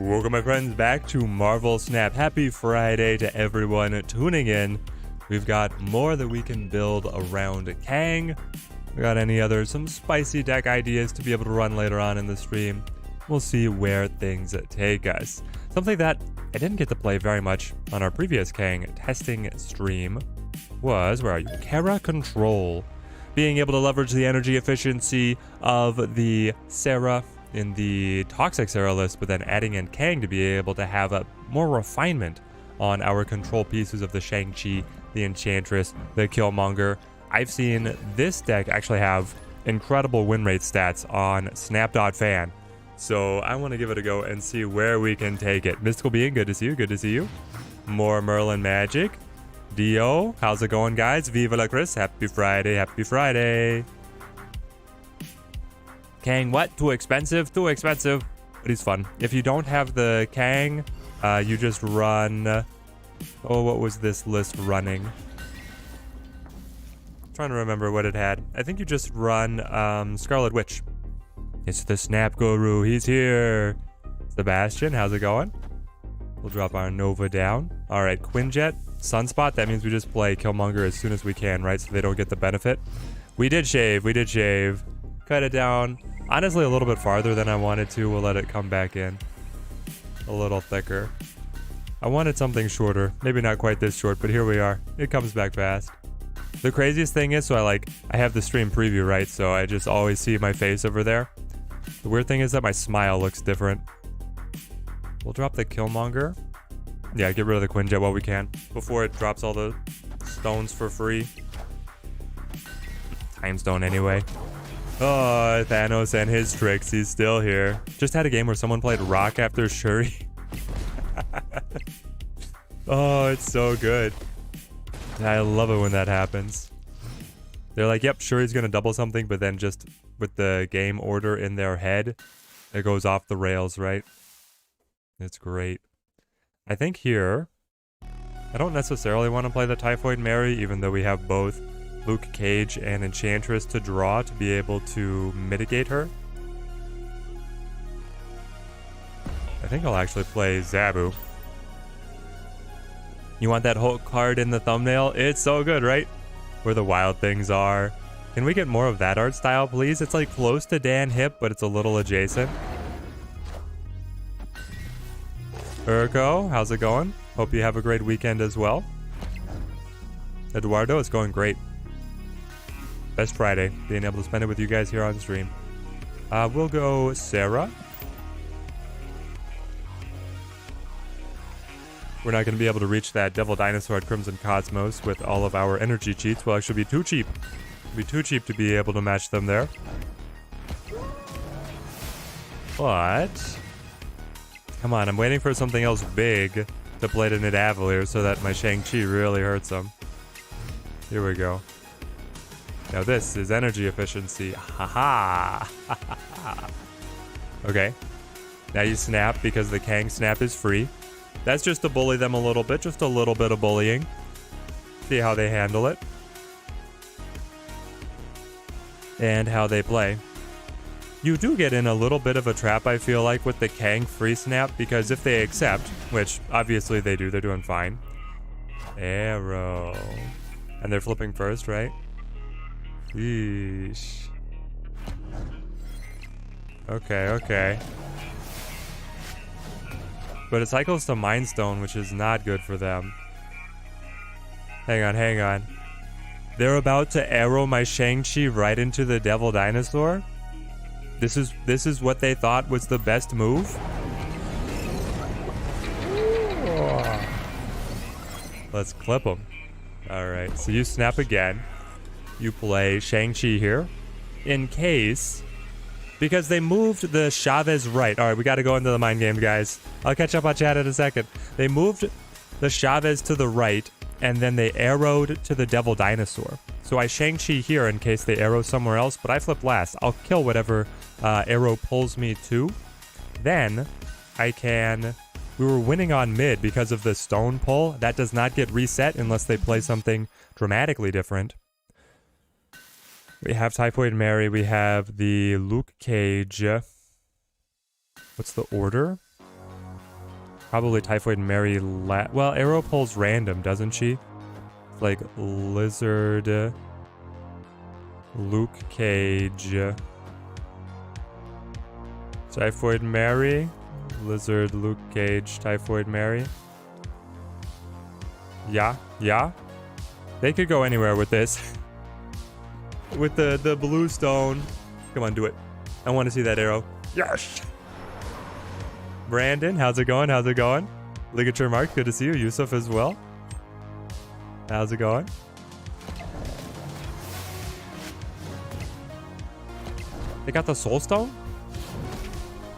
Welcome, my friends, back to Marvel Snap. Happy Friday to everyone tuning in. We've got more that we can build around Kang. We got some spicy deck ideas to be able to run later on in the stream. We'll see where things take us. Something that I didn't get to play very much on our previous Kang testing stream was, where are you? Kara Control. Being able to leverage the energy efficiency of the Sarah in the Toxic Sarah list, but then adding in Kang to be able to have a more refinement on our control pieces of the Shang-Chi, the Enchantress, the Killmonger. I've seen this deck actually have incredible win rate stats on Snap.fan. So I want to give it a go and see where we can take it. Mystical Being, good to see you, good to see you. More Merlin Magic. Dio, how's it going, guys? Viva la Chris, happy Friday, happy Friday. Kang, what? Too expensive? Too expensive. But he's fun. If you don't have the Kang, you just run... Oh, what was this list running? I'm trying to remember what it had. I think you just run Scarlet Witch. It's the Snap Guru. He's here. Sebastian, how's it going? We'll drop our Nova down. All right, Quinjet, Sunspot. That means we just play Killmonger as soon as we can, right? So they don't get the benefit. We did shave. We did shave. Cut it down. Honestly, a little bit farther than I wanted to. We'll let it come back in. A little thicker. I wanted something shorter. Maybe not quite this short, but here we are. It comes back fast. The craziest thing is, so I have the stream preview, right? So I just always see my face over there. The weird thing is that my smile looks different. We'll drop the Killmonger. Yeah, get rid of the Quinjet while we can, before it drops all the stones for free. Time stone anyway. Oh, Thanos and his tricks. He's still here. Just had a game where someone played Rock after Shuri. Oh, it's so good. I love it when that happens. They're like, yep, Shuri's gonna double something, but then just with the game order in their head, it goes off the rails, right? It's great. I think here, I don't necessarily want to play the Typhoid Mary, even though we have both Luke Cage and Enchantress to draw to be able to mitigate her. I think I'll actually play Zabu. You want that whole card in the thumbnail? It's so good, right? Where the wild things are. Can we get more of that art style, please? It's like close to Dan Hip, but it's a little adjacent. Urko, how's it going? Hope you have a great weekend as well. Eduardo, it's going great. Best Friday, being able to spend it with you guys here on stream. We'll go Sarah. We're not going to be able to reach that Devil Dinosaur at Crimson Cosmos with all of our energy cheats. We'll actually be too cheap. It'll be too cheap to be able to match them there. But... come on, I'm waiting for something else big to play to Nidavellir so that my Shang-Chi really hurts him. Here we go. Now this is energy efficiency. Haha. Okay. Now you snap because the Kang snap is free. That's just to bully them a little bit. Just a little bit of bullying. See how they handle it. And how they play. You do get in a little bit of a trap, I feel like, with the Kang free snap, because if they accept, which obviously they do, they're doing fine. Arrow. And they're flipping first, right? Yeesh. Okay, okay. But it cycles to Mind Stone, which is not good for them. Hang on, hang on. They're about to arrow my Shang-Chi right into the Devil Dinosaur? This is what they thought was the best move? Let's clip them. Alright, so you snap again. You play Shang-Chi here. In case... because they moved the Chavez right. Alright, we gotta go into the mind game, guys. I'll catch up on chat in a second. They moved the Chavez to the right, and then they arrowed to the Devil Dinosaur. So I Shang-Chi here in case they arrow somewhere else, but I flip last. I'll kill whatever arrow pulls me to. Then I can... we were winning on mid because of the stone pull. That does not get reset unless they play something dramatically different. We have Typhoid Mary. We have the Luke Cage. What's the order? Probably Typhoid Mary. Well, Arrow pulls random, doesn't she? Like Lizard, Luke Cage, Typhoid Mary, Lizard, Luke Cage, Typhoid Mary. Yeah. They could go anywhere with this. With the blue stone. Come on, do it. I want to see that arrow. Yes! Brandon, how's it going? Ligature Mark, good to see you. Yusuf as well. How's it going? They got the soul stone?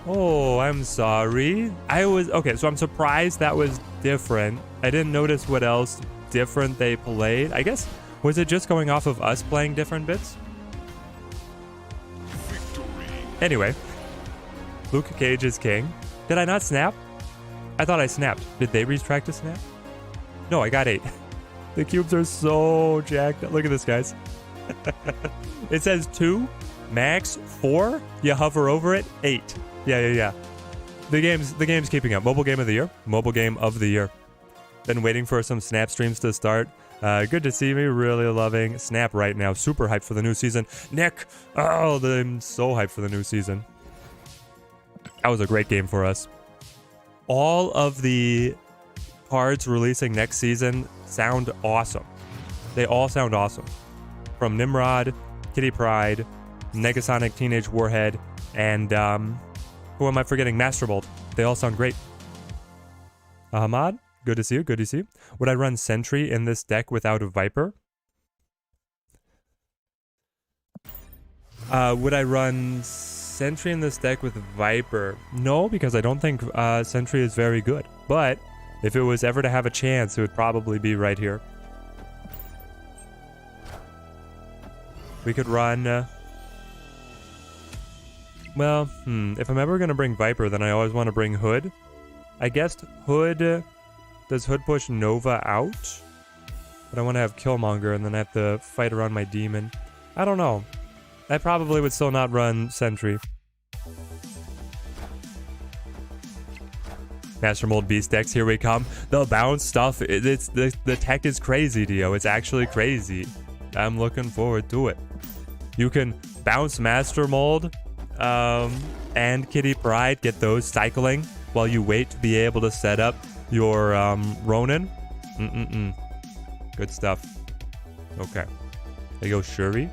Oh, I'm sorry. Okay, so I'm surprised that was different. I didn't notice what else different they played. I guess, was it just going off of us playing different bits? Anyway, Luke Cage is king. Did I not snap? I thought I snapped. Did they retract to snap? No, I got 8. The cubes are so jacked up. Look at this, guys. It says 2, max 4. You hover over it, 8. Yeah. The game's keeping up. Mobile game of the year. Mobile game of the year. Been waiting for some Snap streams to start. Good to see me. Really loving Snap right now. Super hyped for the new season. Nick, I'm so hyped for the new season. That was a great game for us. All of the cards releasing next season sound awesome. They all sound awesome. From Nimrod, Kitty Pryde, Negasonic Teenage Warhead, and who am I forgetting? Master Mold. They all sound great. Ahmad, good to see you. Would I run Sentry in this deck without a Viper? Would I run Sentry in this deck with Viper? No, because I don't think Sentry is very good. But if it was ever to have a chance, it would probably be right here. We could run... if I'm ever going to bring Viper, then I always want to bring Hood. I guessed Hood... Does Hood push Nova out? But I want to have Killmonger, and then I have to fight around my demon. I don't know. I probably would still not run Sentry. Master Mold Beast decks, here we come. The bounce stuff, the tech is crazy, Dio. It's actually crazy. I'm looking forward to it. You can bounce Master Mold and Kitty Pryde, get those cycling while you wait to be able to set up your Ronin. Good stuff. Okay. There you go, Shuri.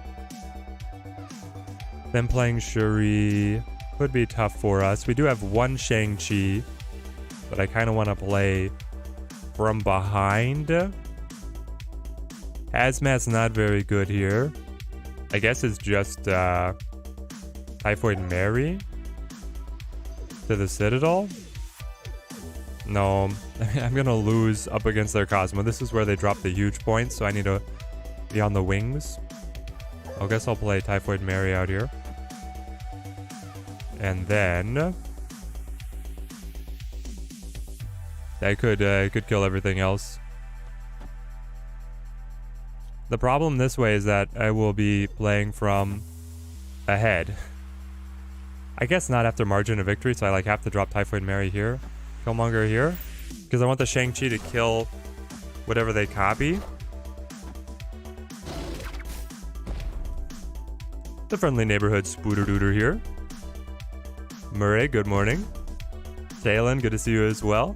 Them playing Shuri could be tough for us. We do have one Shang-Chi, but I kind of want to play from behind. Hazmat's not very good here. I guess it's just Typhoid Mary to the Citadel. No, I'm going to lose up against their Cosmo. This is where they drop the huge points, so I need to be on the wings. I guess I'll play Typhoid Mary out here. And then... I could kill everything else. The problem this way is that I will be playing from ahead. I guess not after margin of victory, so I have to drop Typhoid Mary here. Killmonger here. Because I want the Shang-Chi to kill whatever they copy. The friendly neighborhood Spooder-Dooder here. Murray, good morning. Talon, good to see you as well.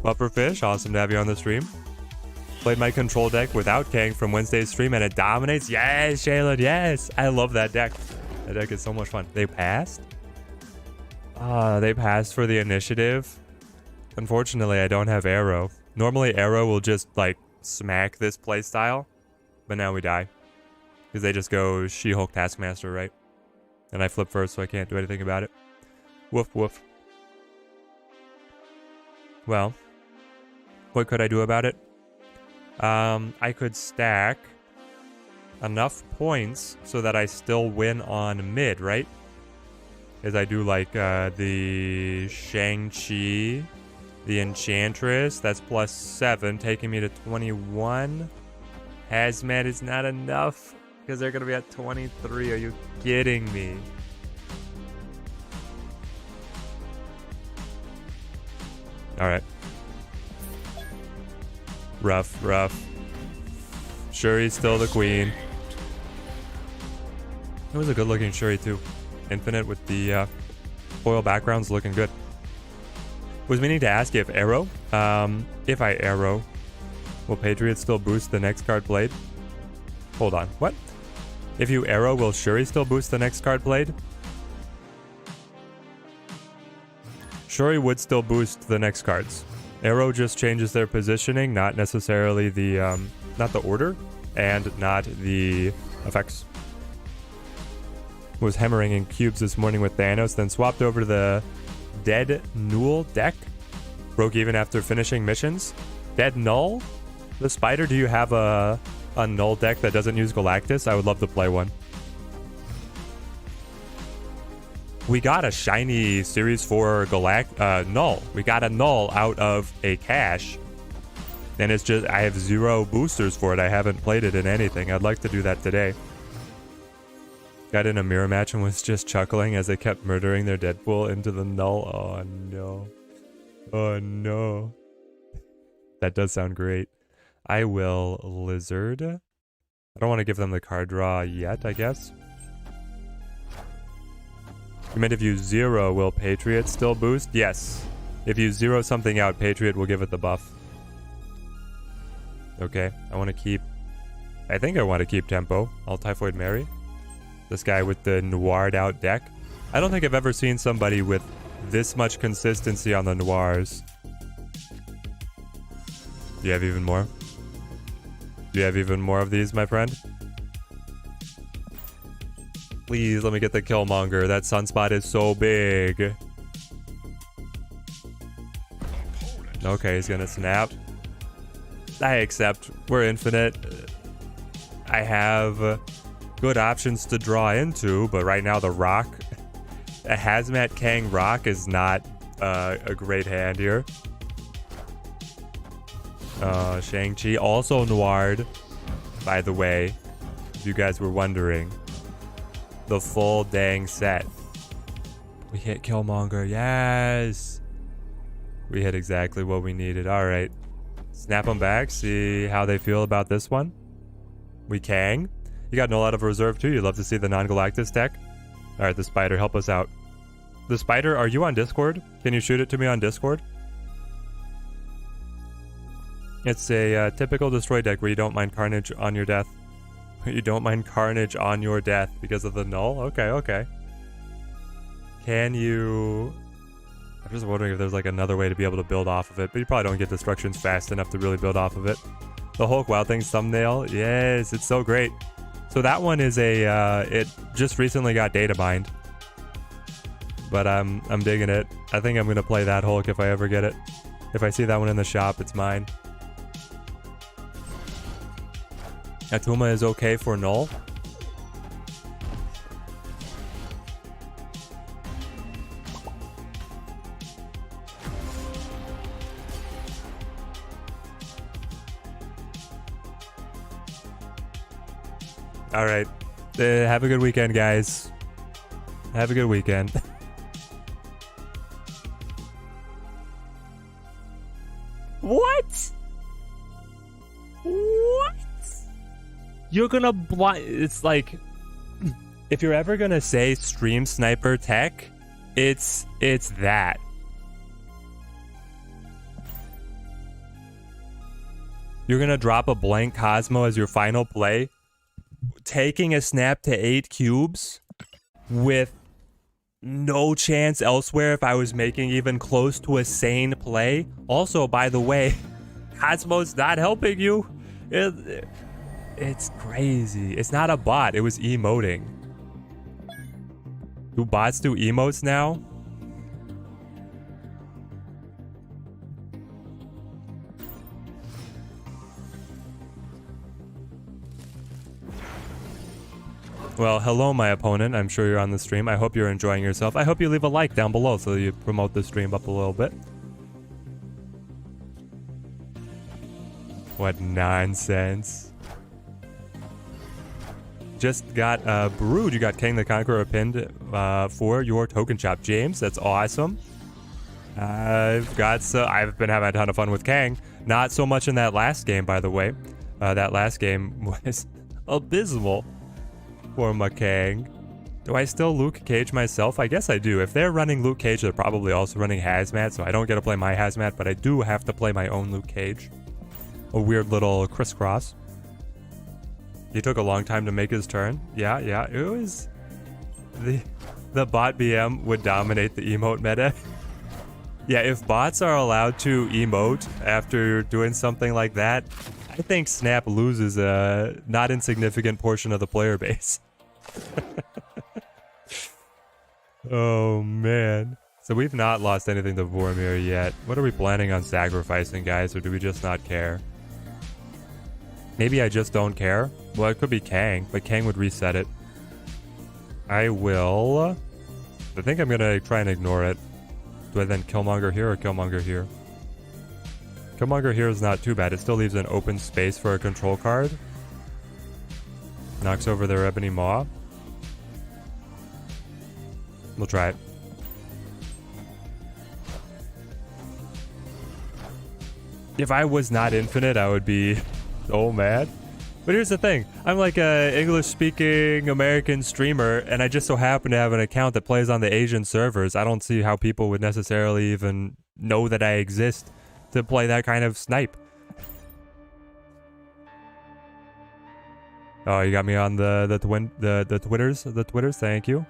Bufferfish, awesome to have you on the stream. Played my control deck without Kang from Wednesday's stream and it dominates. Yes, Shaylin, yes. I love that deck. That deck is so much fun. They passed? They passed for the initiative. Unfortunately, I don't have Arrow. Normally, Arrow will just, smack this playstyle. But now we die. Because they just go She-Hulk Taskmaster, right? And I flip first, so I can't do anything about it. Woof, woof. Well, what could I do about it? I could stack enough points so that I still win on mid, right? As I do the Shang-Chi, the Enchantress, that's +7, taking me to 21. Hazmat is not enough because they're going to be at 23. Are you kidding me? Alright. Rough, rough. Shuri's still the queen. It was a good looking Shuri too. Infinite with the foil backgrounds looking good. Was meaning to ask you if arrow. If I arrow, will Patriot still boost the next card played? Hold on, what? If you arrow, will Shuri still boost the next card played? Shuri would still boost the next cards. Arrow just changes their positioning, not necessarily the, not the order, and not the effects. Was hammering in cubes this morning with Thanos, then swapped over to the Dead Null deck. Broke even after finishing missions. Dead Null? The Spider, do you have a Null deck that doesn't use Galactus? I would love to play one. We got a shiny Series 4 Null. We got a Null out of a cache. And it's just, I have 0 boosters for it. I haven't played it in anything. I'd like to do that today. Got in a mirror match and was just chuckling as they kept murdering their Deadpool into the Null. Oh no. Oh no. That does sound great. I will Lizard. I don't want to give them the card draw yet, I guess. You meant if you 0, will Patriot still boost? Yes. If you 0 something out, Patriot will give it the buff. Okay, I want to keep... I think I want to keep Tempo. I'll Typhoid Mary. This guy with the noired out deck. I don't think I've ever seen somebody with this much consistency on the noirs. Do you have even more? Do you have even more of these, my friend? Please, let me get the Killmonger. That Sunspot is so big. Okay, he's gonna snap. I accept. We're infinite. I have good options to draw into, but right now the Rock, a Hazmat Kang Rock is not a great hand here. Shang-Chi also noired, by the way, if you guys were wondering. The full dang set. We hit Killmonger, yes! We hit exactly what we needed, alright. Snap them back, see how they feel about this one. We Kang. You got Null out of reserve too. You'd love to see the non-Galactus deck. Alright, the Spider, help us out. The Spider, are you on Discord? Can you shoot it to me on Discord? It's a typical destroy deck where you don't mind Carnage on your death. You don't mind Carnage on your death because of the Null? Okay, okay. Can you... I'm just wondering if there's like another way to be able to build off of it, but you probably don't get destructions fast enough to really build off of it. The Hulk Wild Things thumbnail, yes, it's so great. So that one is a, it just recently got data mined. But I'm digging it. I think I'm going to play that Hulk if I ever get it. If I see that one in the shop, it's mine. Atuma is okay for Null. All right. Have a good weekend, guys. Have a good weekend. What? What? You're gonna blind... It's like... If you're ever gonna say Stream Sniper Tech, it's that. You're gonna drop a blank Cosmo as your final play, taking a snap to 8 cubes with no chance elsewhere if I was making even close to a sane play. Also, by the way, Cosmo's not helping you. It's crazy. It's not a bot. It was emoting. Do bots do emotes now? Well, hello, my opponent. I'm sure you're on the stream. I hope you're enjoying yourself. I hope you leave a like down below so you promote the stream up a little bit. What nonsense. Just got Brood. You got Kang the Conqueror pinned for your token shop, James. That's awesome. I've been having a ton of fun with Kang. Not so much in that last game, by the way. That last game was abysmal for my Kang. Do I still Luke Cage myself? I guess I do. If they're running Luke Cage, they're probably also running Hazmat, so I don't get to play my Hazmat, but I do have to play my own Luke Cage. A weird little crisscross. He took a long time to make his turn. Yeah, it was... The bot BM would dominate the emote meta. Yeah, if bots are allowed to emote after doing something like that, I think Snap loses a not insignificant portion of the player base. Oh, man. So we've not lost anything to Vormir yet. What are we planning on sacrificing, guys, or do we just not care? Maybe I just don't care. Well, it could be Kang, but Kang would reset it. I think I'm gonna try and ignore it. Do I then Killmonger here or Killmonger here? Killmonger here is not too bad. It still leaves an open space for a control card. Knocks over their Ebony Maw. We'll try it. If I was not infinite, I would be so mad. But here's the thing. I'm like a English-speaking American streamer, and I just so happen to have an account that plays on the Asian servers. I don't see how people would necessarily even know that I exist to play that kind of snipe. Oh, you got me on the Twitters. Thank you.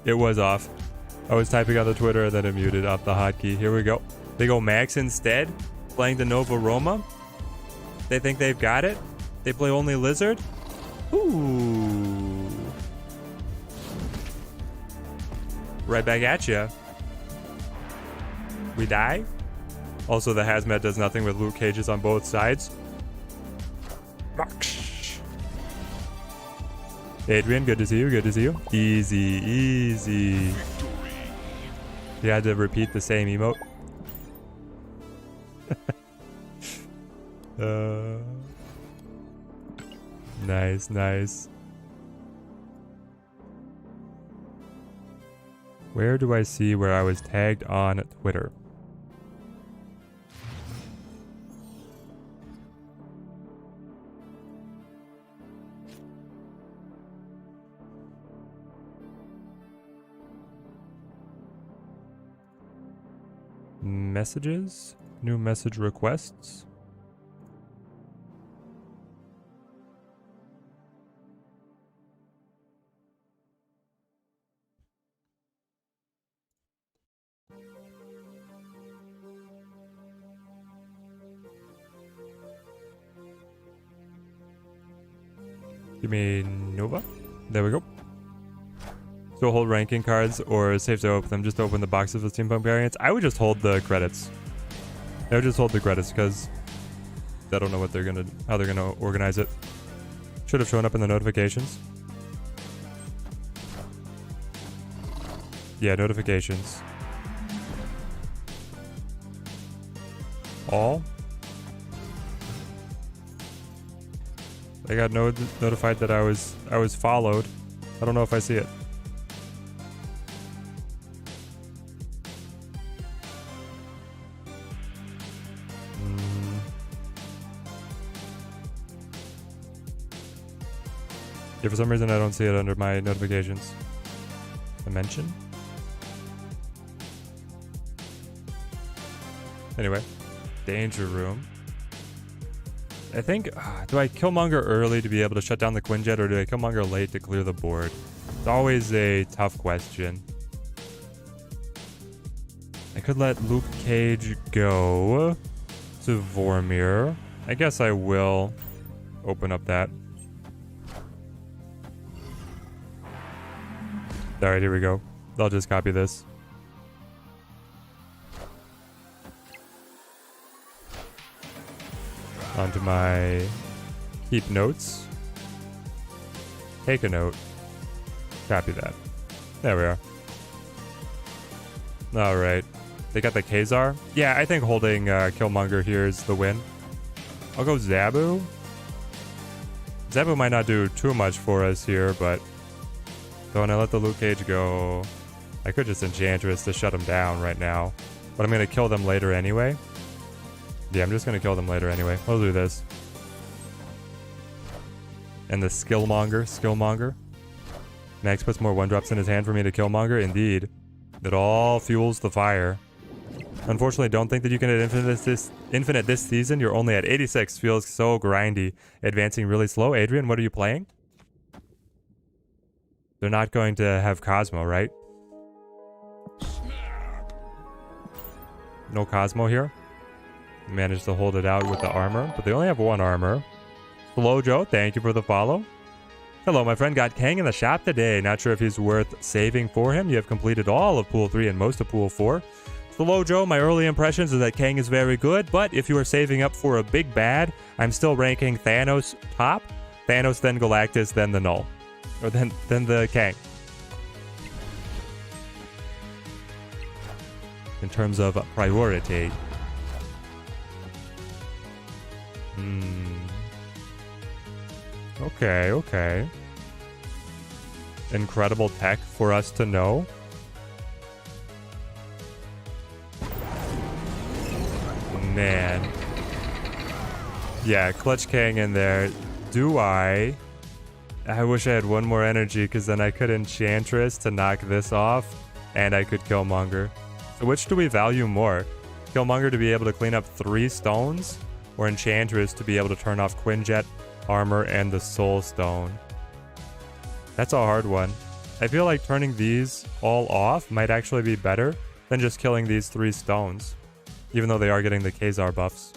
It was off. I was typing on the Twitter and then it muted off the hotkey. Here we go. They go Max instead, playing the Nova Roma. They think they've got it. They play only Lizard. Ooh. Right back at ya. We die. Also, the Hazmat does nothing with Luke Cages on both sides. Adrian, good to see you, good to see you. Easy, easy. You had to repeat the same emote. Nice, nice. Where do I see where I was tagged on Twitter? Messages? New message requests? You mean Nova? There we go. So hold ranking cards, or safe to open them? Just open the boxes with steampunk variants. I would just hold the credits. I would just hold the credits because I don't know what how they're gonna organize it. Should have shown up in the notifications. Yeah, notifications. All. I got notified that I was followed. I don't know if I see it. Yeah, for some reason I don't see it under my notifications. Dimension? Anyway, danger room. I think, do I Killmonger early to be able to shut down the Quinjet, or do I Killmonger late to clear the board? It's always a tough question. I could let Luke Cage go to Vormir. I guess I will open up that. Alright, here we go. I'll just copy this. Onto my keep notes. Take a note. Copy that. There we are. Alright. They got the Khazar? Yeah, I think holding Killmonger here is the win. I'll go Zabu. Zabu might not do too much for us here, but so when I let the Luke Cage go, I could just Enchantress to shut him down right now. But I'm going to kill them later anyway. Yeah, I'm just going to kill them later anyway. We'll do this. And the Skillmonger. Max puts more 1-drops in his hand for me to Killmonger. Indeed. It all fuels the fire. Unfortunately, don't think that you can hit infinite this season. You're only at 86. Feels so grindy. Advancing really slow. Adrian, what are you playing? They're not going to have Cosmo, right? No Cosmo here. Managed to hold it out with the armor, but they only have one armor. Hello, Joe. Thank you for the follow. Hello, my friend got Kang in the shop today. Not sure if he's worth saving for him. You have completed all of Pool 3 and most of Pool 4. Hello, Joe. My early impressions are that Kang is very good, but if you are saving up for a big bad, I'm still ranking Thanos top. Thanos, then Galactus, then the Null. Or then the Kang. In terms of priority. Okay. Incredible tech for us to know. Man. Yeah, Clutch Kang in there. Do I wish I had one more energy, because then I could Enchantress to knock this off, and I could Killmonger. So which do we value more? Killmonger to be able to clean up 3 stones, or Enchantress to be able to turn off Quinjet, armor, and the Soul Stone? That's a hard one. I feel like turning these all off might actually be better than just killing these 3 stones, even though they are getting the Khazar buffs.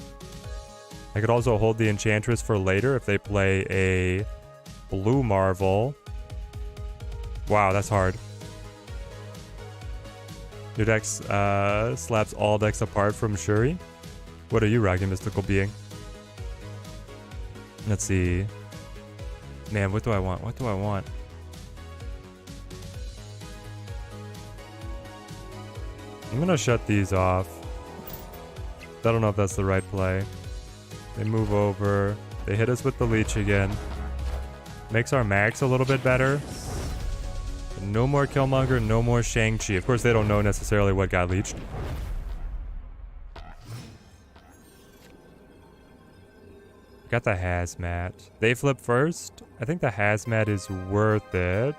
I could also hold the Enchantress for later if they play a Blue Marvel. Wow, that's hard. Your deck slaps all decks apart from Shuri. What are you rocking, Mystical Being? Let's see. Man, what do I want? What do I want? I'm gonna shut these off. I don't know if that's the right play. They move over. They hit us with the leech again. Makes our max a little bit better. No more Killmonger, no more Shang-Chi. Of course, they don't know necessarily what got leeched. Got the Hazmat. They flip first. I think the Hazmat is worth it.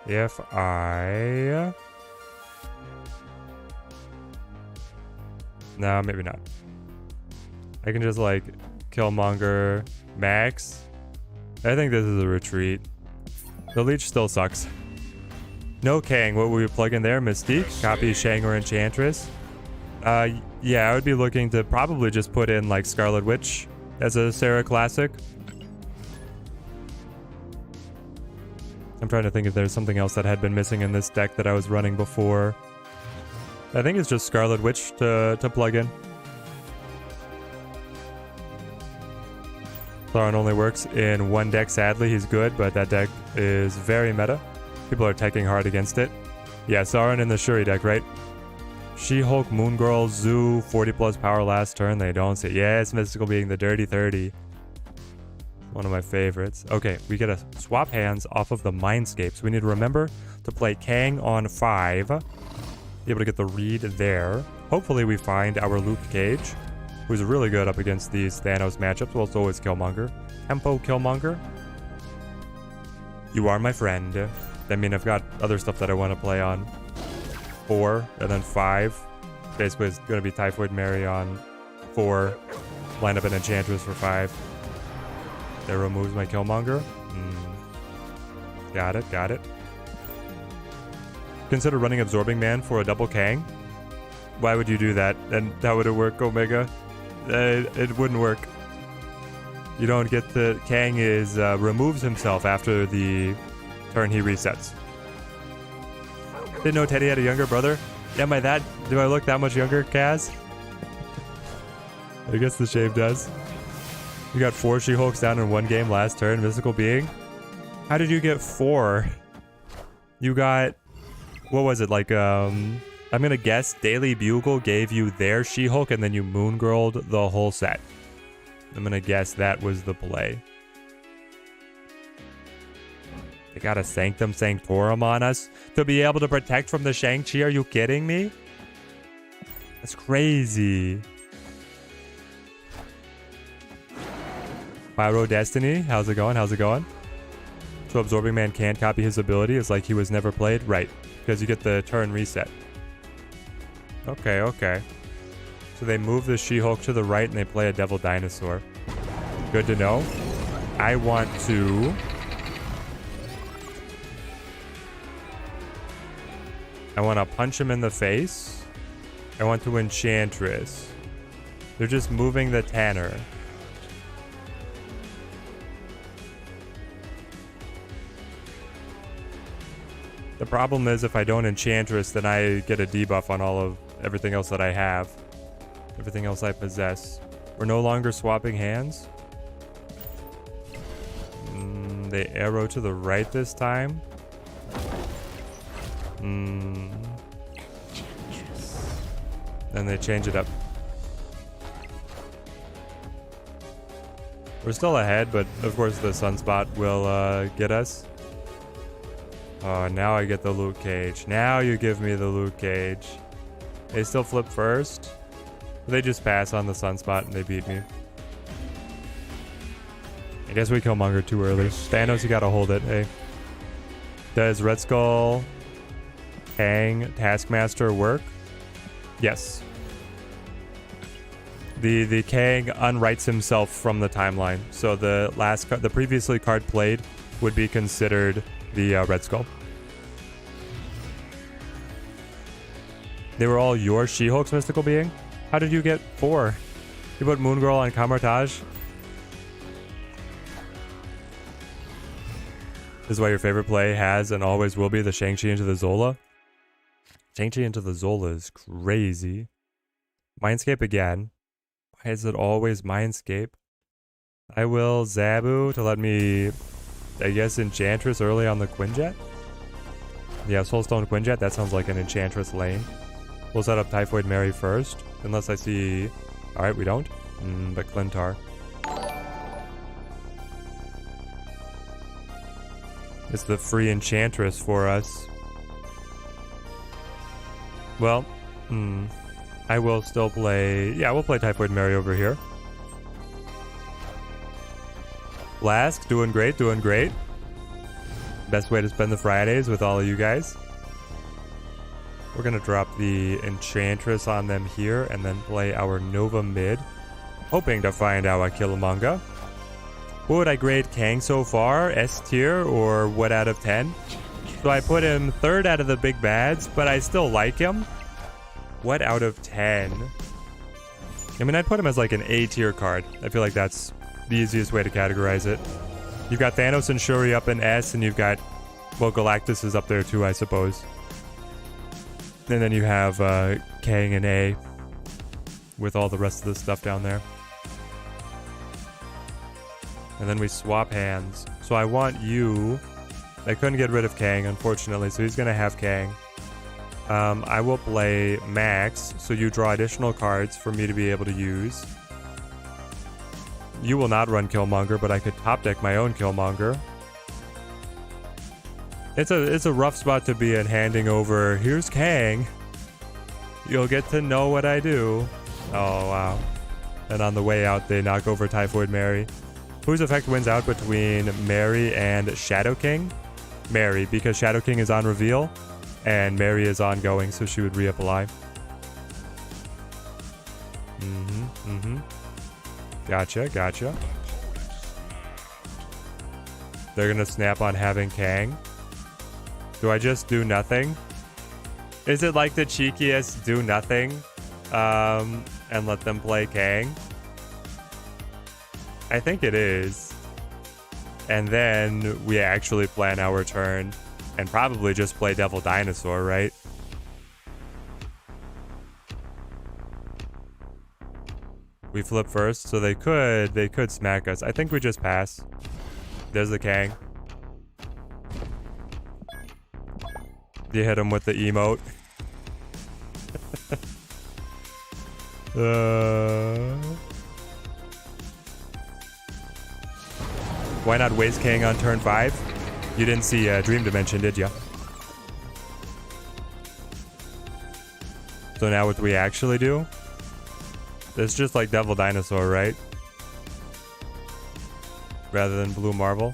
If I... No, maybe not. I can just like Killmonger max. I think this is a retreat. The leech still sucks. No Kang. What will we plug in there? Mystique. Copy Shang or Enchantress. Yeah, I would be looking to probably just put in like Scarlet Witch as a Sarah classic. I'm trying to think if there's something else that had been missing in this deck that I was running before. I think it's just Scarlet Witch to plug in. Sauron only works in one deck, sadly. He's good, but that deck is very meta. People are taking hard against it. Yeah, Sauron in the Shuri deck, right? She-Hulk, Moon Girl, Zoo, 40 plus power last turn. They don't say. Yes, Mystical Being, the Dirty 30. One of my favorites. Okay, we get to swap hands off of the Mindscapes. We need to remember to play Kang on 5. Be able to get the read there. Hopefully we find our Luke Cage, who's really good up against these Thanos matchups. Well, it's always Killmonger. Tempo Killmonger. You are my friend. I mean, I've got other stuff that I want to play on. 4 and then 5. Basically, it's going to be Typhoid Mary on 4. Line up an Enchantress for 5. That removes my Killmonger. Got it, got it. Consider running Absorbing Man for a double Kang. Why would you do that? And how would it work, Omega? It wouldn't work. You don't get the... Kang is removes himself after the turn he resets. Didn't know Teddy had a younger brother. Am I that... Do I look that much younger, Kaz? I guess the shave does. You got 4 She-Hulks down in 1 game last turn. Mystical Being. How did you get 4? You got... What was it? Like, I'm gonna guess Daily Bugle gave you their She-Hulk and then you Moon Girled the whole set. I'm gonna guess that was the play. They got a Sanctum Sanctorum on us to be able to protect from the Shang-Chi. Are you kidding me? That's crazy. Pyro Destiny, how's it going? How's it going? So Absorbing Man can't copy his ability. It's like he was never played. Right, because you get the turn reset. Okay, okay. So they move the She-Hulk to the right and they play a Devil Dinosaur. Good to know. I want to... punch him in the face. I want to Enchantress. They're just moving the Tanner. The problem is if I don't Enchantress, then I get a debuff on all of everything else that I have. Everything else I possess. We're no longer swapping hands. They arrow to the right this time. Then they change it up. We're still ahead, but of course the Sunspot will get us. Oh, now I get the Luke Cage. Now you give me the Luke Cage. They still flip first. They just pass on the Sunspot and they beat me. I guess we Killmonger too early. Thanos, you gotta hold it, hey. Does Red Skull, Kang, Taskmaster work? Yes. The Kang unwrites himself from the timeline. So the previously card played would be considered the Red Skull. They were all your She-Hulks, Mystical Being? How did you get 4? You put Moon Girl on Kamartaj? This is why your favorite play has and always will be the Shang-Chi into the Zola? Shang-Chi into the Zola is crazy. Mindscape again. Why is it always Mindscape? I will Zabu to let me, I guess, Enchantress early on the Quinjet? Yeah, Soulstone Quinjet, that sounds like an Enchantress lane. We'll set up Typhoid Mary first, unless I see... Alright, we don't. But Clintar. It's the free Enchantress for us. Well, I will still play... Yeah, we'll play Typhoid Mary over here. Flask, doing great, doing great. Best way to spend the Fridays with all of you guys. We're going to drop the Enchantress on them here and then play our Nova mid. Hoping to find our Killmonger. What would I grade Kang so far? S tier or what out of 10? So I put him 3rd out of the big bads, but I still like him. What out of 10? I mean, I'd put him as like an A tier card. I feel like that's the easiest way to categorize it. You've got Thanos and Shuri up in S, and you've got, well, Galactus is up there too, I suppose. And then you have Kang and A with all the rest of the stuff down there. And then we swap hands. So I want you I couldn't get rid of Kang, unfortunately, so he's gonna have Kang. I will play Max, so you draw additional cards for me to be able to use. You will not run Killmonger, but I could top deck my own Killmonger. It's a rough spot to be in, handing over, here's Kang. You'll get to know what I do. Oh, wow. And on the way out, they knock over Typhoid Mary. Whose effect wins out between Mary and Shadow King? Mary, because Shadow King is on reveal, and Mary is ongoing, so she would reapply. Gotcha. They're gonna snap on having Kang. Do I just do nothing? Is it like the cheekiest do nothing? And let them play Kang? I think it is. And then we actually plan our turn and probably just play Devil Dinosaur, right? We flip first, so they could smack us. I think we just pass. There's the Kang. You hit him with the emote. Why not waste Kang on turn 5? You didn't see Dream Dimension, did ya? So now what do we actually do? It's just like Devil Dinosaur, right? Rather than Blue Marvel.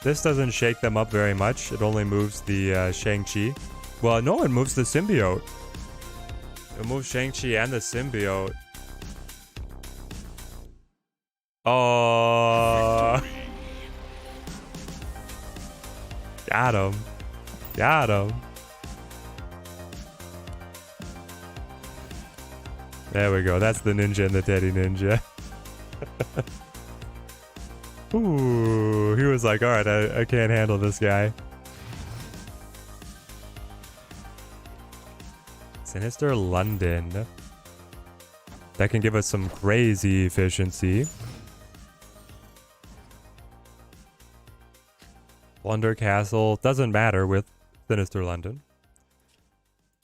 This doesn't shake them up very much. It only moves the Shang-Chi. Well, no, it moves the symbiote. It moves Shang-Chi and the symbiote. Oh. Got him. There we go. That's the ninja and the Teddy Ninja. Ooh, he was like, alright, I can't handle this guy. Sinister London. That can give us some crazy efficiency. Plunder Castle. Doesn't matter with Sinister London.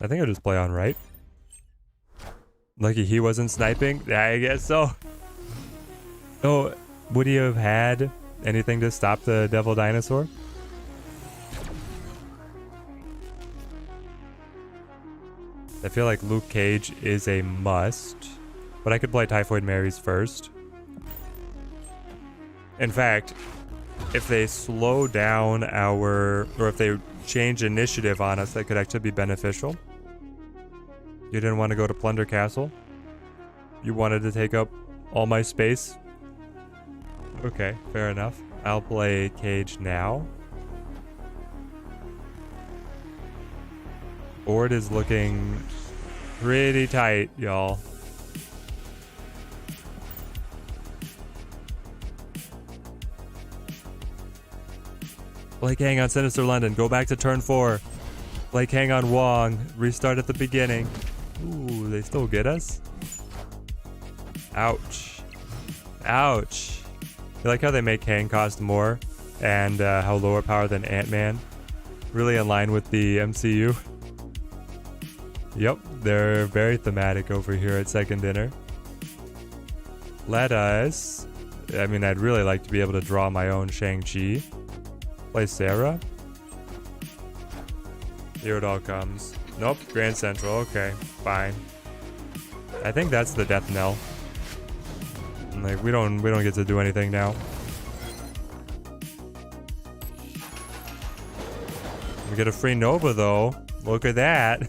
I think I'll just play on right. Lucky he wasn't sniping? Yeah, I guess so. Oh, would he have had anything to stop the Devil Dinosaur? I feel like Luke Cage is a must, but I could play Typhoid Marys first. In fact, if they slow down or if they change initiative on us, that could actually be beneficial. You didn't want to go to Plunder Castle? You wanted to take up all my space? Okay, fair enough. I'll play Cage now. Board is looking pretty tight, y'all. Play Kang on Sinister London. Go back to turn 4. Play Kang on Wong. Restart at the beginning. Ooh, they still get us? Ouch. Ouch. I like how they make Kang cost more and how lower power than Ant-Man. Really in line with the MCU. Yep, they're very thematic over here at Second Dinner. Let us... I mean, I'd really like to be able to draw my own Shang-Chi. Play Sarah. Here it all comes. Nope, Grand Central. Okay, fine. I think that's the death knell. Like we don't get to do anything now. We get a free Nova though. Look at that.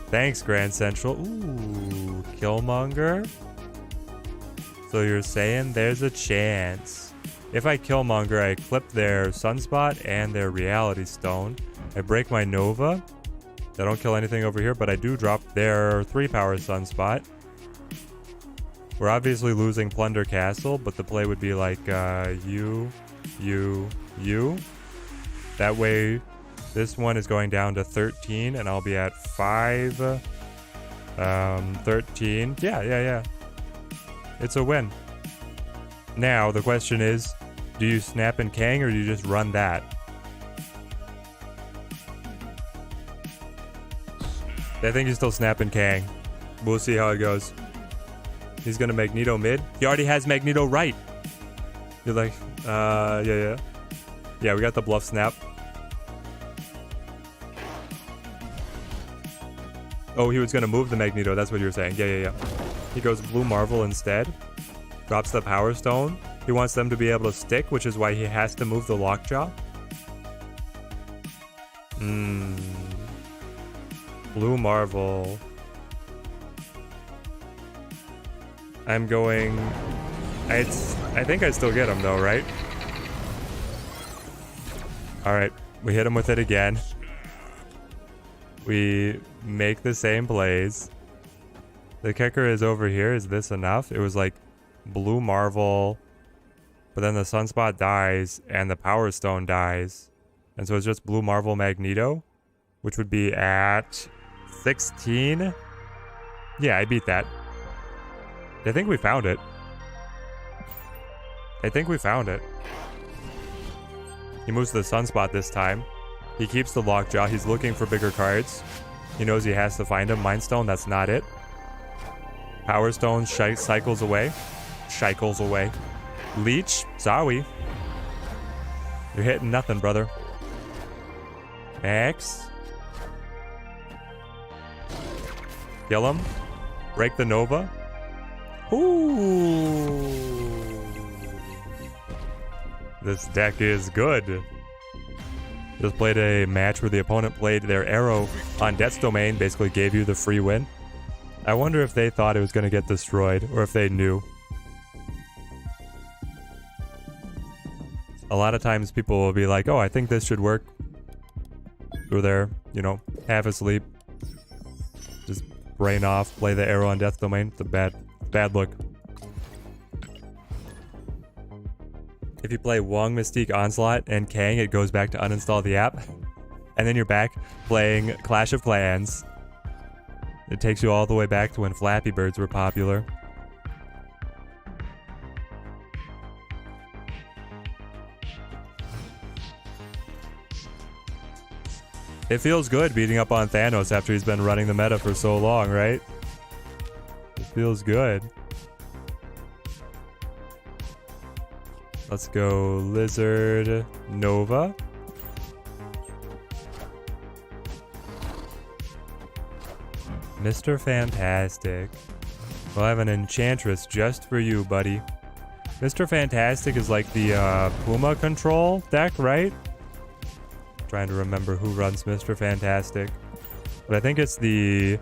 Thanks, Grand Central. Ooh, Killmonger. So you're saying there's a chance. If I Killmonger, I clip their Sunspot and their Reality Stone. I break my Nova. I don't kill anything over here, but I do drop their 3-power Sunspot. We're obviously losing Plunder Castle, but the play would be like you. That way, this one is going down to 13, and I'll be at 5. 13. Yeah. It's a win. Now, the question is, Do you snap and Kang or do you just run that? I think he's still snapping Kang. We'll see how it goes. He's gonna Magneto mid. He already has Magneto right. You're like, yeah. Yeah, we got the bluff snap. Oh, he was gonna move the Magneto. That's what you were saying. Yeah. He goes Blue Marvel instead. Drops the Power Stone. He wants them to be able to stick, which is why he has to move the Lockjaw. Blue Marvel. I'm going... I think I still get him though, right? Alright, we hit him with it again. We make the same plays. The kicker is over here. Is this enough? It was like Blue Marvel, but then the Sunspot dies and the Power Stone dies. And so it's just Blue Marvel Magneto, which would be at 16. Yeah, I beat that. I think we found it. He moves to the Sunspot this time. He keeps the Lockjaw. He's looking for bigger cards. He knows he has to find them. Mind Stone, that's not it. Power Stone cycles away. Leech, sorry. You're hitting nothing, brother. Max. Kill him. Break the Nova. Ooh. This deck is good. Just played a match where the opponent played their arrow on Death's Domain, basically gave you the free win. I wonder if they thought it was going to get destroyed, or if they knew. A lot of times people will be like, oh, I think this should work. Or they're, you know, half asleep. Just brain off, play the arrow on Death's Domain. It's a bad look. If you play Wong, Mystique, Onslaught, and Kang, it goes back to uninstall the app. And then you're back playing Clash of Clans. It takes you all the way back to when Flappy Birds were popular. It feels good beating up on Thanos after he's been running the meta for so long, right? It feels good. Let's go Lizard Nova. Mr. Fantastic. We'll have an Enchantress just for you, buddy. Mr. Fantastic is like the Puma control deck, right? Trying to remember who runs Mr. Fantastic. But I think it's the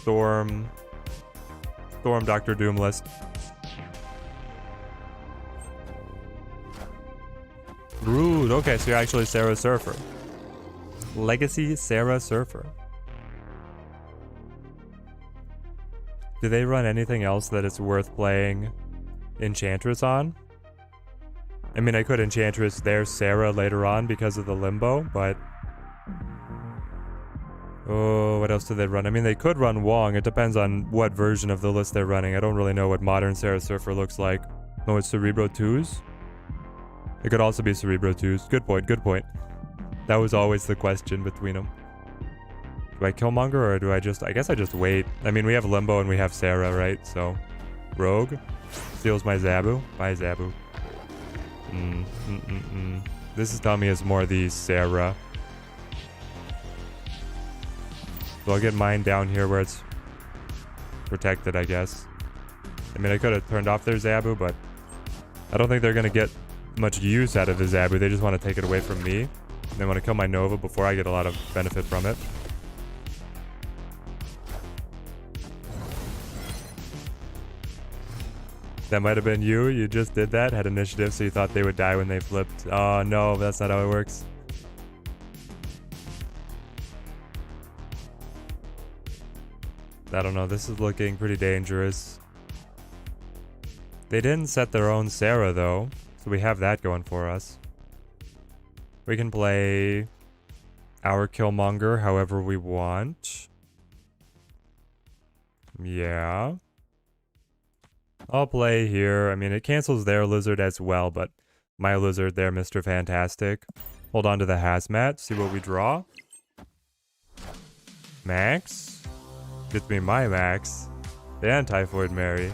Storm Doctor Doom list. Rude. Okay, so you're actually Sarah Surfer. Legacy Sarah Surfer. Do they run anything else that it's worth playing Enchantress on? I mean, I could Enchantress their Sarah later on because of the Limbo, but... Oh, what else do they run? I mean, they could run Wong. It depends on what version of the list they're running. I don't really know what modern Sarah Surfer looks like. Oh, it's Cerebro 2s? It could also be Cerebro 2s. Good point. That was always the question between them. Do I Killmonger or do I just... I guess I just wait. I mean, we have Limbo and we have Sarah, right? So, Rogue steals my Zabu. Bye, Zabu. This is telling me it's more the Sarah. So I'll get mine down here where it's protected, I guess. I mean, I could have turned off their Zabu, but I don't think they're going to get much use out of the Zabu. They just want to take it away from me. They want to kill my Nova before I get a lot of benefit from it. That might have been you. You just did that, had initiative, so you thought they would die when they flipped. Oh no, that's not how it works. I don't know, this is looking pretty dangerous. They didn't set their own Sarah though, so we have that going for us. We can play our Killmonger however we want. Yeah. I'll play here. I mean, it cancels their lizard as well, but my lizard there, Mr. Fantastic. Hold on to the hazmat, see what we draw. Max. Gets me my Max. And Typhoid Mary.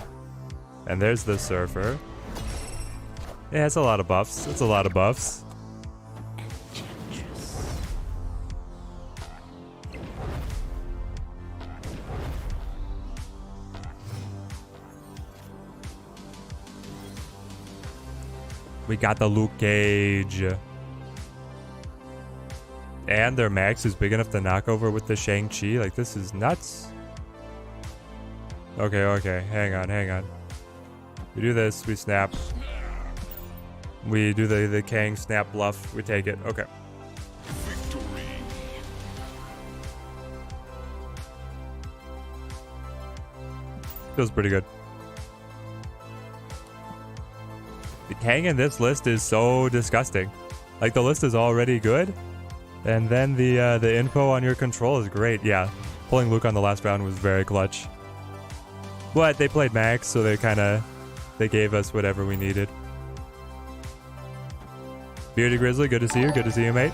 And there's the Surfer. Yeah, it's a lot of buffs. It's a lot of buffs. We got the Luke Cage. And their Max is big enough to knock over with the Shang-Chi. Like, this is nuts. Okay, okay. Hang on, hang on. We do this, we snap. We do the Kang snap bluff. We take it. Okay. Victory. Feels pretty good. The Kang in this list is so disgusting. Like, the list is already good. And then the info on your control is great. Yeah, pulling Luke on the last round was very clutch. But they played Max, so they gave us whatever we needed. Beardy Grizzly, good to see you. Good to see you, mate.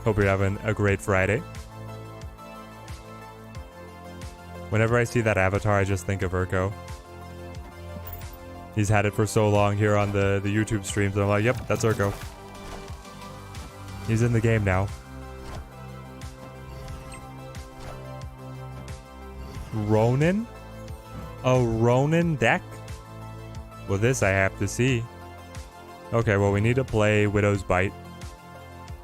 Hope you're having a great Friday. Whenever I see that avatar, I just think of Urko. He's had it for so long here on the YouTube streams, and I'm like, yep, that's Urko. He's in the game now. Ronin? A Ronin deck? Well, this I have to see. Okay, well, we need to play Widow's Bite.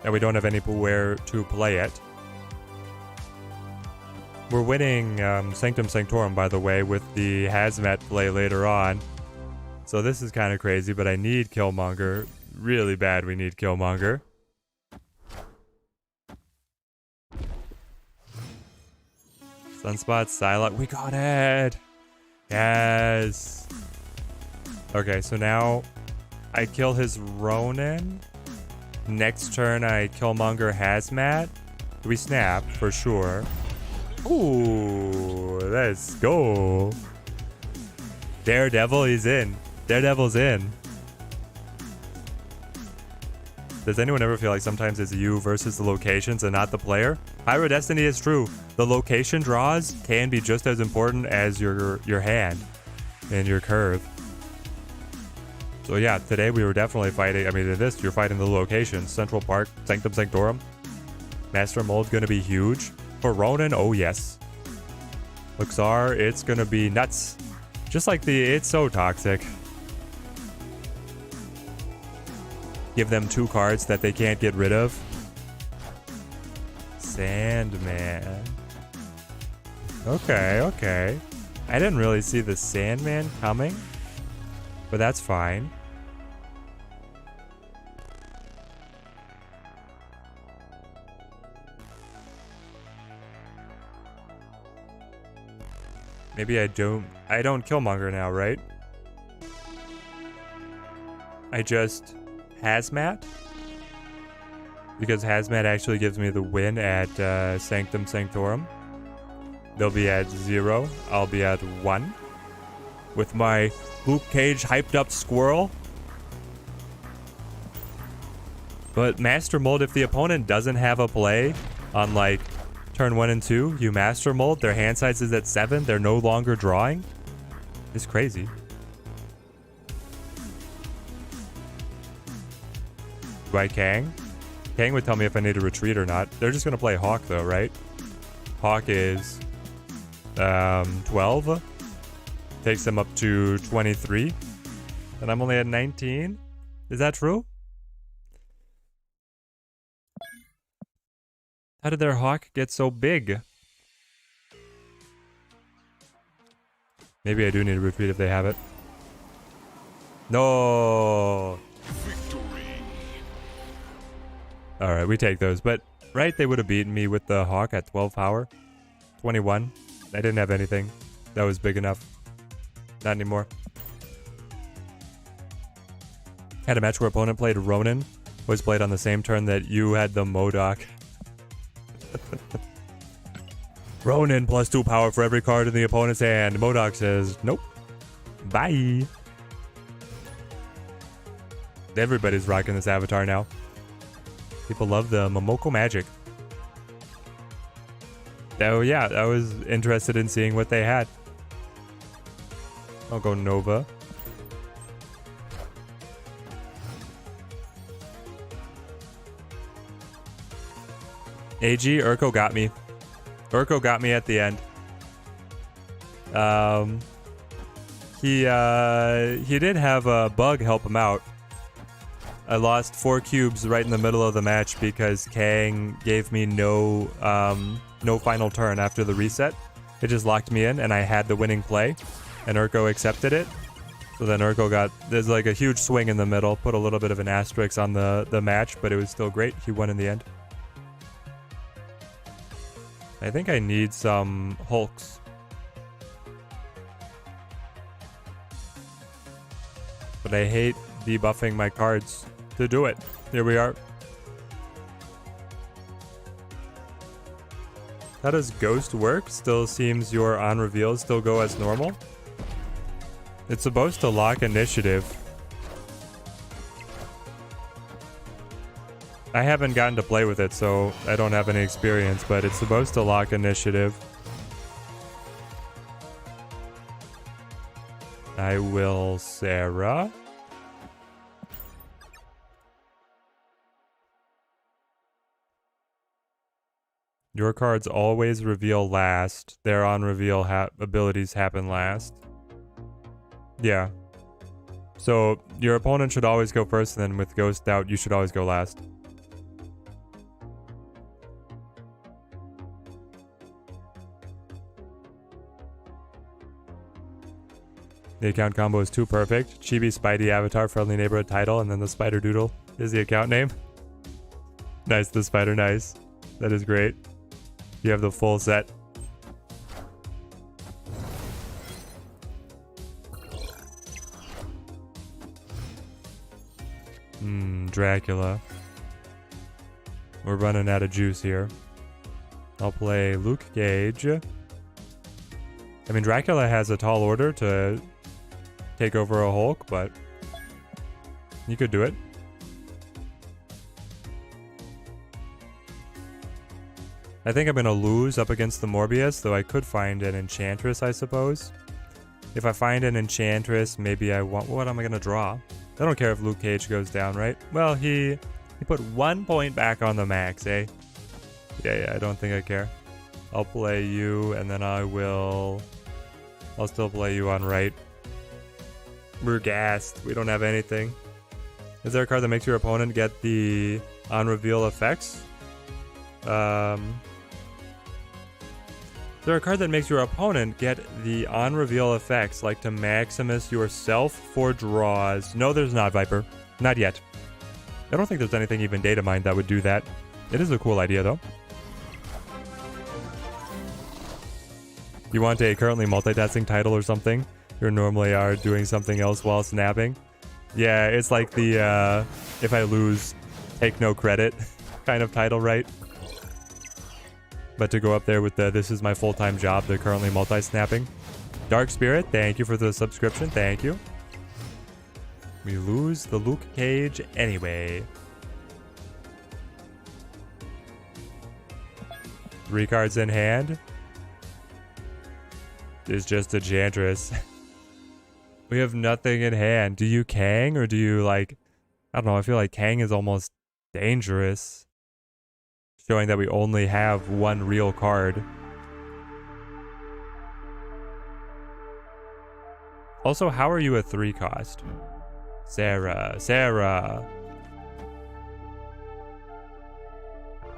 And we don't have anywhere to play it. We're winning Sanctum Sanctorum, by the way, with the Hazmat play later on. So this is kind of crazy, but I need Killmonger. Really bad we need Killmonger. Sunspot, Psylocke. We got it! Yes! Okay, so now I kill his Ronin. Next turn I Killmonger Hazmat. We snap, for sure. Ooh, let's go. Daredevil, he's in. Daredevil's in. Does anyone ever feel like sometimes it's you versus the locations and not the player? Pyro Destiny is true. The location draws can be just as important as your hand and your curve. So yeah, today we were definitely fighting. I mean, in this, you're fighting the locations. Central Park, Sanctum Sanctorum. Master Mold's gonna be huge. For Ronin, oh yes. Luxar, it's gonna be nuts. Just like it's so toxic. Give them 2 cards that they can't get rid of. Sandman. Okay, okay. I didn't really see the Sandman coming, but that's fine. Maybe I don't Killmonger now, right? I just Hazmat? Because Hazmat actually gives me the win at Sanctum Sanctorum. They'll be at 0. I'll be at 1. With my Luke Cage hyped up squirrel. But Master Mold, if the opponent doesn't have a play on like turn 1 and 2, you Master Mold, their hand size is at 7, they're no longer drawing. It's crazy. By Kang. Kang would tell me if I need to retreat or not. They're just going to play Hawk though, right? Hawk is 12. Takes them up to 23. And I'm only at 19. Is that true? How did their Hawk get so big? Maybe I do need to retreat if they have it. No. Alright, we take those. But, right, they would have beaten me with the Hawk at 12 power. 21. I didn't have anything that was big enough. Not anymore. Had a match where opponent played Ronin. Was played on the same turn that you had the MODOK. Ronin plus 2 power for every card in the opponent's hand. MODOK says, nope. Bye. Everybody's rocking this avatar now. People love the Momoko magic. Oh yeah, I was interested in seeing what they had. I'll go Nova. AG, Urko got me. Urko got me at the end. He did have a bug help him out. I lost 4 cubes right in the middle of the match because Kang gave me no final turn after the reset. It just locked me in and I had the winning play and Urko accepted it. So then Urko there's like a huge swing in the middle, put a little bit of an asterisk on the match, but it was still great. He won in the end. I think I need some Hulks. But I hate debuffing my cards to do it. Here we are. How does Ghost work? Still seems your on reveals still go as normal. It's supposed to lock initiative. I haven't gotten to play with it, so I don't have any experience, but it's supposed to lock initiative. I will Sarah. Your cards always reveal last. Their on reveal abilities happen last. Yeah. So your opponent should always go first, and then with Ghost out, you should always go last. The account combo is too perfect. Chibi Spidey avatar, friendly neighborhood title, and then the Spider Doodle is the account name. Nice, the Spider, nice. That is great. You have the full set. Dracula. We're running out of juice here. I'll play Luke Cage. I mean, Dracula has a tall order to take over a Hulk, but you could do it. I think I'm going to lose up against the Morbius, though I could find an Enchantress, I suppose. If I find an Enchantress, maybe I want... What am I going to draw? I don't care if Luke Cage goes down, right? Well, he put 1 point back on the max, eh? Yeah, I don't think I care. I'll play you, and then I'll still play you on right. We're gassed. We don't have anything. Is there a card that makes your opponent get the on-reveal effects? Is there a card that makes your opponent get the on-reveal effects, like to Maximus yourself for draws? No, there's not, Viper. Not yet. I don't think there's anything even data mined that would do that. It is a cool idea, though. You want a currently multitasking title or something? You normally are doing something else while snapping? Yeah, it's like the, if I lose, take no credit kind of title, right? But to go up there with the this is my full-time job, they're currently multi-snapping. Dark Spirit, thank you for the subscription. Thank you. We lose the Luke Cage anyway. 3 cards in hand. Is just a Enchantress. We have nothing in hand. Do you Kang or do you like... I don't know, I feel like Kang is almost dangerous. Showing that we only have 1 real card. Also, how are you a 3 cost? Sarah.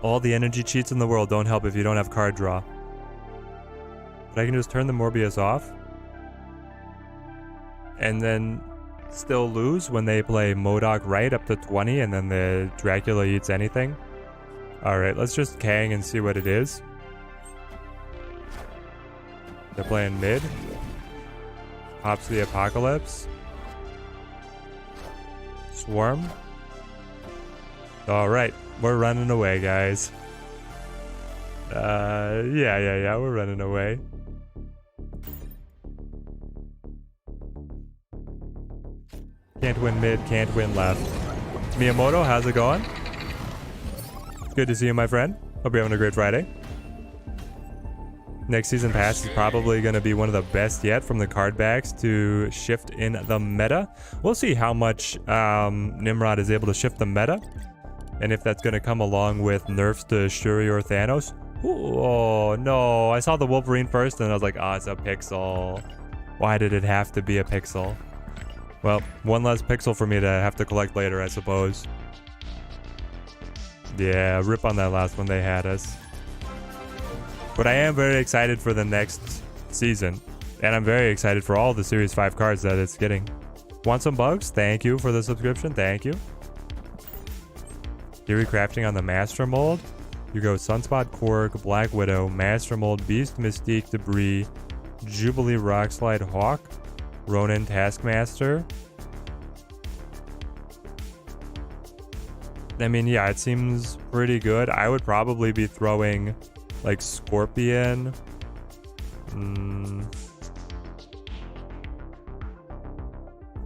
All the energy cheats in the world don't help if you don't have card draw. But I can just turn the Morbius off. And then still lose when they play MODOK right up to 20 and then the Dracula eats anything. Alright, let's just Kang and see what it is. They're playing mid. Pops the Apocalypse. Swarm. Alright, we're running away, guys. Yeah, we're running away. Can't win mid, can't win left. Miyamoto, how's it going? Good to see you, my friend. Hope you're having a great Friday. Next season pass is probably going to be one of the best yet from the card backs to shift in the meta. We'll see how much Nimrod is able to shift the meta, and if that's going to come along with nerfs to Shuri or Thanos. Ooh, oh no, I saw the Wolverine first and I was like, oh, it's a pixel. Why did it have to be a pixel? Well, one less pixel for me to have to collect later, I suppose. Yeah, rip on that last one, they had us. But I am very excited for the next season. And I'm very excited for all the Series 5 cards that it's getting. Want some bugs? Thank you for the subscription. Thank you. Theory crafting on the Master Mold. You go Sunspot, Korg, Black Widow, Master Mold, Beast, Mystique, Debris, Jubilee, Rockslide, Hawk, Ronin, Taskmaster. I mean, yeah, it seems pretty good. I would probably be throwing like Scorpion.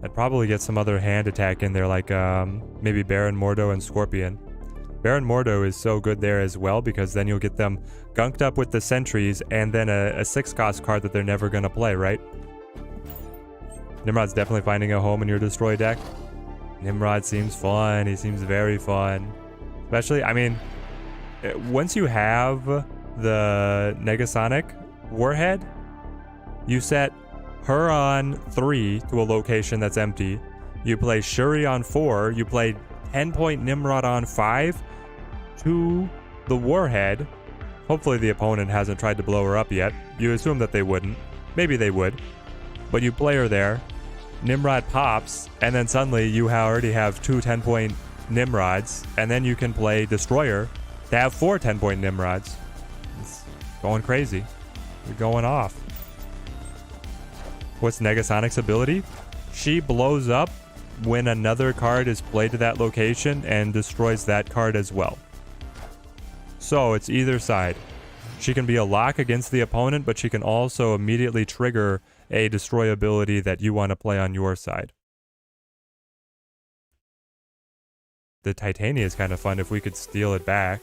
I'd probably get some other hand attack in there, like maybe Baron Mordo and Scorpion. Baron Mordo is so good there as well, because then you'll get them gunked up with the sentries and then a 6-cost card that they're never going to play, right? Nimrod's definitely finding a home in your destroy deck. Nimrod seems fun. He seems very fun. Especially, I mean, once you have the Negasonic Warhead, you set her on 3 to a location that's empty. You play Shuri on 4. You play 10-point Nimrod on 5 to the Warhead. Hopefully the opponent hasn't tried to blow her up yet. You assume that they wouldn't. Maybe they would. But you play her there. Nimrod pops, and then suddenly you already have 2 10-point Nimrods, and then you can play Destroyer to have 4 10-point Nimrods. It's going crazy. We're going off. What's Negasonic's ability? She blows up when another card is played to that location and destroys that card as well. So it's either side. She can be a lock against the opponent, but she can also immediately trigger a destroy ability that you want to play on your side. The Titania is kind of fun if we could steal it back.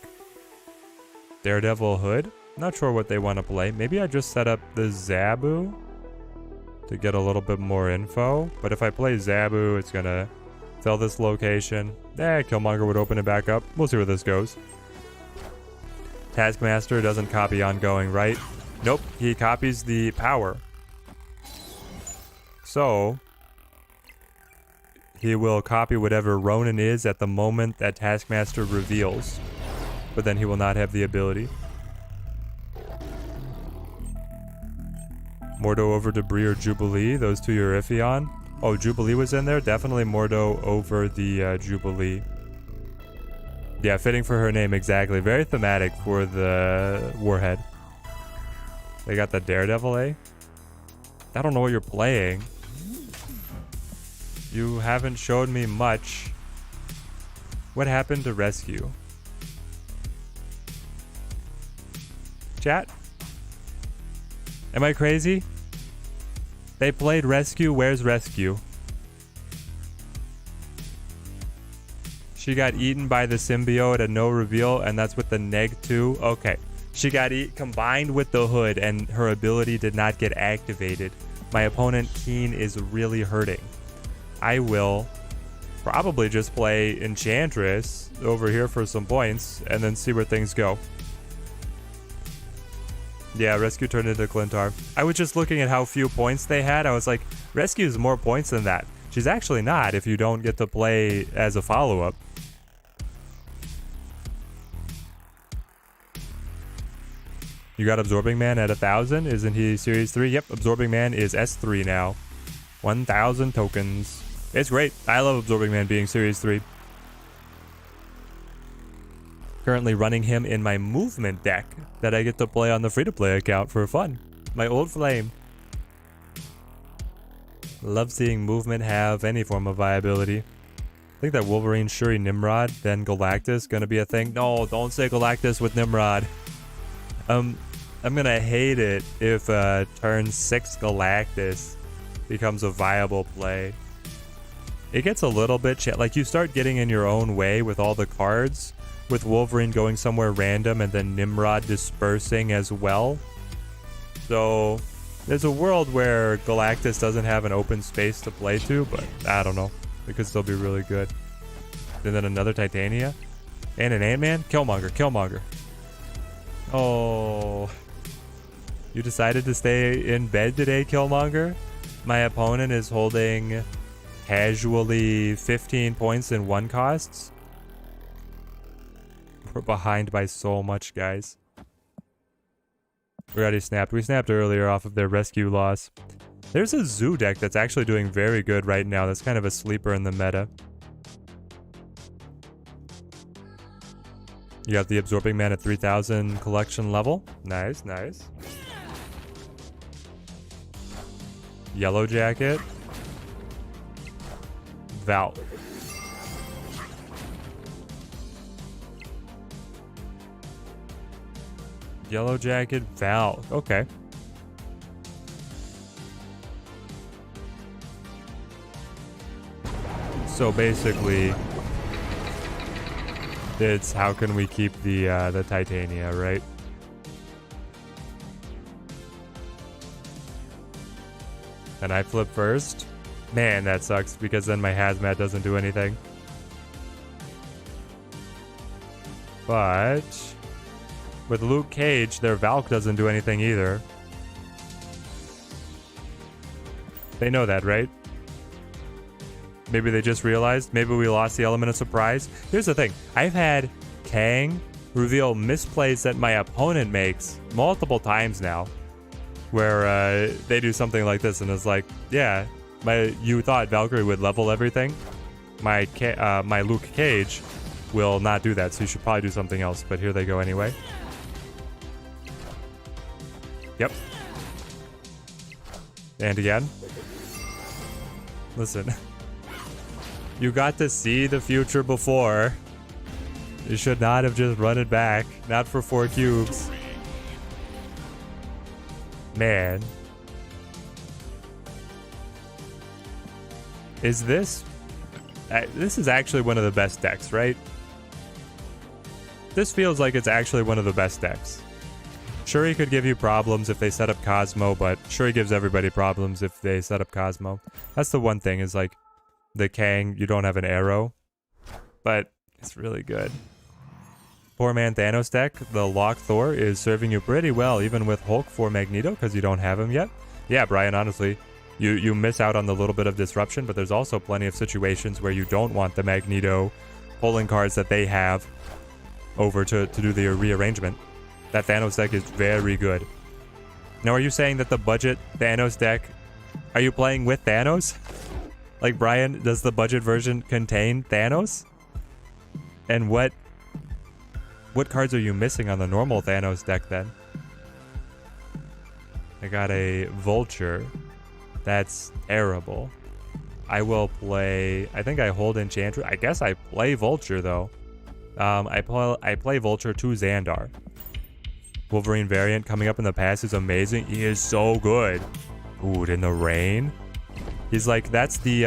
Daredevil Hood? Not sure what they want to play. Maybe I just set up the Zabu to get a little bit more info. But if I play Zabu, it's going to fill this location. Killmonger would open it back up. We'll see where this goes. Taskmaster doesn't copy ongoing, right? Nope, he copies the power. So he will copy whatever Ronin is at the moment that Taskmaster reveals. But then he will not have the ability. Mordo over Debris or Jubilee. Those two you're iffy on. Oh, Jubilee was in there? Definitely Mordo over the Jubilee. Yeah, fitting for her name, exactly. Very thematic for the Warhead. They got the Daredevil, eh? I don't know what you're playing. You haven't showed me much. What happened to Rescue? Chat? Am I crazy? They played Rescue. Where's Rescue? She got eaten by the symbiote at no reveal, and that's with the neg 2. Okay. She got combined with the hood, and her ability did not get activated. My opponent, Keen, is really hurting. I will probably just play Enchantress over here for some points, and then see where things go. Yeah, Rescue turned into Clintar. I was just looking at how few points they had. I was like, Rescue's more points than that. She's actually not if you don't get to play as a follow-up. You got Absorbing Man at 1,000. Isn't he Series 3? Yep, Absorbing Man is S3 now. 1,000 tokens. It's great. I love Absorbing Man being Series 3. Currently running him in my movement deck that I get to play on the free-to-play account for fun. My old flame. Love seeing movement have any form of viability. I think that Wolverine, Shuri, Nimrod, then Galactus gonna be a thing. No, don't say Galactus with Nimrod. I'm gonna hate it if turn 6 Galactus becomes a viable play. it gets a little bit like you start getting in your own way with all the cards, with Wolverine going somewhere random and then Nimrod dispersing as well. So there's a world where Galactus doesn't have an open space to play to, but I don't know. It could still be really good. And then another Titania. And an Ant-Man? Killmonger, Killmonger. Oh. You decided to stay in bed today, Killmonger? My opponent is holding casually 15 points in one costs. We're behind by so much, guys. We already snapped. We snapped earlier off of their rescue loss. There's a Zoo deck that's actually doing very good right now. That's kind of a sleeper in the meta. You got the Absorbing Man at 3000 collection level. Nice, nice. Yellow Jacket. Val. Yellow Jacket, Val. Okay. So basically, it's how can we keep the Titania, right? And I flip first. Man, that sucks because then my hazmat doesn't do anything. But with Luke Cage, their Valk doesn't do anything either. They know that, right? Maybe they just realized. Maybe we lost the element of surprise. Here's the thing. I've had Kang reveal misplays that my opponent makes multiple times now. Where they do something like this and it's like, yeah, you thought Valkyrie would level everything. My Luke Cage will not do that, so you should probably do something else. But here they go anyway. Yep. And again. Listen. You got to see the future before. You should not have just run it back. Not for 4 cubes. Man. Is this... this is actually one of the best decks, right? This feels like it's actually one of the best decks. Shuri could give you problems if they set up Cosmo, but Shuri gives everybody problems if they set up Cosmo. That's the one thing, is like, the Kang, you don't have an arrow, but it's really good. Poor man Thanos deck, the Lock Thor is serving you pretty well, even with Hulk for Magneto, because you don't have him yet. Yeah, Brian, honestly, you miss out on the little bit of disruption, but there's also plenty of situations where you don't want the Magneto pulling cards that they have over to do the rearrangement. That Thanos deck is very good. Now, are you saying that the budget Thanos deck, are you playing with Thanos? Like, Brian, does the budget version contain Thanos? And what cards are you missing on the normal Thanos deck then? I got a Vulture. That's terrible. I will play... I think I hold Enchantress. I guess I play Vulture, though. I play Vulture to Xandar. Wolverine variant coming up in the past is amazing. He is so good. Ooh, in the rain. He's like, that's the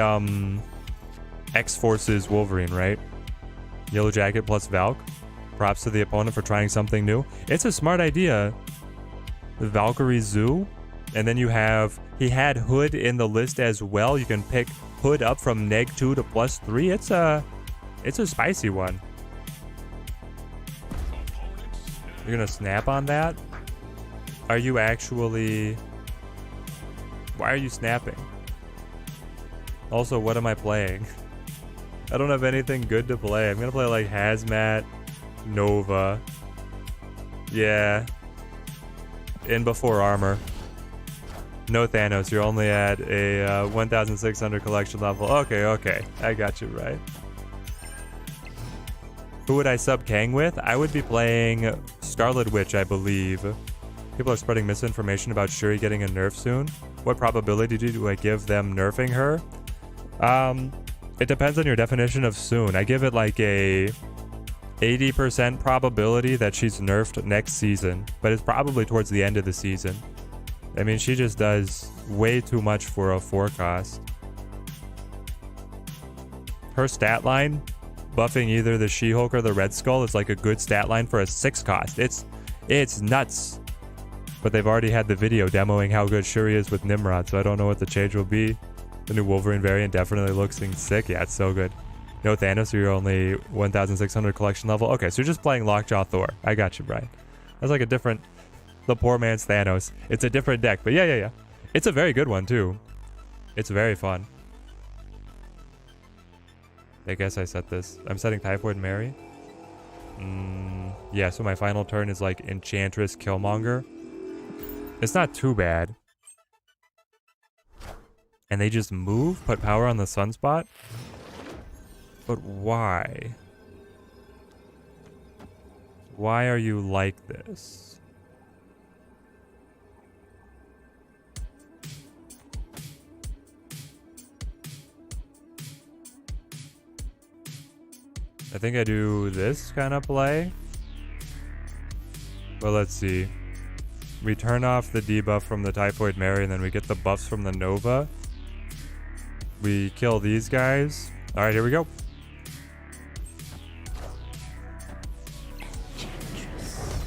X-Force's Wolverine, right? Yellow Jacket plus Valk. Props to the opponent for trying something new. It's a smart idea. The Valkyrie Zoo. And then you have... He had Hood in the list as well. You can pick Hood up from -2 to +3. It's a spicy one. You're gonna snap on that? Are you actually... Why are you snapping? Also, what am I playing? I don't have anything good to play. I'm gonna play like Hazmat, Nova. Yeah. In before armor. No Thanos, you're only at a 1,600 collection level. Okay. I got you right. Who would I sub Kang with? I would be playing Scarlet Witch, I believe. People are spreading misinformation about Shuri getting a nerf soon. What probability do I give them nerfing her? It depends on your definition of soon. I give it like a 80% probability that she's nerfed next season, but it's probably towards the end of the season. I mean, she just does way too much for a 4 cost. her stat line, buffing either the She-Hulk or the Red Skull is like a good stat line for a 6 cost. It's nuts. But they've already had the video demoing how good Shuri is with Nimrod, so I don't know what the change will be. The new Wolverine variant definitely looks sick. Yeah, it's so good. No Thanos, you're only 1,600 collection level. Okay, so you're just playing Lockjaw Thor. I got you, Brian. That's like a different... The poor man's Thanos. It's a different deck, but yeah. It's a very good one, too. It's very fun. I guess I set this. I'm setting Typhoid Mary. Yeah, so my final turn is like Enchantress Killmonger. It's not too bad. And they just move, put power on the Sunspot? But why? Why are you like this? I think I do this kind of play. Well, let's see. We turn off the debuff from the Typhoid Mary, and then we get the buffs from the Nova. We kill these guys. All right, here we go.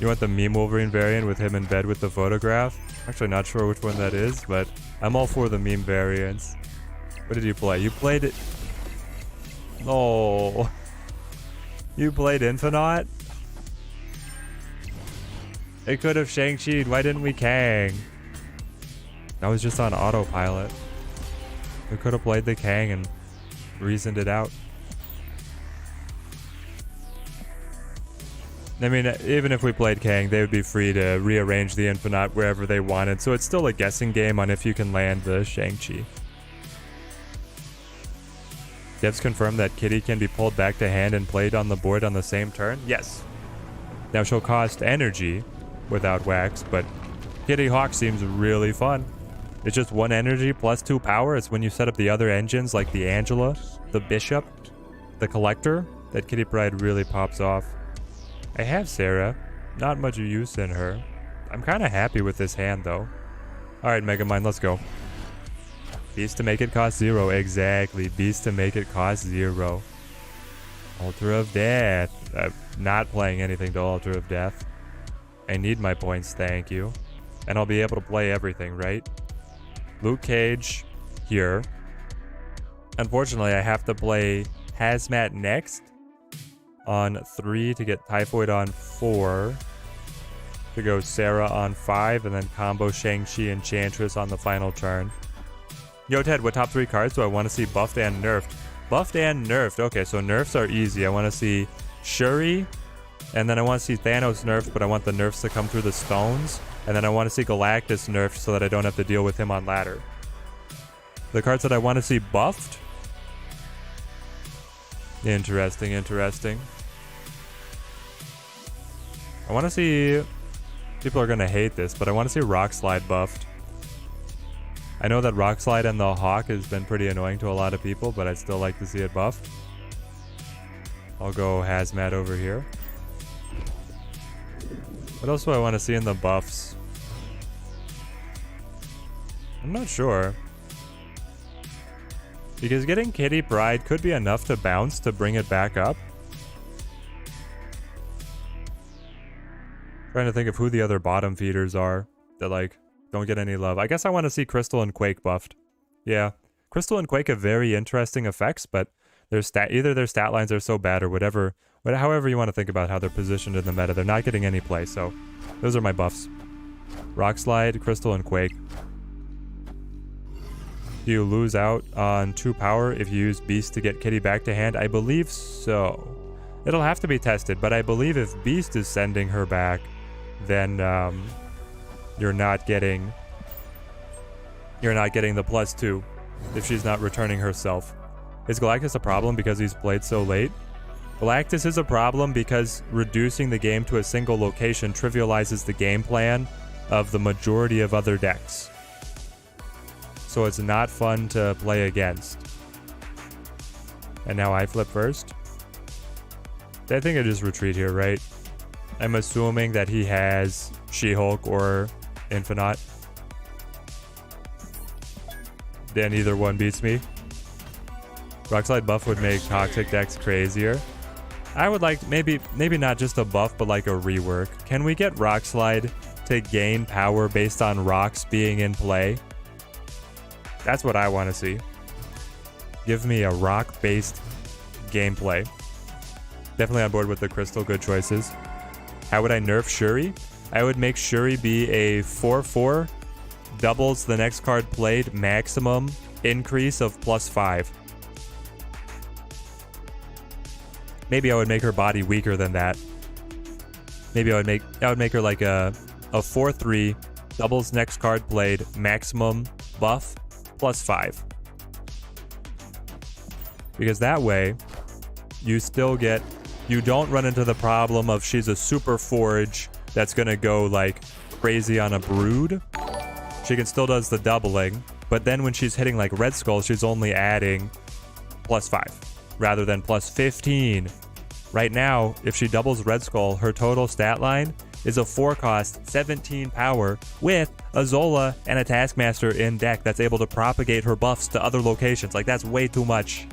You want the meme Wolverine variant with him in bed with the photograph? Actually, not sure which one that is, but I'm all for the meme variants. What did you play? You played it. Oh. You played Infinite? It could have Shang-Chi'd. Why didn't we Kang? I was just on autopilot. We could have played the Kang and reasoned it out. I mean, even if we played Kang, they would be free to rearrange the Infinite wherever they wanted. So it's still a guessing game on if you can land the Shang-Chi. Devs confirmed that Kitty can be pulled back to hand and played on the board on the same turn? Yes. Now she'll cost energy without wax, but Kitty Hawk seems really fun. It's just 1 energy plus 2 power. It's when you set up the other engines like the Angela, the Bishop, the Collector, that Kitty Pryde really pops off. I have Sarah. Not much use in her. I'm kind of happy with this hand though. Alright, Megamind, let's go. Beast to make it cost 0. Exactly. Beast to make it cost 0. Altar of Death. I'm not playing anything to Altar of Death. I need my points, thank you. And I'll be able to play everything, right? Luke Cage here. Unfortunately, I have to play Hazmat next on 3 to get Typhoid on 4. To go Sarah on 5 and then combo Shang-Chi Enchantress on the final turn. Yo, Ted, what top 3 cards do I want to see buffed and nerfed? Buffed and nerfed. Okay, so nerfs are easy. I want to see Shuri, and then I want to see Thanos nerfed, but I want the nerfs to come through the stones. And then I want to see Galactus nerfed so that I don't have to deal with him on ladder. The cards that I want to see buffed? Interesting. I want to see... People are going to hate this, but I want to see Rock Slide buffed. I know that Rock Slide and the Hawk has been pretty annoying to a lot of people, but I'd still like to see it buffed. I'll go Hazmat over here. What else do I want to see in the buffs? I'm not sure. Because getting Kitty Pryde could be enough to bounce to bring it back up. Trying to think of who the other bottom feeders are that like don't get any love. I guess I want to see Crystal and Quake buffed. Yeah. Crystal and Quake have very interesting effects, but either their stat lines are so bad or whatever. However you want to think about how they're positioned in the meta, they're not getting any play, so those are my buffs. Rock Slide, Crystal, and Quake. Do you lose out on 2 power if you use Beast to get Kitty back to hand? I believe so. It'll have to be tested, but I believe if Beast is sending her back, then you're not getting the +2 if she's not returning herself. Is Galactus a problem because he's played so late? Galactus is a problem because reducing the game to a single location trivializes the game plan of the majority of other decks. So it's not fun to play against. And now I flip first. I think I just retreat here, right? I'm assuming that he has She-Hulk or Infinite. Then either one beats me. Rock Slide buff would make toxic decks crazier. I would like maybe not just a buff, but like a rework. Can we get Rock Slide to gain power based on rocks being in play? That's what I want to see. Give me a rock-based gameplay. Definitely on board with the crystal. Good choices. How would I nerf Shuri? I would make Shuri be a 4/4, doubles the next card played, maximum increase of +5. Maybe I would make her body weaker than that. Maybe I would make her like a 4/3, doubles next card played, maximum buff +5. Because that way, you don't run into the problem of she's a super forge that's gonna go like crazy on a brood. She can still does the doubling, but then when she's hitting like Red Skull, she's only adding +5 rather than +15. Right now, if she doubles Red Skull, her total stat line is a 4-cost, 17 power with a Zola and a Taskmaster in deck that's able to propagate her buffs to other locations. Like, that's way too much.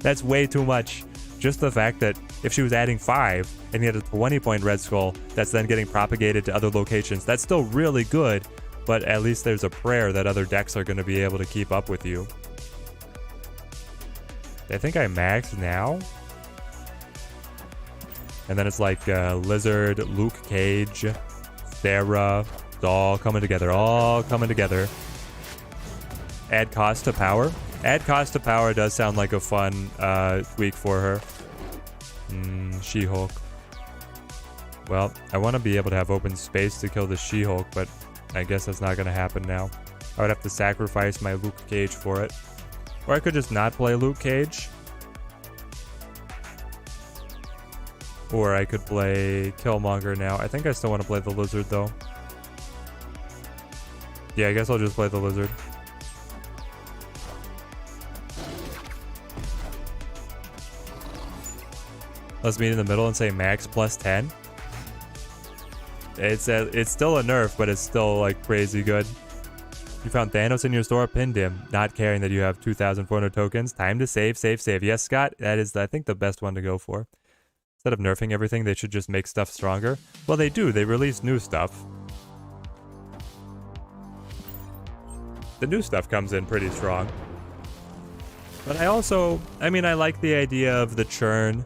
That's way too much. Just the fact that if she was adding 5 and you had a 20-point Red Skull that's then getting propagated to other locations, that's still really good, but at least there's a prayer that other decks are going to be able to keep up with you. I think I maxed now. And then it's like Lizard, Luke Cage, Sarah. It's all coming together. All coming together. Add cost to power. Add cost to power does sound like a fun tweak for her. She-Hulk. Well, I want to be able to have open space to kill the She-Hulk, but I guess that's not going to happen now. I would have to sacrifice my Luke Cage for it. Or I could just not play Luke Cage. Or I could play Killmonger now. I think I still want to play the Lizard, though. Yeah, I guess I'll just play the Lizard. Let's meet in the middle and say max +10. It's still a nerf, but it's still like crazy good. You found Thanos in your store, pinned him, not caring that you have 2,400 tokens. Time to save, save, save. Yes, Scott, that is, I think, the best one to go for. Instead of nerfing everything, they should just make stuff stronger. Well, they do. They release new stuff. The new stuff comes in pretty strong. But I like the idea of the churn.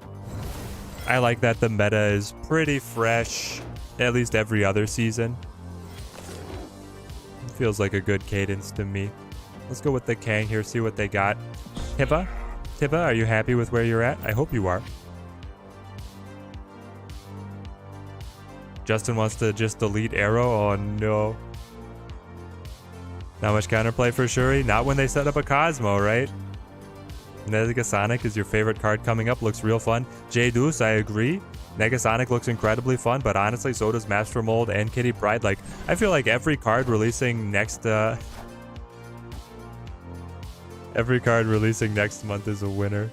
I like that the meta is pretty fresh, at least every other season. It feels like a good cadence to me. Let's go with the Kang here, see what they got. Tiba, are you happy with where you're at? I hope you are. Justin wants to just delete Arrow. Oh no. Not much counterplay for Shuri. Not when they set up a Cosmo, right? Negasonic is your favorite card coming up. Looks real fun. J-Deuce, I agree. Negasonic looks incredibly fun, but honestly, so does Master Mold and Kitty Pryde. Like, I feel like every card releasing next month is a winner.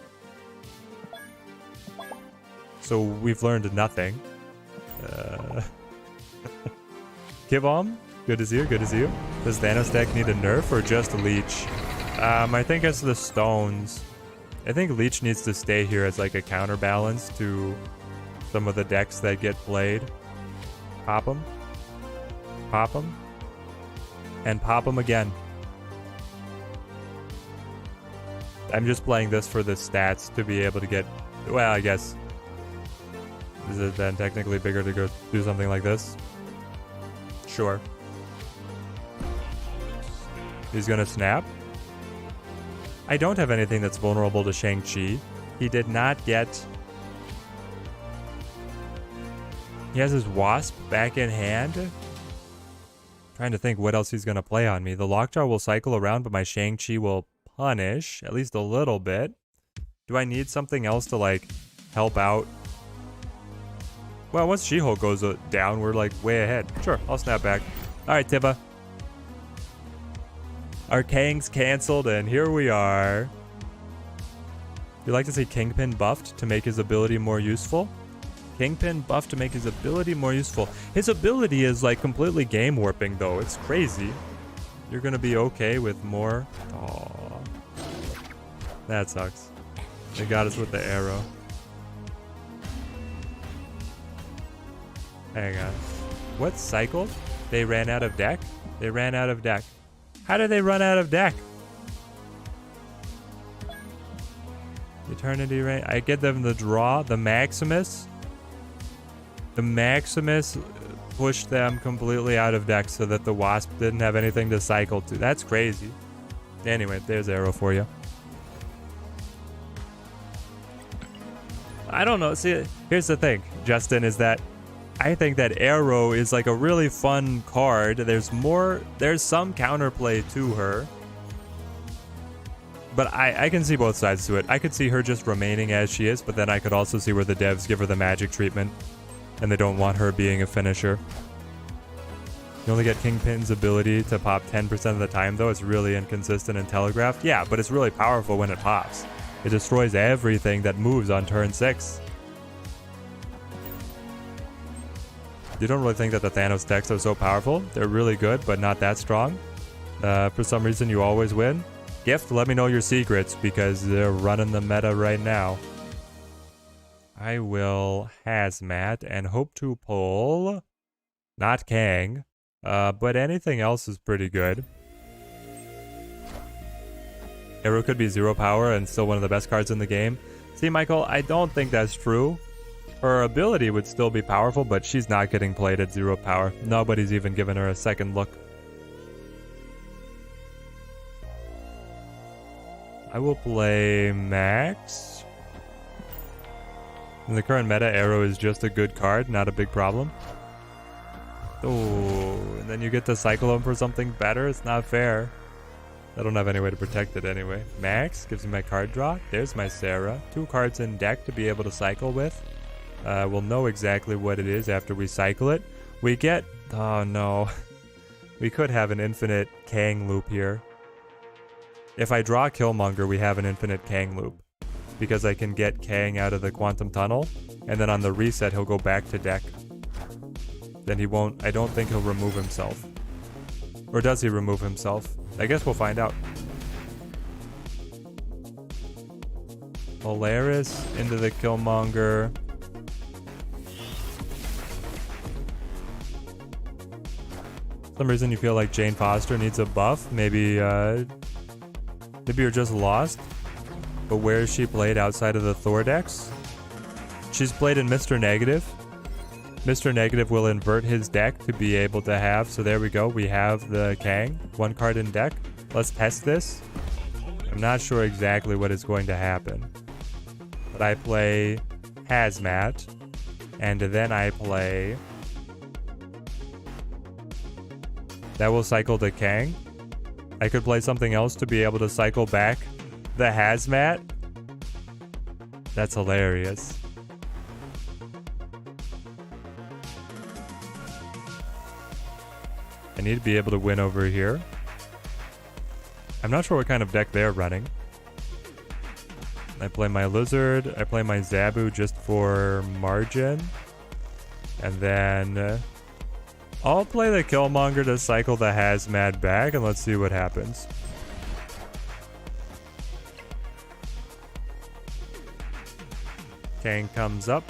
So we've learned nothing. Kibom, good to see you, good to see you. Does Thanos deck need a nerf or just a Leech? I think it's the stones. I think Leech needs to stay here as like a counterbalance to some of the decks that get played. Pop them, and pop them again. I'm just playing this for the stats to be able to get, well, I guess. Is it then technically bigger to go do something like this? Sure. He's gonna snap. I don't have anything that's vulnerable to Shang-Chi. He did not get... He has his Wasp back in hand. Trying to think what else he's gonna play on me. The Lockjaw will cycle around, but my Shang-Chi will punish, at least a little bit. Do I need something else to, like, help out? Well, once She-Hulk goes down, we're like way ahead. Sure, I'll snap back. All right, Tiba. Our Kang's canceled, and here we are. You'd like to see Kingpin buffed to make his ability more useful? Kingpin buffed to make his ability more useful. His ability is like completely game warping, though. It's crazy. You're gonna be okay with more. Aww. That sucks. They got us with the arrow. Hang on. What cycled? They ran out of deck? They ran out of deck. How did they run out of deck? Eternity Rain. I get them the draw. The Maximus. The Maximus pushed them completely out of deck so that the Wasp didn't have anything to cycle to. That's crazy. Anyway, there's arrow for you. I don't know. See, here's the thing, Justin, is that I think that arrow is like a really fun card. There's some counterplay to her. But I can see both sides to it. I could see her just remaining as she is, but then I could also see where the devs give her the magic treatment and they don't want her being a finisher. You only get Kingpin's ability to pop 10% of the time, though. It's really inconsistent and telegraphed. Yeah, but it's really powerful when it pops. It destroys everything that moves on turn 6. You don't really think that the Thanos decks are so powerful? They're really good, but not that strong. For some reason, you always win. Gift, let me know your secrets, because they're running the meta right now. I will Hazmat and hope to pull... not Kang. But anything else is pretty good. Arrow could be 0 power and still one of the best cards in the game. See, Michael, I don't think that's true. Her ability would still be powerful, but she's not getting played at 0 power. Nobody's even given her a second look. I will play Max. In the current meta, Arrow is just a good card, not a big problem. Oh, and then you get to cycle him for something better? It's not fair. I don't have any way to protect it anyway. Max gives me my card draw. There's my Sarah. 2 cards in deck to be able to cycle with. We'll know exactly what it is after we cycle it. We get... oh no. We could have an infinite Kang loop here. If I draw Killmonger, we have an infinite Kang loop. Because I can get Kang out of the Quantum Tunnel, and then on the reset he'll go back to deck. Then he won't... I don't think he'll remove himself. Or does he remove himself? I guess we'll find out. Polaris into the Killmonger. For some reason you feel like Jane Foster needs a buff. Maybe you're just lost. But where is she played outside of the Thor decks? She's played in Mr. Negative. Mr. Negative will invert his deck to be able to have. So there we go. We have the Kang. 1 card in deck. Let's test this. I'm not sure exactly what is going to happen. But I play Hazmat. And then I play... that will cycle to Kang. I could play something else to be able to cycle back the Hazmat. That's hilarious. I need to be able to win over here. I'm not sure what kind of deck they're running. I play my Lizard. I play my Zabu just for margin. And then I'll play the Killmonger to cycle the Hazmat back, and let's see what happens. Kang comes up.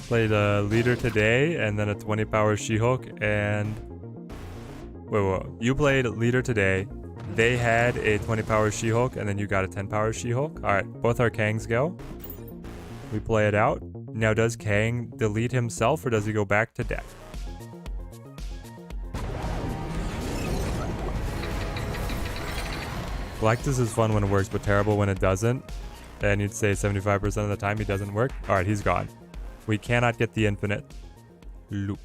Played a leader today, and then a 20 power She-Hulk, and... wait, you played leader today. They had a 20 power She-Hulk, and then you got a 10 power She-Hulk. Alright, both our Kangs go. We play it out. Now, does Kang delete himself, or does he go back to deck? Galactus is fun when it works, but terrible when it doesn't. And you'd say 75% of the time he doesn't work. Alright, he's gone. We cannot get the infinite loop.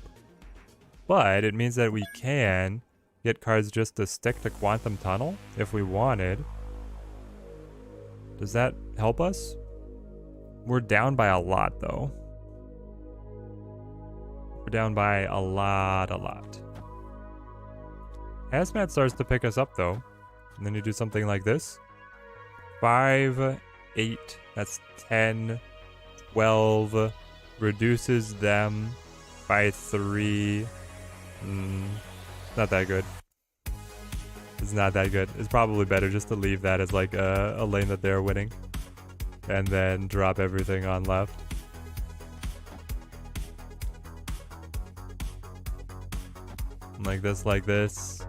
But it means that we can get cards just to stick to Quantum Tunnel if we wanted. Does that help us? We're down by a lot, though. We're down by a lot. Hazmat starts to pick us up, though. And then you do something like this. 5, 8, that's 10, 12, reduces them by 3. Not that good. It's not that good. It's probably better just to leave that as like a lane that they're winning. And then drop everything on left. Like this, like this.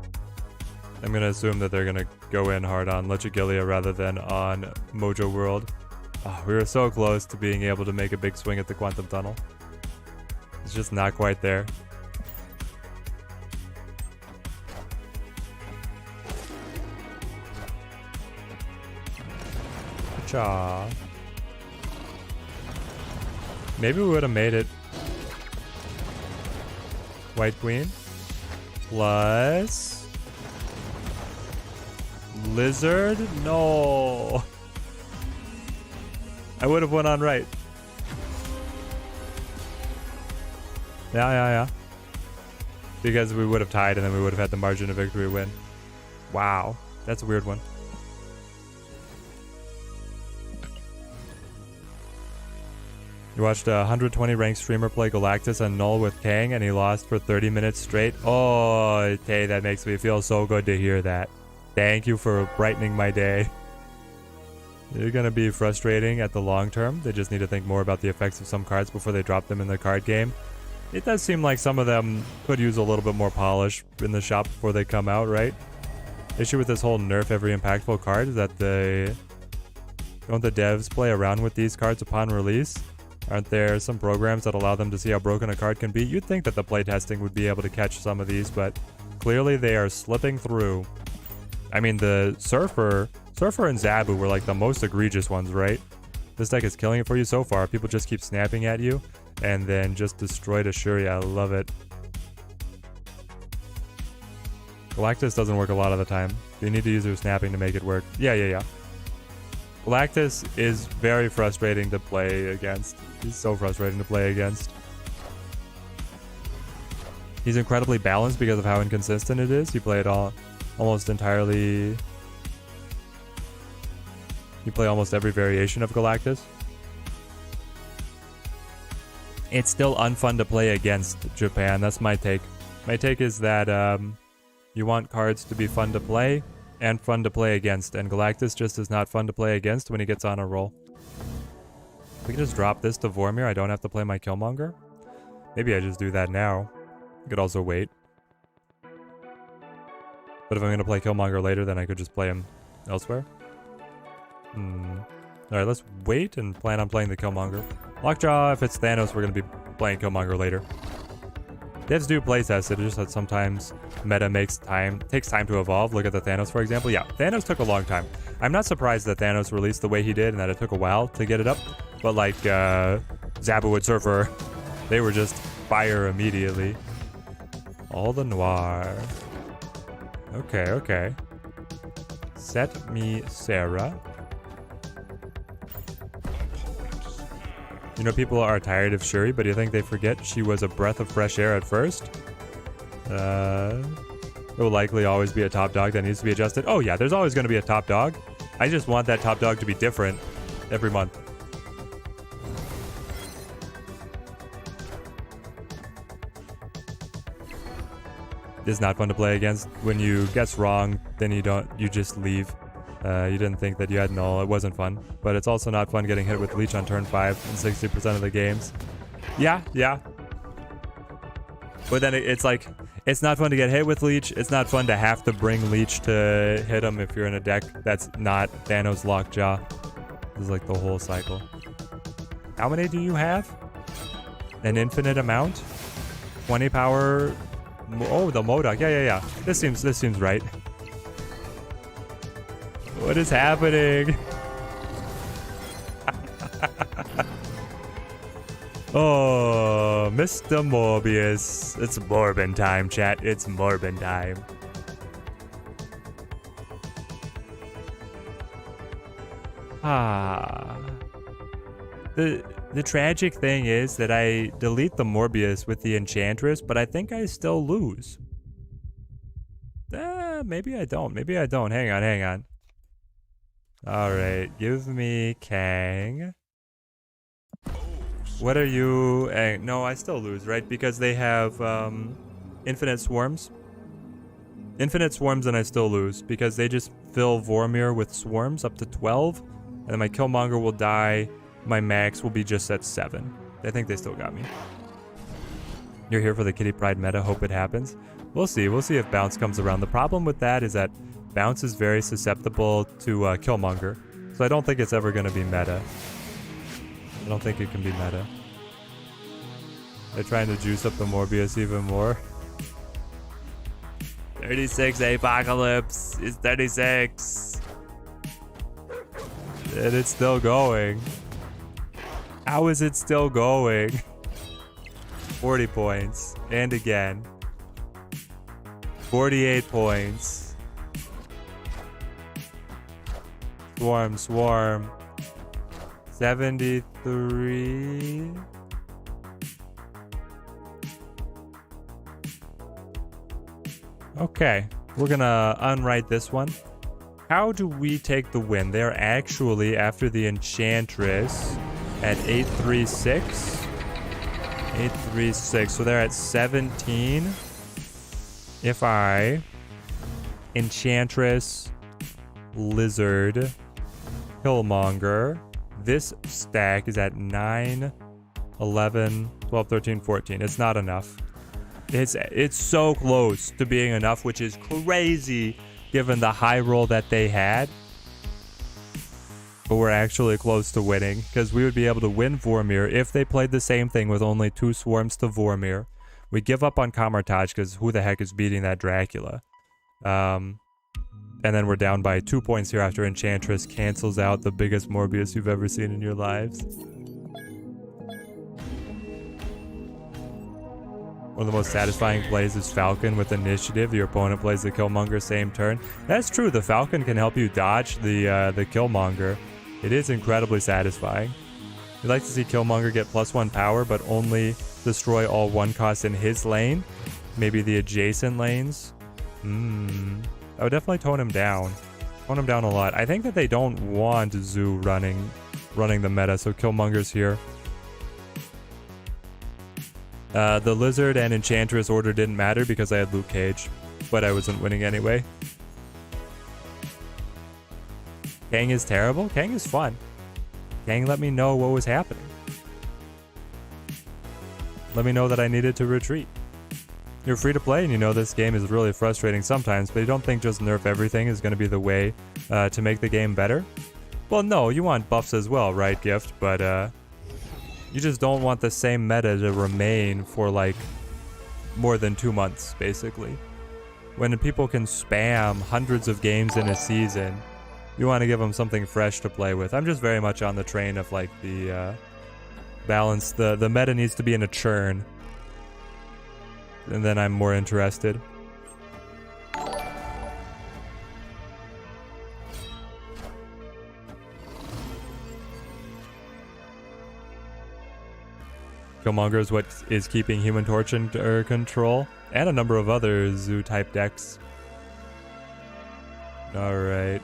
I'm gonna assume that they're gonna go in hard on Lechigilia rather than on Mojo World. Oh, we were so close to being able to make a big swing at the Quantum Tunnel. It's just not quite there. Cha. Maybe we would have made it. White Queen. Plus... Lizard? No. I would have went on right. Yeah. Because we would have tied and then we would have had the margin of victory win. Wow. That's a weird one. You watched a 120 ranked streamer play Galactus on Null with Kang and he lost for 30 minutes straight. Oh, okay, that makes me feel so good to hear that. Thank you for brightening my day. They're going to be frustrating at the long term. They just need to think more about the effects of some cards before they drop them in the card game. It does seem like some of them could use a little bit more polish in the shop before they come out, right? Issue with this whole nerf every impactful card is that don't the devs play around with these cards upon release? Aren't there some programs that allow them to see how broken a card can be? You'd think that the playtesting would be able to catch some of these, but clearly they are slipping through. I mean, the Surfer and Zabu were like the most egregious ones, right? This deck is killing it for you so far. People just keep snapping at you and then just destroyed Ashuri. I love it. Galactus doesn't work a lot of the time. You need to use your snapping to make it work. Yeah. Galactus is very frustrating to play against. He's so frustrating to play against. He's incredibly balanced because of how inconsistent it is. You play it almost entirely. You play almost every variation of Galactus. It's still unfun to play against Japan. That's my take. My take is that you want cards to be fun to play and fun to play against, and Galactus just is not fun to play against when he gets on a roll. We can just drop this to Vormir. I don't have to play my Killmonger. Maybe I just do that now. I could also wait. But if I'm going to play Killmonger later, then I could just play him elsewhere. Alright, let's wait and plan on playing the Killmonger. Lockjaw, if it's Thanos, we're going to be playing Killmonger later. Devs do playtest, it just that sometimes meta takes time to evolve. Look at the Thanos, for example. Yeah, Thanos took a long time. I'm not surprised that Thanos released the way he did and that it took a while to get it up. But like Zabu and Surfer, they were just fire immediately. All the Noir. Okay. Set me Sarah. You know, people are tired of Shuri, but do you think they forget she was a breath of fresh air at first? There will likely always be a top dog that needs to be adjusted. Oh yeah, there's always going to be a top dog. I just want that top dog to be different every month. It's not fun to play against. When you guess wrong, then you just leave. You didn't think that you had null. It wasn't fun. But it's also not fun getting hit with Leech on turn 5 in 60% of the games. Yeah. But then it's like, it's not fun to get hit with Leech. It's not fun to have to bring Leech to hit him if you're in a deck that's not Thanos Lockjaw. This is like the whole cycle. How many do you have? An infinite amount? 20 power. Oh, the Modok. Yeah. This seems right. What is happening? Oh, Mr. Morbius. It's Morbin time, chat. It's Morbin time. The tragic thing is that I delete the Morbius with the Enchantress, but I think I still lose. Maybe I don't. Hang on. Alright, give me Kang. What are you... no, I still lose, right? Because they have infinite swarms. Infinite swarms and I still lose because they just fill Vormir with swarms up to 12. And then my Killmonger will die. My max will be just at 7. I think they still got me. You're here for the Kitty Pride meta. Hope it happens. We'll see. We'll see if Bounce comes around. The problem with that is that Bounce is very susceptible to Killmonger. So I don't think it's ever going to be meta. I don't think it can be meta. They're trying to juice up the Morbius even more. 36 Apocalypse is 36. And it's still going. How is it still going? 40 points. And again. 48 points. Swarm, swarm. 73. Okay, we're gonna unwrite this one. How do we take the win? They're actually, after the Enchantress, at 836. 836, so they're at 17. If I Enchantress, Lizard, Killmonger, this stack is at 9, 11, 12, 13, 14. It's not enough. It's so close to being enough, which is crazy given the high roll that they had. But we're actually close to winning because we would be able to win Vormir if they played the same thing with only 2 swarms to Vormir. We give up on Kamartaj because who the heck is beating that Dracula? And then we're down by 2 points here after Enchantress cancels out the biggest Morbius you've ever seen in your lives. One of the most satisfying plays is Falcon with Initiative. Your opponent plays the Killmonger same turn. That's true. The Falcon can help you dodge the Killmonger. It is incredibly satisfying. We'd like to see Killmonger get +1 power, but only destroy all 1 costs in his lane. Maybe the adjacent lanes. I would definitely tone him down. Tone him down a lot. I think that they don't want Zoo running the meta, so Killmonger's here. The Lizard and Enchantress order didn't matter because I had Luke Cage, but I wasn't winning anyway. Kang is terrible? Kang is fun. Kang let me know what was happening. Let me know that I needed to retreat. You're free to play and you know this game is really frustrating sometimes, but you don't think just nerf everything is going to be the way to make the game better? Well, no, you want buffs as well, right, Gift? But you just don't want the same meta to remain for like more than 2 months, basically. When people can spam hundreds of games in a season, you want to give them something fresh to play with. I'm just very much on the train of like the balance. The meta needs to be in a churn. And then I'm more interested. Killmonger is what is keeping Human Torch under control, and a number of other Zoo-type decks. Alright.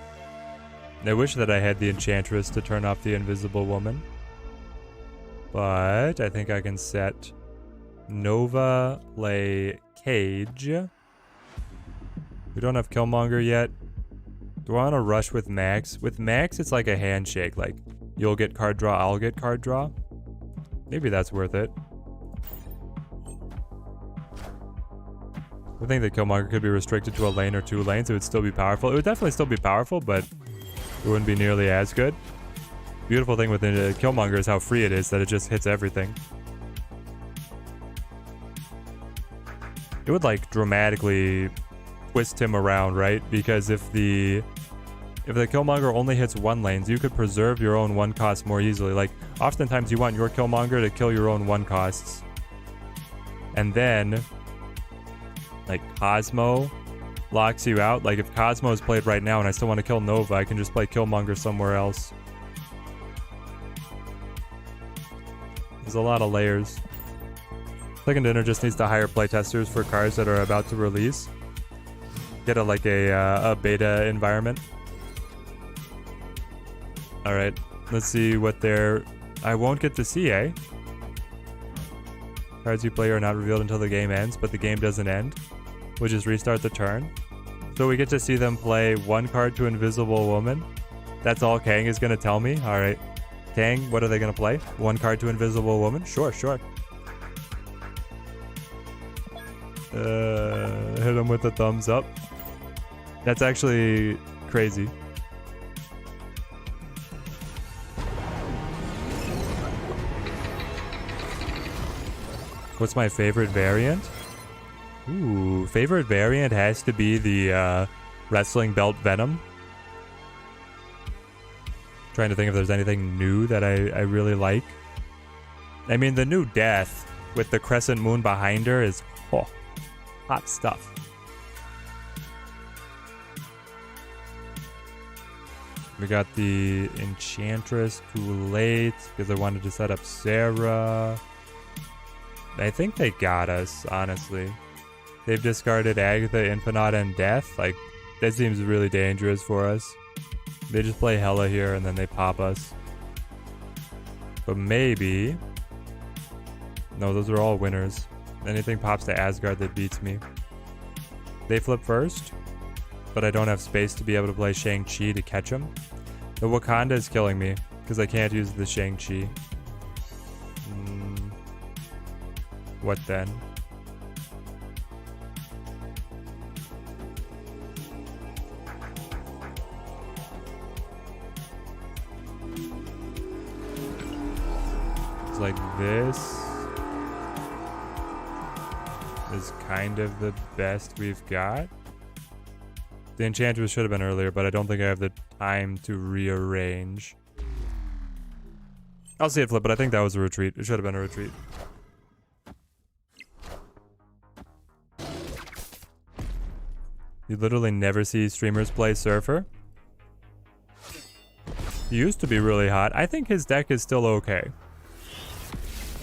I wish that I had the Enchantress to turn off the Invisible Woman. But I think I can set Nova, play Cage. We don't have Killmonger yet. Do I want to rush with Max? With Max, it's like a handshake. Like, you'll get card draw, I'll get card draw. Maybe that's worth it. I think that Killmonger could be restricted to a lane or 2 lanes. It would still be powerful. It would definitely still be powerful, but it wouldn't be nearly as good. Beautiful thing with the Killmonger is how free it is, that it just hits everything. It would like dramatically twist him around, right? Because if the Killmonger only hits 1 lanes, you could preserve your own 1 cost more easily. Like, oftentimes you want your Killmonger to kill your own 1 costs. And then, like, Cosmo locks you out. Like, if Cosmo is played right now and I still want to kill Nova, I can just play Killmonger somewhere else. There's a lot of layers. Second Dinner just needs to hire playtesters for cards that are about to release. Get a beta environment. Alright, let's see what they're... I won't get to see, eh? Cards you play are not revealed until the game ends, but the game doesn't end. We'll just restart the turn. So we get to see them play 1 card to Invisible Woman. That's all Kang is going to tell me? Alright. Kang, what are they going to play? 1 card to Invisible Woman? Sure, sure. Hit him with a thumbs up. That's actually crazy. What's my favorite variant? Ooh, favorite variant has to be the wrestling belt Venom. Trying to think if there's anything new that I really like. I mean, the new Death with the crescent moon behind her is hot stuff. We got the Enchantress too late because I wanted to set up Sarah. I think they got us, honestly. They've discarded Agatha, Infinite, and Death. Like, that seems really dangerous for us. They just play Hela here and then they pop us. But maybe... No, those are all winners. Anything pops to Asgard that beats me. They flip first, but I don't have space to be able to play Shang-Chi to catch him. The Wakanda is killing me because I can't use the Shang-Chi. What then? It's like this is kind of the best we've got. The Enchantress should have been earlier, but I don't think I have the time to rearrange. I'll see it flip, but I think that was a retreat. It should have been a retreat. You literally never see streamers play Surfer. He used to be really hot. I think his deck is still okay.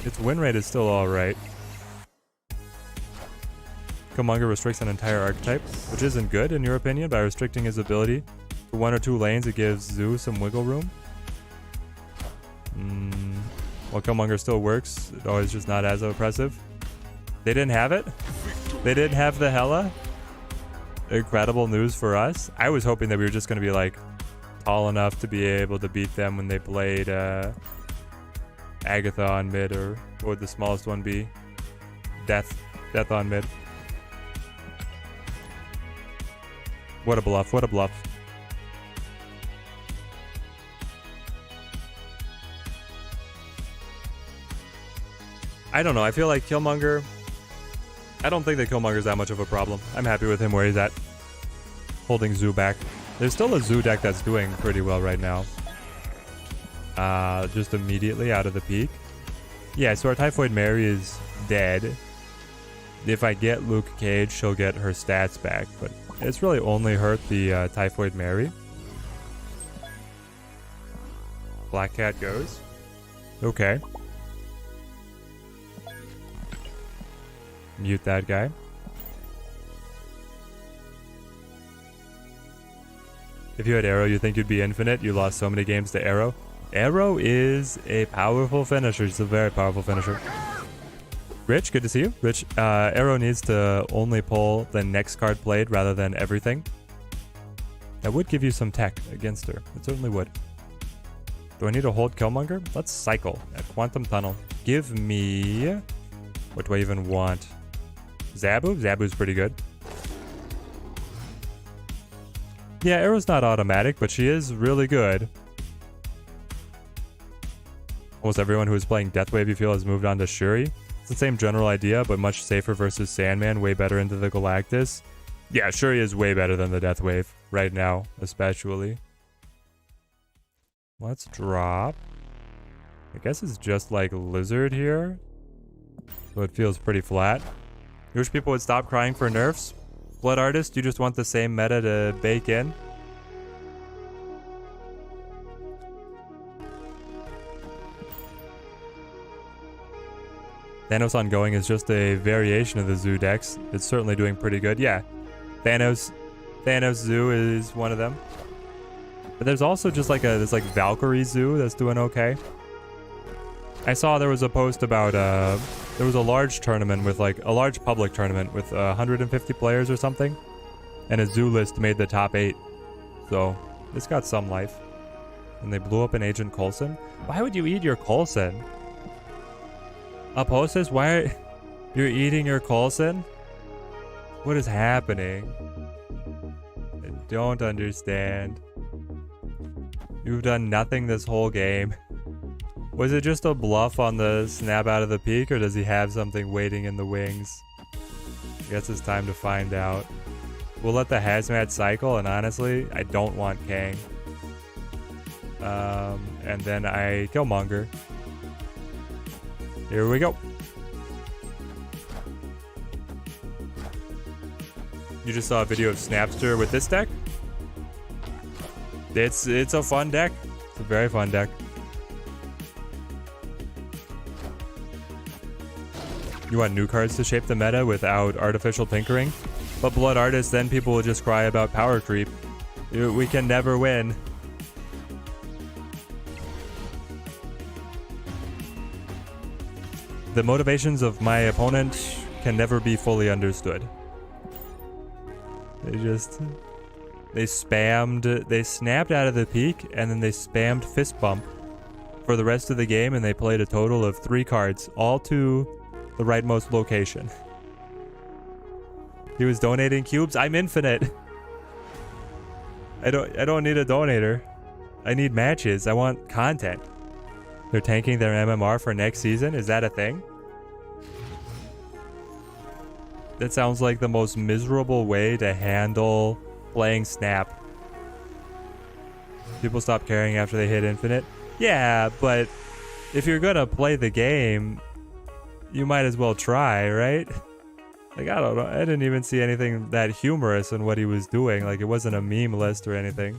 Its win rate is still alright. Killmonger restricts an entire archetype, which isn't good in your opinion. By restricting his ability to 1 or 2 lanes, it gives Zoo some wiggle room. While Killmonger still works, it's always just not as oppressive. They didn't have it? They didn't have the Hela? Incredible news for us. I was hoping that we were just going to be like tall enough to be able to beat them when they played Agatha on mid, or what would the smallest one be? Death on mid. What a bluff, what a bluff. I don't know, I feel like Killmonger... I don't think that Killmonger's that much of a problem. I'm happy with him where he's at. Holding Zoo back. There's still a Zoo deck that's doing pretty well right now. Just immediately out of the peak. Yeah, so our Typhoid Mary is dead. If I get Luke Cage, she'll get her stats back. But it's really only hurt the Typhoid Mary. Black Cat goes. Okay. Mute that guy. If you had Arrow, you think you'd be infinite. You lost so many games to Arrow. Arrow is a powerful finisher. It's a very powerful finisher. Rich, good to see you. Rich, Arrow needs to only pull the next card played rather than everything. That would give you some tech against her. It certainly would. Do I need to hold Killmonger? Let's cycle at Quantum Tunnel. Give me... What do I even want? Zabu? Zabu's pretty good. Yeah, Arrow's not automatic, but she is really good. Almost everyone who is playing Deathwave, you feel, has moved on to Shuri. It's the same general idea, but much safer versus Sandman, way better into the Galactus. Yeah, Shuri is way better than the Deathwave, right now, especially. Let's drop. I guess it's just like Lizard here. So it feels pretty flat. You wish people would stop crying for nerfs? Blood Artist, you just want the same meta to bake in? Thanos Ongoing is just a variation of the Zoo decks. It's certainly doing pretty good. Yeah, Thanos Zoo is one of them. But there's also just like this like Valkyrie Zoo that's doing okay. I saw there was a post about there was a large tournament with like a large public tournament with 150 players or something. And a zoo list made the top 8. So, this got some life. And they blew up an Agent Coulson. Why would you eat your Coulson? Uphosis, why are... You're eating your Coulson? What is happening? I don't understand. You've done nothing this whole game. Was it just a bluff on the snap out of the peak, or does he have something waiting in the wings? I guess it's time to find out. We'll let the hazmat cycle, and honestly, I don't want Kang. And then I Killmonger. Here we go. You just saw a video of Snapster with this deck? It's a fun deck. It's a very fun deck. You want new cards to shape the meta without artificial tinkering? But Blood Artist, then people will just cry about power creep. We can never win. The motivations of my opponent can never be fully understood. They snapped out of the peak, and then they spammed fist bump for the rest of the game, and they played a total of 3 cards, all to the rightmost location. He was donating cubes. I'm infinite. I don't need a donator. I need matches. I want content. They're tanking their MMR for next season. Is that a thing? That sounds like the most miserable way to handle playing Snap. People stop caring after they hit infinite. Yeah, but if you're gonna play the game, you might as well try, right? Like, I don't know. I didn't even see anything that humorous in what he was doing. Like, it wasn't a meme list or anything.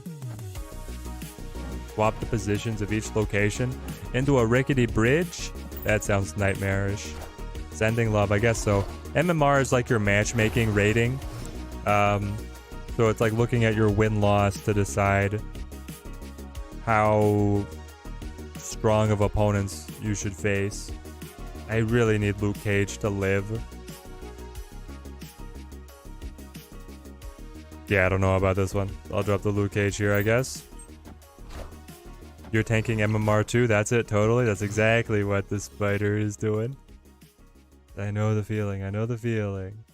Swap the positions of each location into a rickety bridge? That sounds nightmarish. Sending love, I guess so. MMR is like your matchmaking rating. So it's like looking at your win-loss to decide how strong of opponents you should face. I really need Luke Cage to live. Yeah, I don't know about this one. I'll drop the Luke Cage here, I guess. You're tanking MMR too? That's it, totally. That's exactly what the spider is doing. I know the feeling. I know the feeling.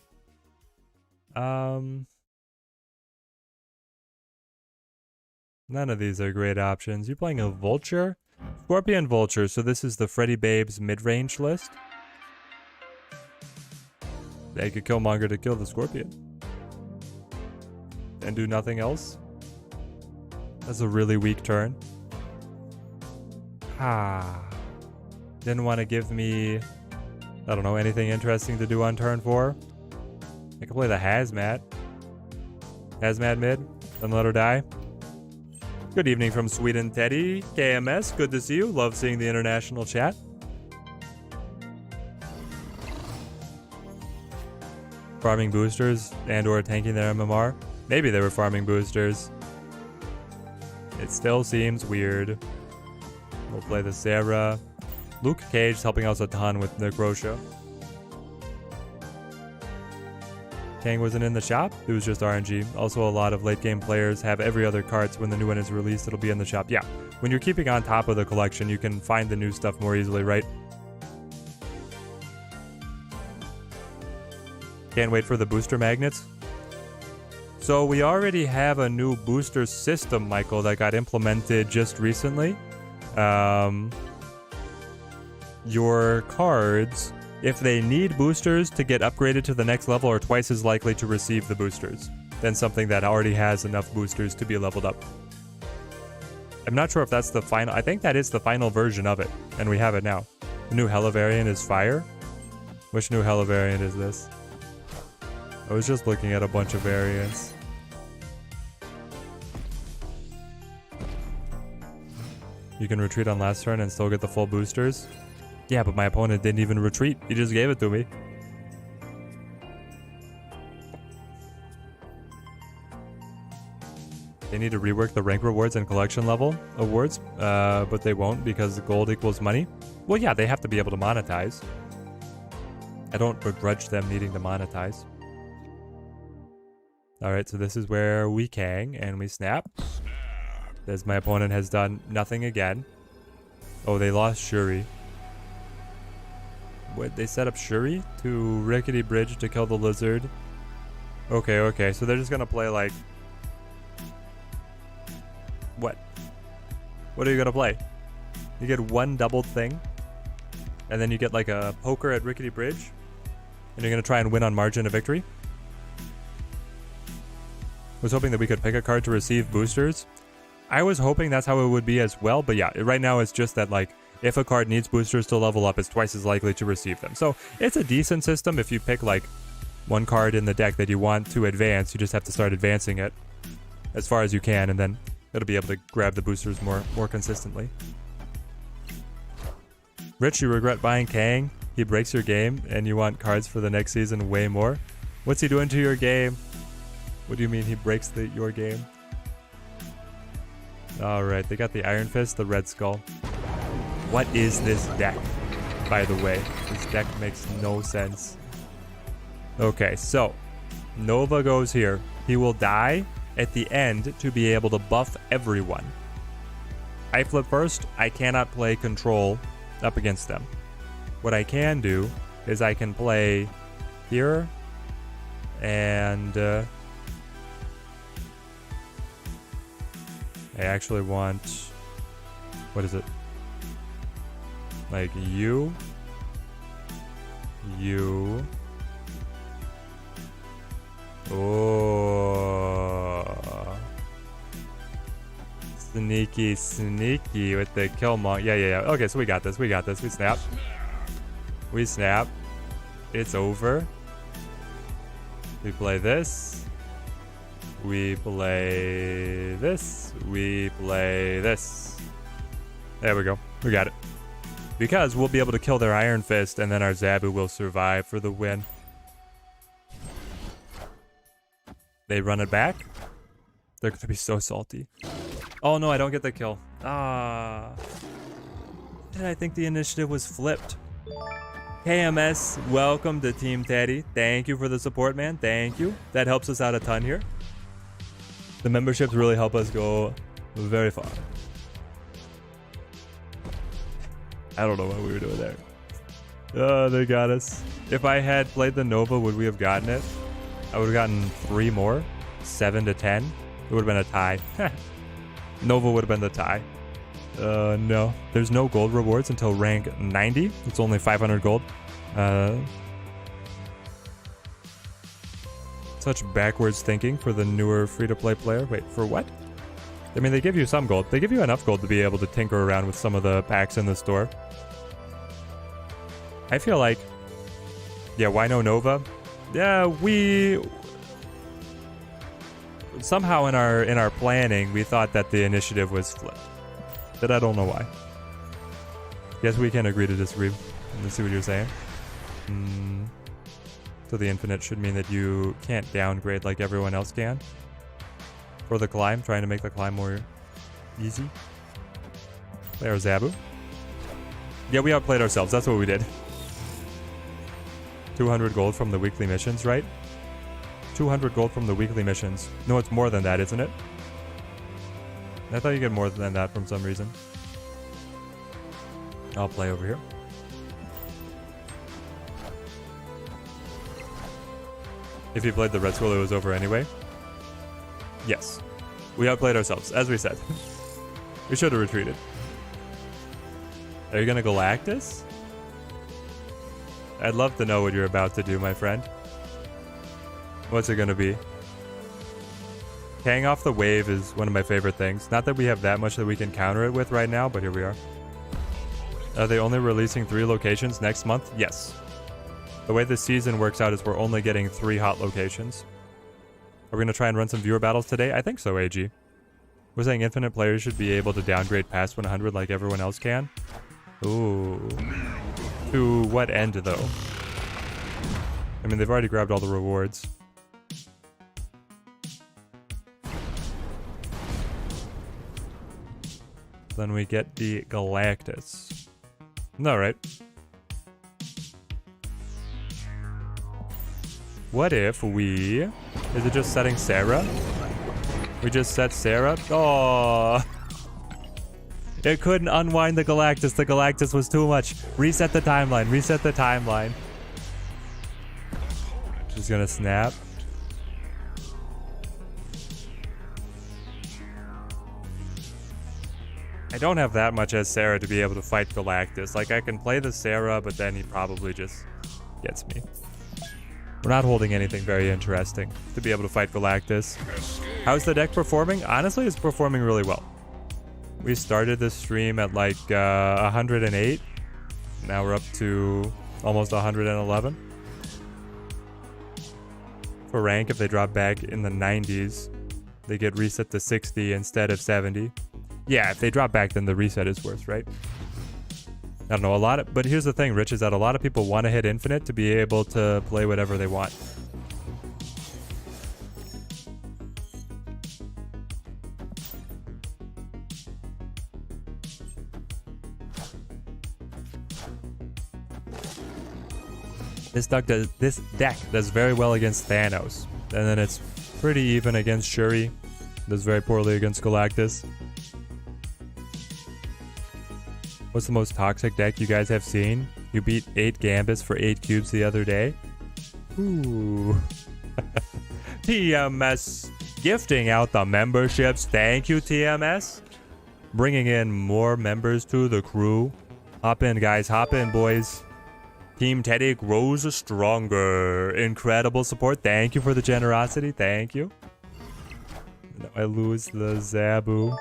None of these are great options. You playing a Vulture? Scorpion Vulture. So this is the Freddy Babes mid-range list. They could Killmonger to kill the Scorpion. And do nothing else. That's a really weak turn. Didn't want to give me, I don't know, anything interesting to do on turn 4. I can play the Hazmat. Hazmat mid, then let her die. Good evening from Sweden, Teddy. KMS, good to see you. Love seeing the international chat. Farming boosters and or tanking their MMR. Maybe they were farming boosters. It still seems weird. We'll play the Sarah. Luke Cage helping us a ton with Necrosha. Kang wasn't in the shop. It was just RNG. Also, a lot of late game players have every other card, so when the new one is released, it'll be in the shop. Yeah, when you're keeping on top of the collection, you can find the new stuff more easily, right? Can't wait for the booster magnets. So we already have a new booster system, Michael, that got implemented just recently. Your cards, if they need boosters to get upgraded to the next level, are twice as likely to receive the boosters than something that already has enough boosters to be leveled up. I'm not sure if that's the final. I think that is the final version of it, and we have it now. The new Hella variant is fire. Which new Hella variant is this? I was just looking at a bunch of variants. You can retreat on last turn and still get the full boosters. Yeah, but my opponent didn't even retreat. He just gave it to me. They need to rework the rank rewards and collection level awards, but they won't because gold equals money. Well, yeah, they have to be able to monetize. I don't begrudge them needing to monetize. All right, so this is where we Kang and we snap. As my opponent has done nothing again. Oh, they lost Shuri. What, they set up Shuri to Rickety Bridge to kill the lizard? Okay, okay, so they're just gonna play like... What? What are you gonna play? You get one doubled thing, and then you get like a poker at Rickety Bridge, and you're gonna try and win on margin of victory? Was hoping that we could pick a card to receive boosters. I was hoping that's how it would be as well, but yeah, right now it's just that like if a card needs boosters to level up, it's twice as likely to receive them. So it's a decent system if you pick like one card in the deck that you want to advance. You just have to start advancing it as far as you can, and then it'll be able to grab the boosters more consistently. Rich, you regret buying Kang? He breaks your game and you want cards for the next season way more? What's he doing to your game? What do you mean he breaks your game? Alright, they got the Iron Fist, the Red Skull. What is this deck, by the way? This deck makes no sense. Okay, so Nova goes here. He will die at the end to be able to buff everyone. I flip first. I cannot play control up against them. What I can do is I can play here and I actually want, what is it? Like you. Oh. Sneaky with the Killmonger. Yeah. Okay, so we got this. We snap. We snap. It's over. We play this. We play this. We play this. There we go. We got it. Because we'll be able to kill their Iron Fist, and then our Zabu will survive for the win. They run it back. They're going to be so salty. Oh no, I don't get the kill. Ah. And I think the initiative was flipped. KMS, welcome to Team Teddy. Thank you for the support, man. Thank you. That helps us out a ton here. The memberships really help us go very far. I don't know what we were doing there. Oh, they got us. If I had played the Nova, would we have gotten it? I would have gotten 3 more. 7 to 10. It would have been a tie. Nova would have been the tie. No. There's no gold rewards until rank 90. It's only 500 gold. Such backwards thinking for the newer free-to-play player. Wait, for what? I mean, they give you some gold. They give you enough gold to be able to tinker around with some of the packs in the store. I feel like... Yeah, why no Nova? Yeah, we... Somehow in our planning, we thought that the initiative was flipped. But I don't know why. Guess we can agree to disagree. Let's see what you're saying. So the infinite should mean that you can't downgrade like everyone else can. For the climb, trying to make the climb more easy. Play our Zabu. Yeah, we outplayed ourselves. That's what we did. 200 gold from the weekly missions, right? 200 gold from the weekly missions. No, it's more than that, isn't it? I thought you get more than that from some reason. I'll play over here. If you played the Red Skull, it was over anyway. Yes. We outplayed ourselves, as we said. We should have retreated. Are you gonna Galactus? I'd love to know what you're about to do, my friend. What's it gonna be? Kang off the wave is one of my favorite things. Not that we have that much that we can counter it with right now, but here we are. Are they only releasing 3 locations next month? Yes. The way this season works out is we're only getting 3 hot locations. Are we going to try and run some viewer battles today? I think so, AG. We're saying infinite players should be able to downgrade past 100 like everyone else can. Ooh. To what end, though? I mean, they've already grabbed all the rewards. Then we get the Galactus. Alright. What if we... Is it just setting Sarah? We just set Sarah? Oh. It couldn't unwind the Galactus. The Galactus was too much. Reset the timeline. Reset the timeline. She's gonna snap. I don't have that much as Sarah to be able to fight Galactus. Like, I can play the Sarah, but then he probably just gets me. We're not holding anything very interesting to be able to fight Galactus. How's the deck performing? Honestly, it's performing really well. We started this stream at like 108. Now we're up to almost 111. For rank, if they drop back in the 90s, they get reset to 60 instead of 70. Yeah, if they drop back, then the reset is worse, right? I don't know, but here's the thing, Rich, is that a lot of people want to hit infinite to be able to play whatever they want. This deck does very well against Thanos, and then it's pretty even against Shuri. Does very poorly against Galactus. What's the most toxic deck you guys have seen? You beat 8 Gambits for 8 cubes the other day. Ooh. TMS gifting out the memberships. Thank you, TMS. Bringing in more members to the crew. Hop in, guys. Hop in, boys. Team Teddy grows stronger. Incredible support. Thank you for the generosity. Thank you. No, I lose the Zabu.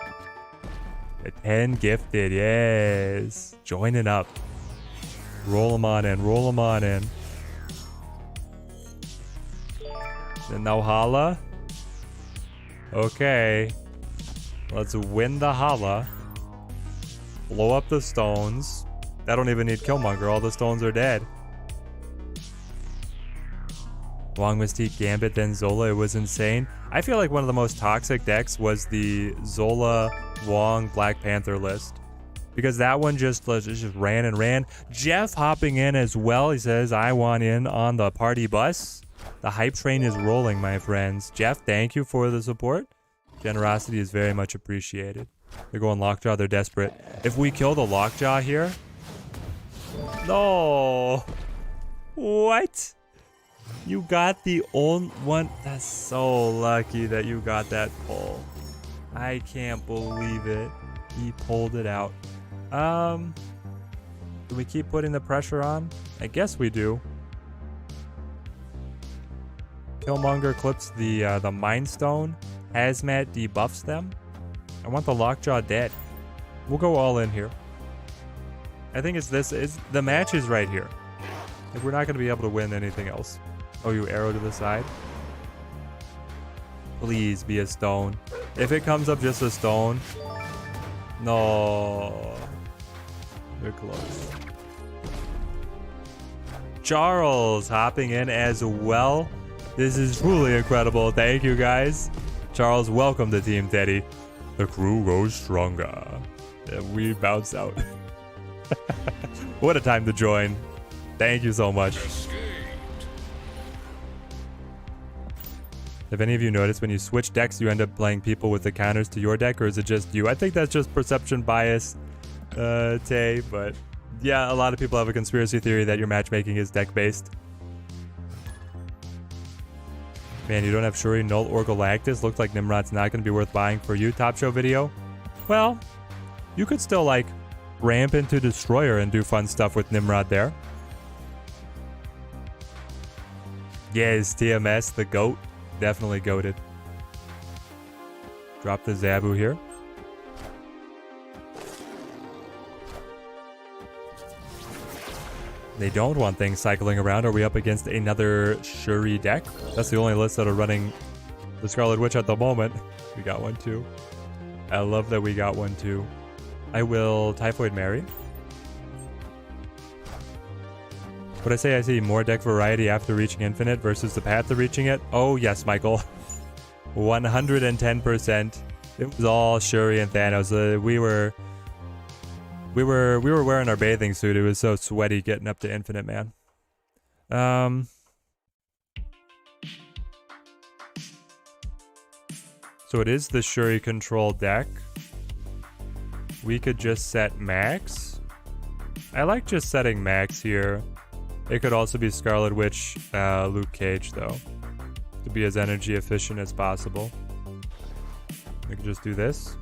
A 10 gifted. Yes. Joining up. Roll them on in. Roll them on in. The Nauhala. Okay. Let's win the Hala. Blow up the stones. I don't even need Killmonger. All the stones are dead. Wong Mystique Gambit, then Zola. It was insane. I feel like one of the most toxic decks was the Zola Wong Black Panther list. Because that one just ran and ran. Jeff hopping in as well. He says, I want in on the party bus. The hype train is rolling, my friends. Jeff, thank you for the support. Generosity is very much appreciated. They're going Lockjaw. They're desperate. If we kill the Lockjaw here... No. What? You got the only one. That's so lucky that you got that pull. I can't believe it. He pulled it out. Do we keep putting the pressure on? I guess we do. Killmonger clips the Mind Stone. Hazmat debuffs them. I want the Lockjaw dead. We'll go all in here. I think it's this. The match is right here. Like, we're not going to be able to win anything else. Oh, you arrow to the side? Please be a stone. If it comes up just a stone. No. We're close. Charles hopping in as well. This is truly incredible. Thank you, guys. Charles, welcome to Team Teddy. The crew grows stronger. And we bounce out. What a time to join. Thank you so much. Have any of you noticed when you switch decks, you end up playing people with the counters to your deck, or is it just you? I think that's just perception bias, Tay, but yeah, a lot of people have a conspiracy theory that your matchmaking is deck-based. Man, you don't have Shuri, Null, or Galactus? Looks like Nimrod's not going to be worth buying for you. Top Show video? Well, you could still, like, ramp into Destroyer and do fun stuff with Nimrod there. Yes, TMS, the GOAT. Definitely goated. Drop the Zabu here. They don't want things cycling around. Are we up against another Shuri deck? That's the only list that are running the Scarlet Witch at the moment. We got one too. I love that we got one too. I will Typhoid Mary. Would I say I see more deck variety after reaching Infinite versus the path to reaching it? Oh yes, Michael. 110%. It was all Shuri and Thanos. We were wearing our bathing suit. It was so sweaty getting up to Infinite, man. So it is the Shuri control deck. We could just set max. I like just setting max here. It could also be Scarlet Witch, Luke Cage though, to be as energy efficient as possible. We could just do this.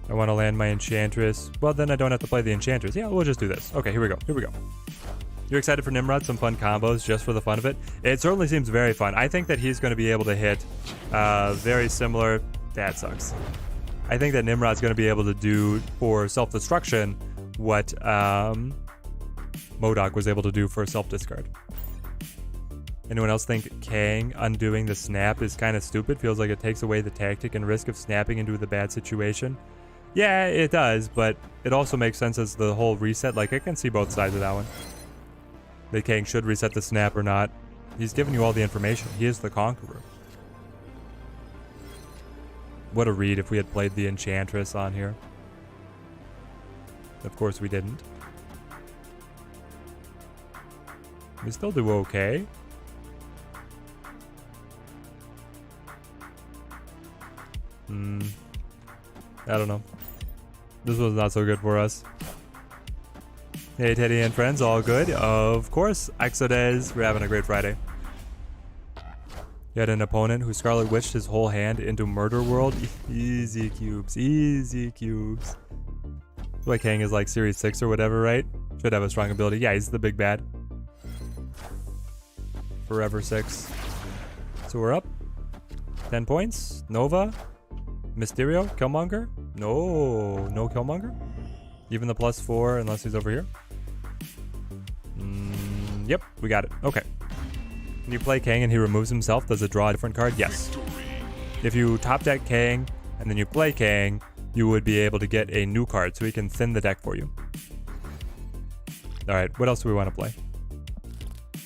I want to land my Enchantress. Well, then I don't have to play the Enchantress. Yeah, we'll just do this. Okay, here we go. Here we go. You're excited for Nimrod? Some fun combos just for the fun of it? It certainly seems very fun. I think that he's going to be able to hit very similar... That sucks. I think that Nimrod's going to be able to do for self-destruction what MODOK was able to do for self-discard. Anyone else think Kang undoing the snap is kind of stupid? Feels like it takes away the tactic and risk of snapping into the bad situation. Yeah, it does, but it also makes sense as the whole reset. Like, I can see both sides of that one. That Kang should reset the snap or not. He's giving you all the information. He is the Conqueror. What a read if we had played the Enchantress on here. Of course we didn't. We still do okay. I don't know. This was not so good for us. Hey, Teddy and friends, all good? Of course, Exodes, we're having a great Friday. You had an opponent who Scarlet Witched his whole hand into Murder World. Easy cubes, easy cubes. Like Kang is like Series 6 or whatever, right? Should have a strong ability. Yeah, he's the big bad. Forever 6. So we're up. 10 points. Nova. Mysterio. Killmonger. No Killmonger. Even the +4 unless he's over here. Yep, we got it. Okay. When you play Kang and he removes himself, does it draw a different card? Yes. If you top deck Kang and then you play Kang, you would be able to get a new card so he can thin the deck for you. Alright, what else do we want to play?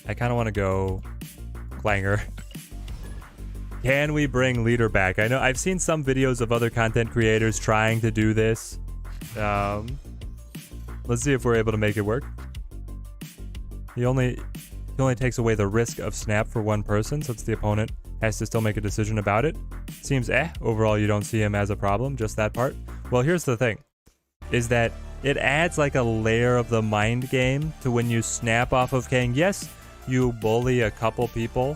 I kind of want to go Clanger. Can we bring Leader back? I know I've seen some videos of other content creators trying to do this. Let's see if we're able to make it work. He only takes away the risk of snap for one person, since the opponent has to still make a decision about it. Seems overall you don't see him as a problem, just that part. Well, here's the thing, is that it adds like a layer of the mind game to when you snap off of Kang. Yes, you bully a couple people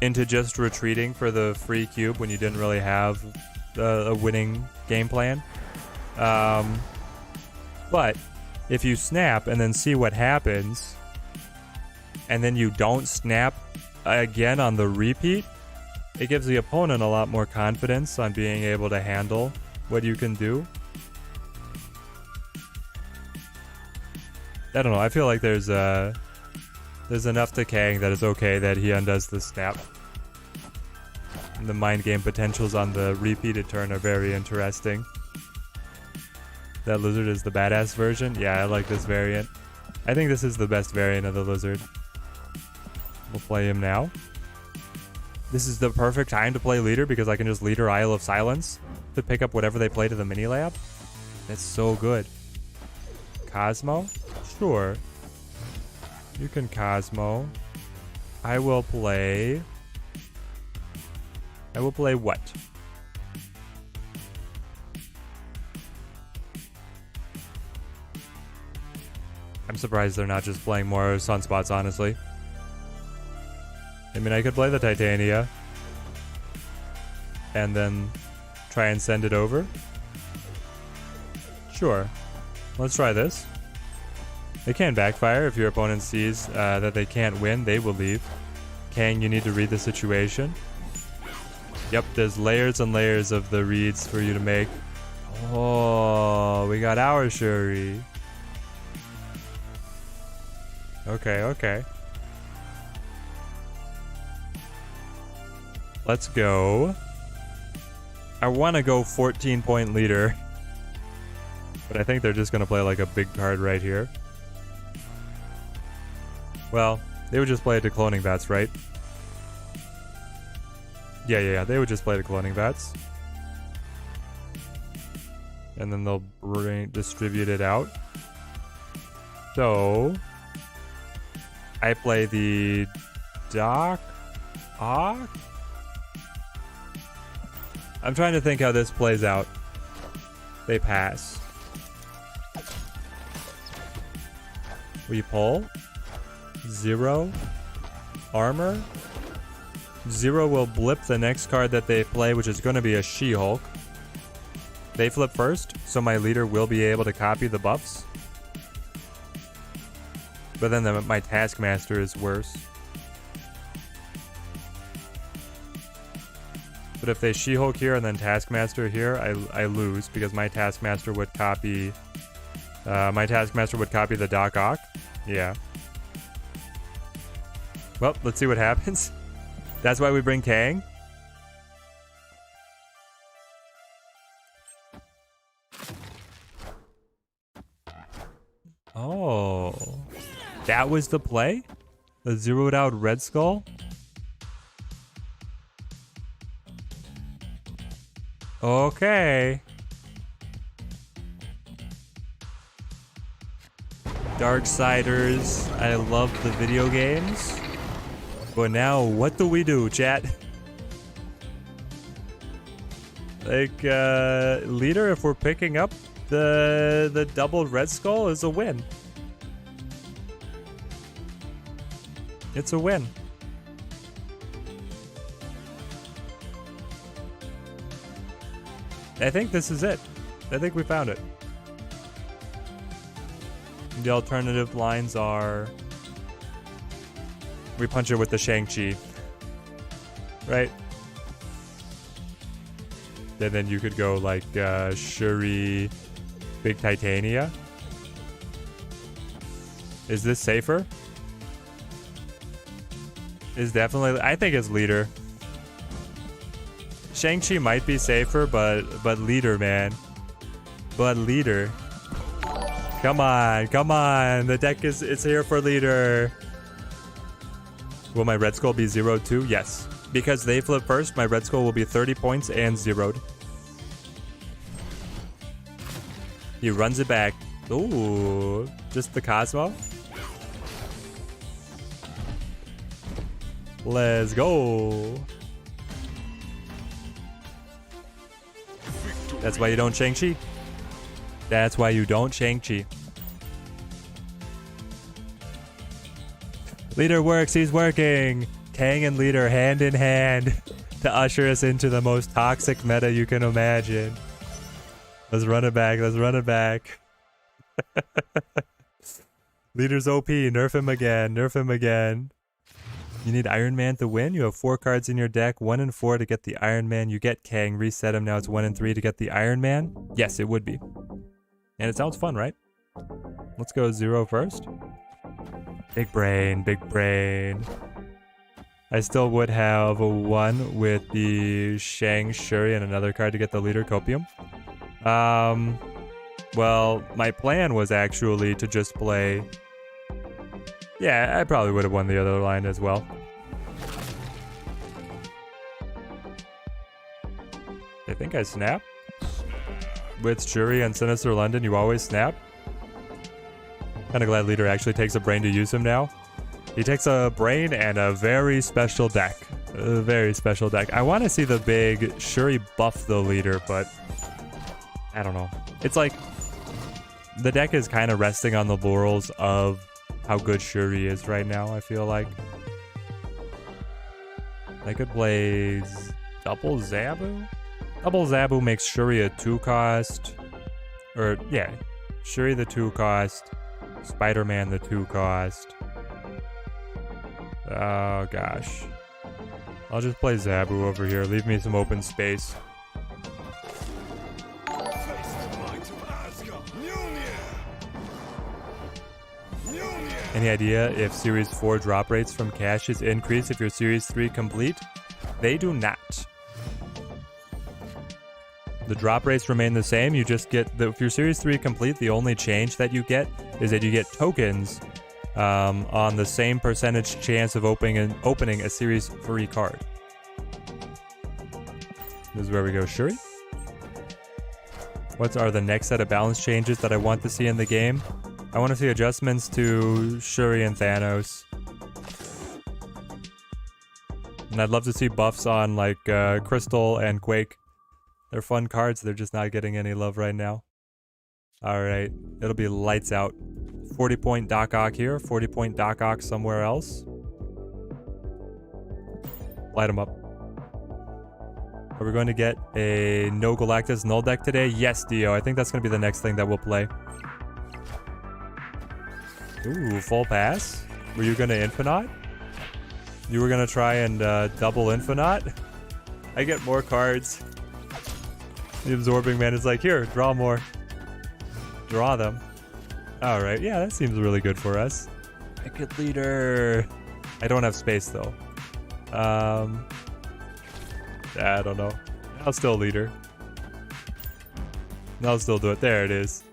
into just retreating for the free cube when you didn't really have a winning game plan. But if you snap and then see what happens, and then you don't snap again on the repeat, it gives the opponent a lot more confidence on being able to handle what you can do. I don't know, I feel like there's enough to Kang that it's okay that he undoes the snap. And the mind game potentials on the repeated turn are very interesting. That lizard is the badass version? Yeah, I like this variant. I think this is the best variant of the lizard. We'll play him now. This is the perfect time to play Leader because I can just Leader Isle of Silence to pick up whatever they play to the mini lab. That's so good. Cosmo? Sure. You can Cosmo. I will play what? I'm surprised they're not just playing more Sunspots, honestly. I mean, I could play the Titania and then try and send it over. Sure. Let's try this. It can backfire. If your opponent sees that they can't win, they will leave. Kang, you need to read the situation. Yep, there's layers and layers of the reads for you to make. Oh, we got our Shuri. Okay. Let's go. I want to go 14-point Leader. But I think they're just going to play like a big card right here. Well, they would just play it to Cloning Vats, right? Yeah. They would just play the Cloning Vats. And then they'll distribute it out. So I play the Doc Ock. I'm trying to think how this plays out. They pass. We pull. 0. Armor. 0 will blip the next card that they play, which is going to be a She-Hulk. They flip first, so my leader will be able to copy the buffs. But then my Taskmaster is worse. But if they She-Hulk here and then Taskmaster here, I lose because my Taskmaster would copy... the Doc Ock. Yeah. Well, let's see what happens. That's why we bring Kang. Oh. That was the play? The zeroed out Red Skull? Okay. Darksiders, I love the video games. But now, what do we do, chat? Like, leader, if we're picking up the doubled Red Skull, is a win. It's a win. I think this is it. I think we found it. The alternative lines are... we punch it with the Shang-Chi. Right? And then you could go like Shuri, Big Titania. Is this safer? Is definitely... I think it's leader. Shang-Chi might be safer, but leader, man. But leader. Come on, come on. The deck it's here for leader. Will my Red Skull be 0'd too? Yes. Because they flip first, my Red Skull will be 30 points and 0'd. He runs it back. Ooh, just the Cosmo. Let's go. That's why you don't Shang-Chi. That's why you don't Shang-Chi. Leader works, he's working. Kang and leader hand in hand to usher us into the most toxic meta you can imagine. Let's run it back, let's run it back. Leader's OP, nerf him again, nerf him again. You need Iron Man to win. You have 4 cards in your deck, 1 and 4 to get the Iron Man. You get Kang, reset him, now it's 1 and 3 to get the Iron Man. Yes, it would be. And it sounds fun, right? Let's go 0 first. Big brain, big brain. I still would have a 1 with the Shang, Shuri, and another card to get the leader, Copium. Well, my plan was actually to just play... yeah, I probably would have won the other line as well. I think I snap. With Shuri and Sinister London, you always snap. Kinda glad leader actually takes a brain to use him now. He takes a brain and a very special deck. A very special deck. I want to see the big Shuri buff the leader, but... I don't know. It's like... the deck is kind of resting on the laurels of how good Shuri is right now, I feel like. I could play double Zabu? Double Zabu makes Shuri a 2-cost. Or, yeah. Shuri the 2-cost. Spider-Man the 2-cost. Oh, gosh. I'll just play Zabu over here. Leave me some open space. Any idea if Series 4 drop rates from caches increase if you're Series 3 complete? They do not. The drop rates remain the same. You just get, if you're Series 3 complete, the only change that you get is that you get tokens on the same percentage chance of opening a Series 3 card. This is where we go, Shuri. What are the next set of balance changes that I want to see in the game? I want to see adjustments to Shuri and Thanos. And I'd love to see buffs on like Crystal and Quake. They're fun cards. They're just not getting any love right now. All right. It'll be lights out. 40-point Doc Ock here. 40-point Doc Ock somewhere else. Light them up. Are we going to get a no Galactus null deck today? Yes, Dio. I think that's going to be the next thing that we'll play. Ooh, full pass. Were you going to Infinite? You were going to try and double Infinite? I get more cards. The Absorbing Man is like, here, draw more. Draw them. Alright, yeah, that seems really good for us. Wicked Leader. I don't have space, though. I don't know. I'll still Leader. I'll still do it. There it is.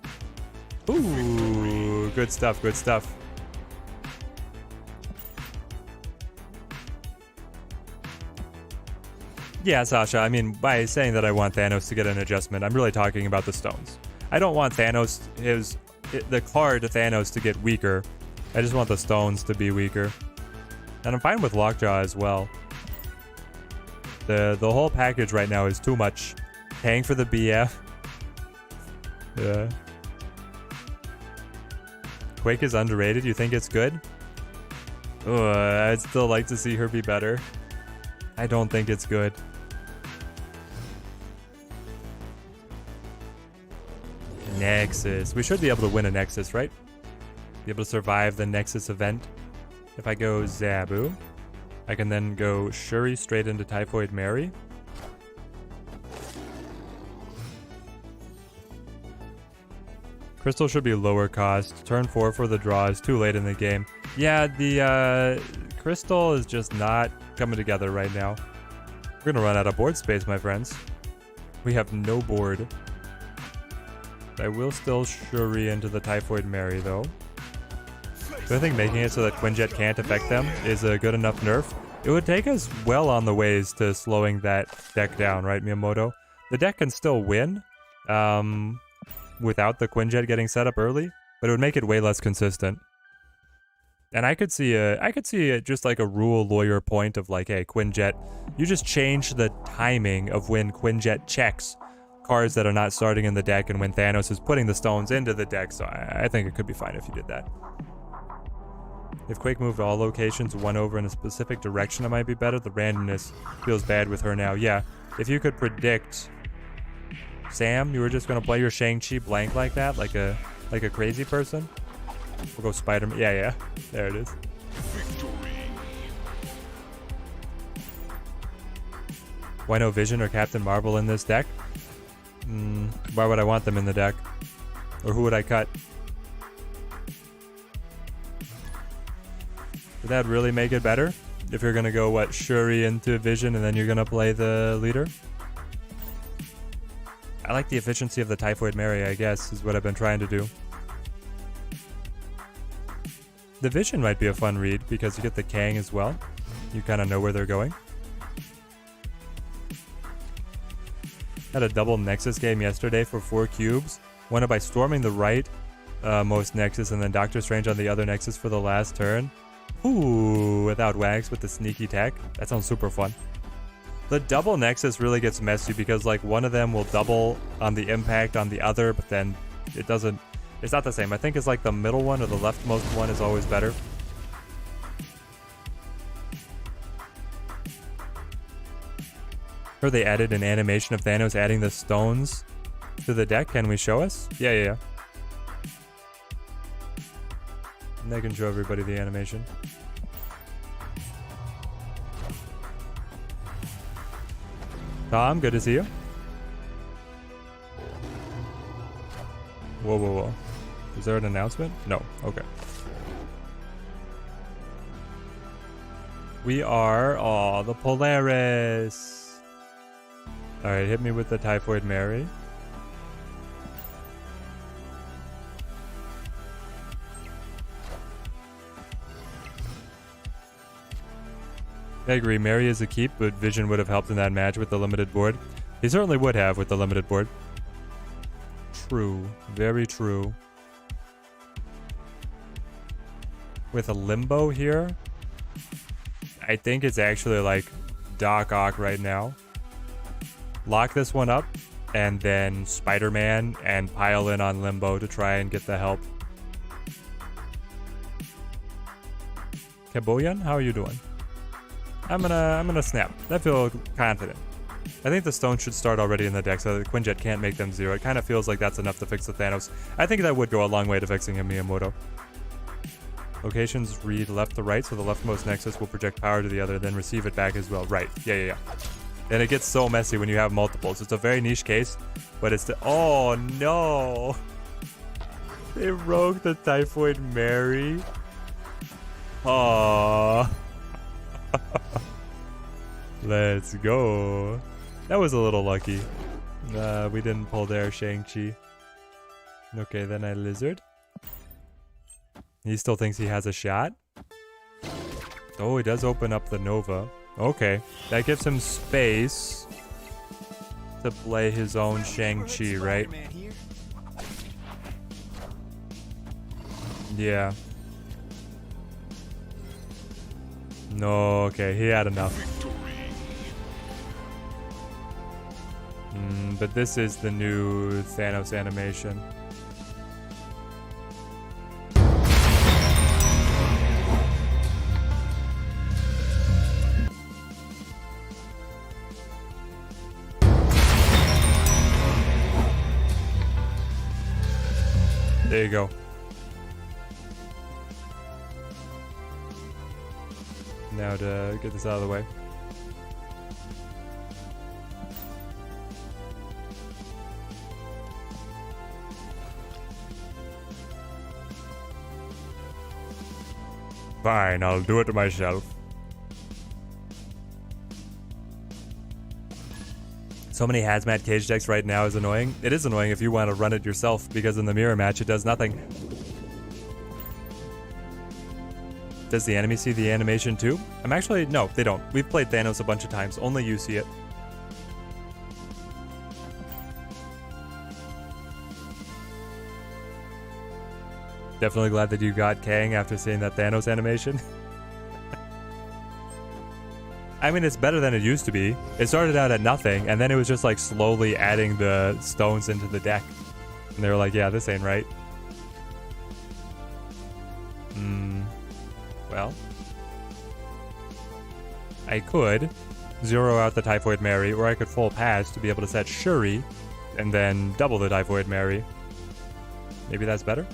Ooh, good stuff, good stuff. Yeah, Sasha, I mean, by saying that I want Thanos to get an adjustment, I'm really talking about the stones. I don't want Thanos, the card to Thanos to get weaker. I just want the stones to be weaker. And I'm fine with Lockjaw as well. The whole package right now is too much. Paying for the BF. Yeah. Quake is underrated. You think it's good? I'd still like to see her be better. I don't think it's good. Nexus. We should be able to win a Nexus, right? Be able to survive the Nexus event. If I go Zabu, I can then go Shuri straight into Typhoid Mary. Crystal should be lower cost. Turn 4 for the draw is too late in the game. Yeah, the Crystal is just not coming together right now. We're gonna run out of board space, my friends. We have no board. I will still Shuri into the Typhoid Mary, though. So I think making it so that Quinjet can't affect them is a good enough nerf. It would take us well on the ways to slowing that deck down, right, Miyamoto? The deck can still win without the Quinjet getting set up early, but it would make it way less consistent. And I could see just like a rule lawyer point of like, hey, Quinjet, you just change the timing of when Quinjet checks cards that are not starting in the deck and when Thanos is putting the stones into the deck. So I think it could be fine if you did that. If Quake moved all locations one over in a specific direction, it might be better. The randomness feels bad with her now. Yeah, if you could predict, Sam, you were just gonna play your Shang-Chi blank like that, like a crazy person. We'll go Spider-Man. Yeah, there it is. Victory. Why no Vision or Captain Marvel in this deck? Why would I want them in the deck? Or who would I cut? Would that really make it better? If you're gonna go, what, Shuri into Vision and then you're gonna play the leader? I like the efficiency of the Typhoid Mary, I guess, is what I've been trying to do. The Vision might be a fun read because you get the Kang as well. You kind of know where they're going. Had a double Nexus game yesterday for 4 cubes. Won it by storming the right most Nexus and then Doctor Strange on the other Nexus for the last turn. Ooh, without Wax with the sneaky tech. That sounds super fun. The double Nexus really gets messy because like one of them will double on the impact on the other, but then it doesn't, it's not the same. I think it's like the middle one or the leftmost one is always better. Or they added an animation of Thanos adding the stones to the deck. Can we show us? Yeah. And they can show everybody the animation. Tom, good to see you. Whoa. Is there an announcement? No. Okay. We are, the Polaris. Alright, hit me with the Typhoid Mary. I agree, Mary is a keep, but Vision would have helped in that match with the limited board. He certainly would have with the limited board. True. Very true. With a Limbo here, I think it's actually like Doc Ock right now. Lock this one up. and then Spider-Man and pile in on Limbo to try and get the help. Kaboyan, how are you doing? I'm gonna snap. I feel confident. I think the stone should start already in the deck so that Quinjet can't make them 0. It kind of feels like that's enough to fix the Thanos. I think that would go a long way to fixing him, Miyamoto. Locations read left to right, so the leftmost nexus will project power to the other, then receive it back as well. Right. Yeah. And it gets so messy when you have multiples. It's a very niche case, but it's the... Oh, no. They rogue the Typhoid Mary. Oh. Let's go. That was a little lucky. We didn't pull there, Shang-Chi. Okay, then I Lizard. He still thinks he has a shot. Oh, he does open up the Nova. Okay, that gives him space to play his own Shang-Chi, right? Yeah. No, okay, he had enough. But this is the new Thanos animation. There you go. Now to get this out of the way. Fine, I'll do it myself. So many hazmat cage decks right now is annoying. It is annoying if you want to run it yourself because in the mirror match it does nothing. Does the enemy see the animation too? No, they don't. We've played Thanos a bunch of times. Only you see it. Definitely glad that you got Kang after seeing that Thanos animation. I mean, it's better than it used to be. It started out at nothing, and then it was just like slowly adding the stones into the deck. And they were like, yeah, this ain't right. Well. I could zero out the Typhoid Mary, or I could full pass to be able to set Shuri, and then double the Typhoid Mary. Maybe that's better?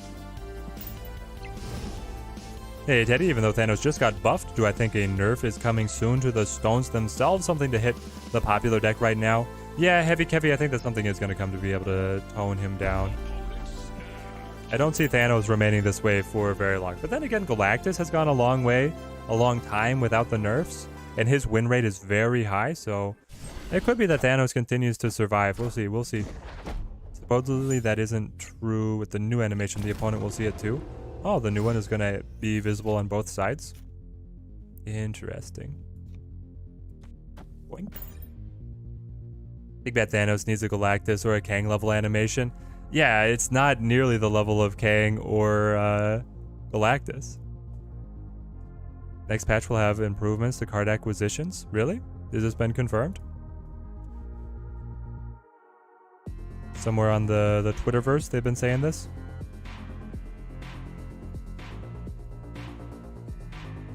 Hey Teddy, even though Thanos just got buffed, do I think a nerf is coming soon to the stones themselves? Something to hit the popular deck right now? Yeah, Heavy Kevy, I think that something is going to come to be able to tone him down. I don't see Thanos remaining this way for very long. But then again, Galactus has gone a long time without the nerfs. And his win rate is very high, so it could be that Thanos continues to survive. We'll see. Supposedly that isn't true with the new animation. The opponent will see it too. Oh, the new one is going to be visible on both sides. Interesting. Boink. Big bet Thanos needs a Galactus or a Kang level animation. Yeah, it's not nearly the level of Kang or Galactus. Next patch will have improvements to card acquisitions. Really? Has this been confirmed? Somewhere on the Twitterverse they've been saying this?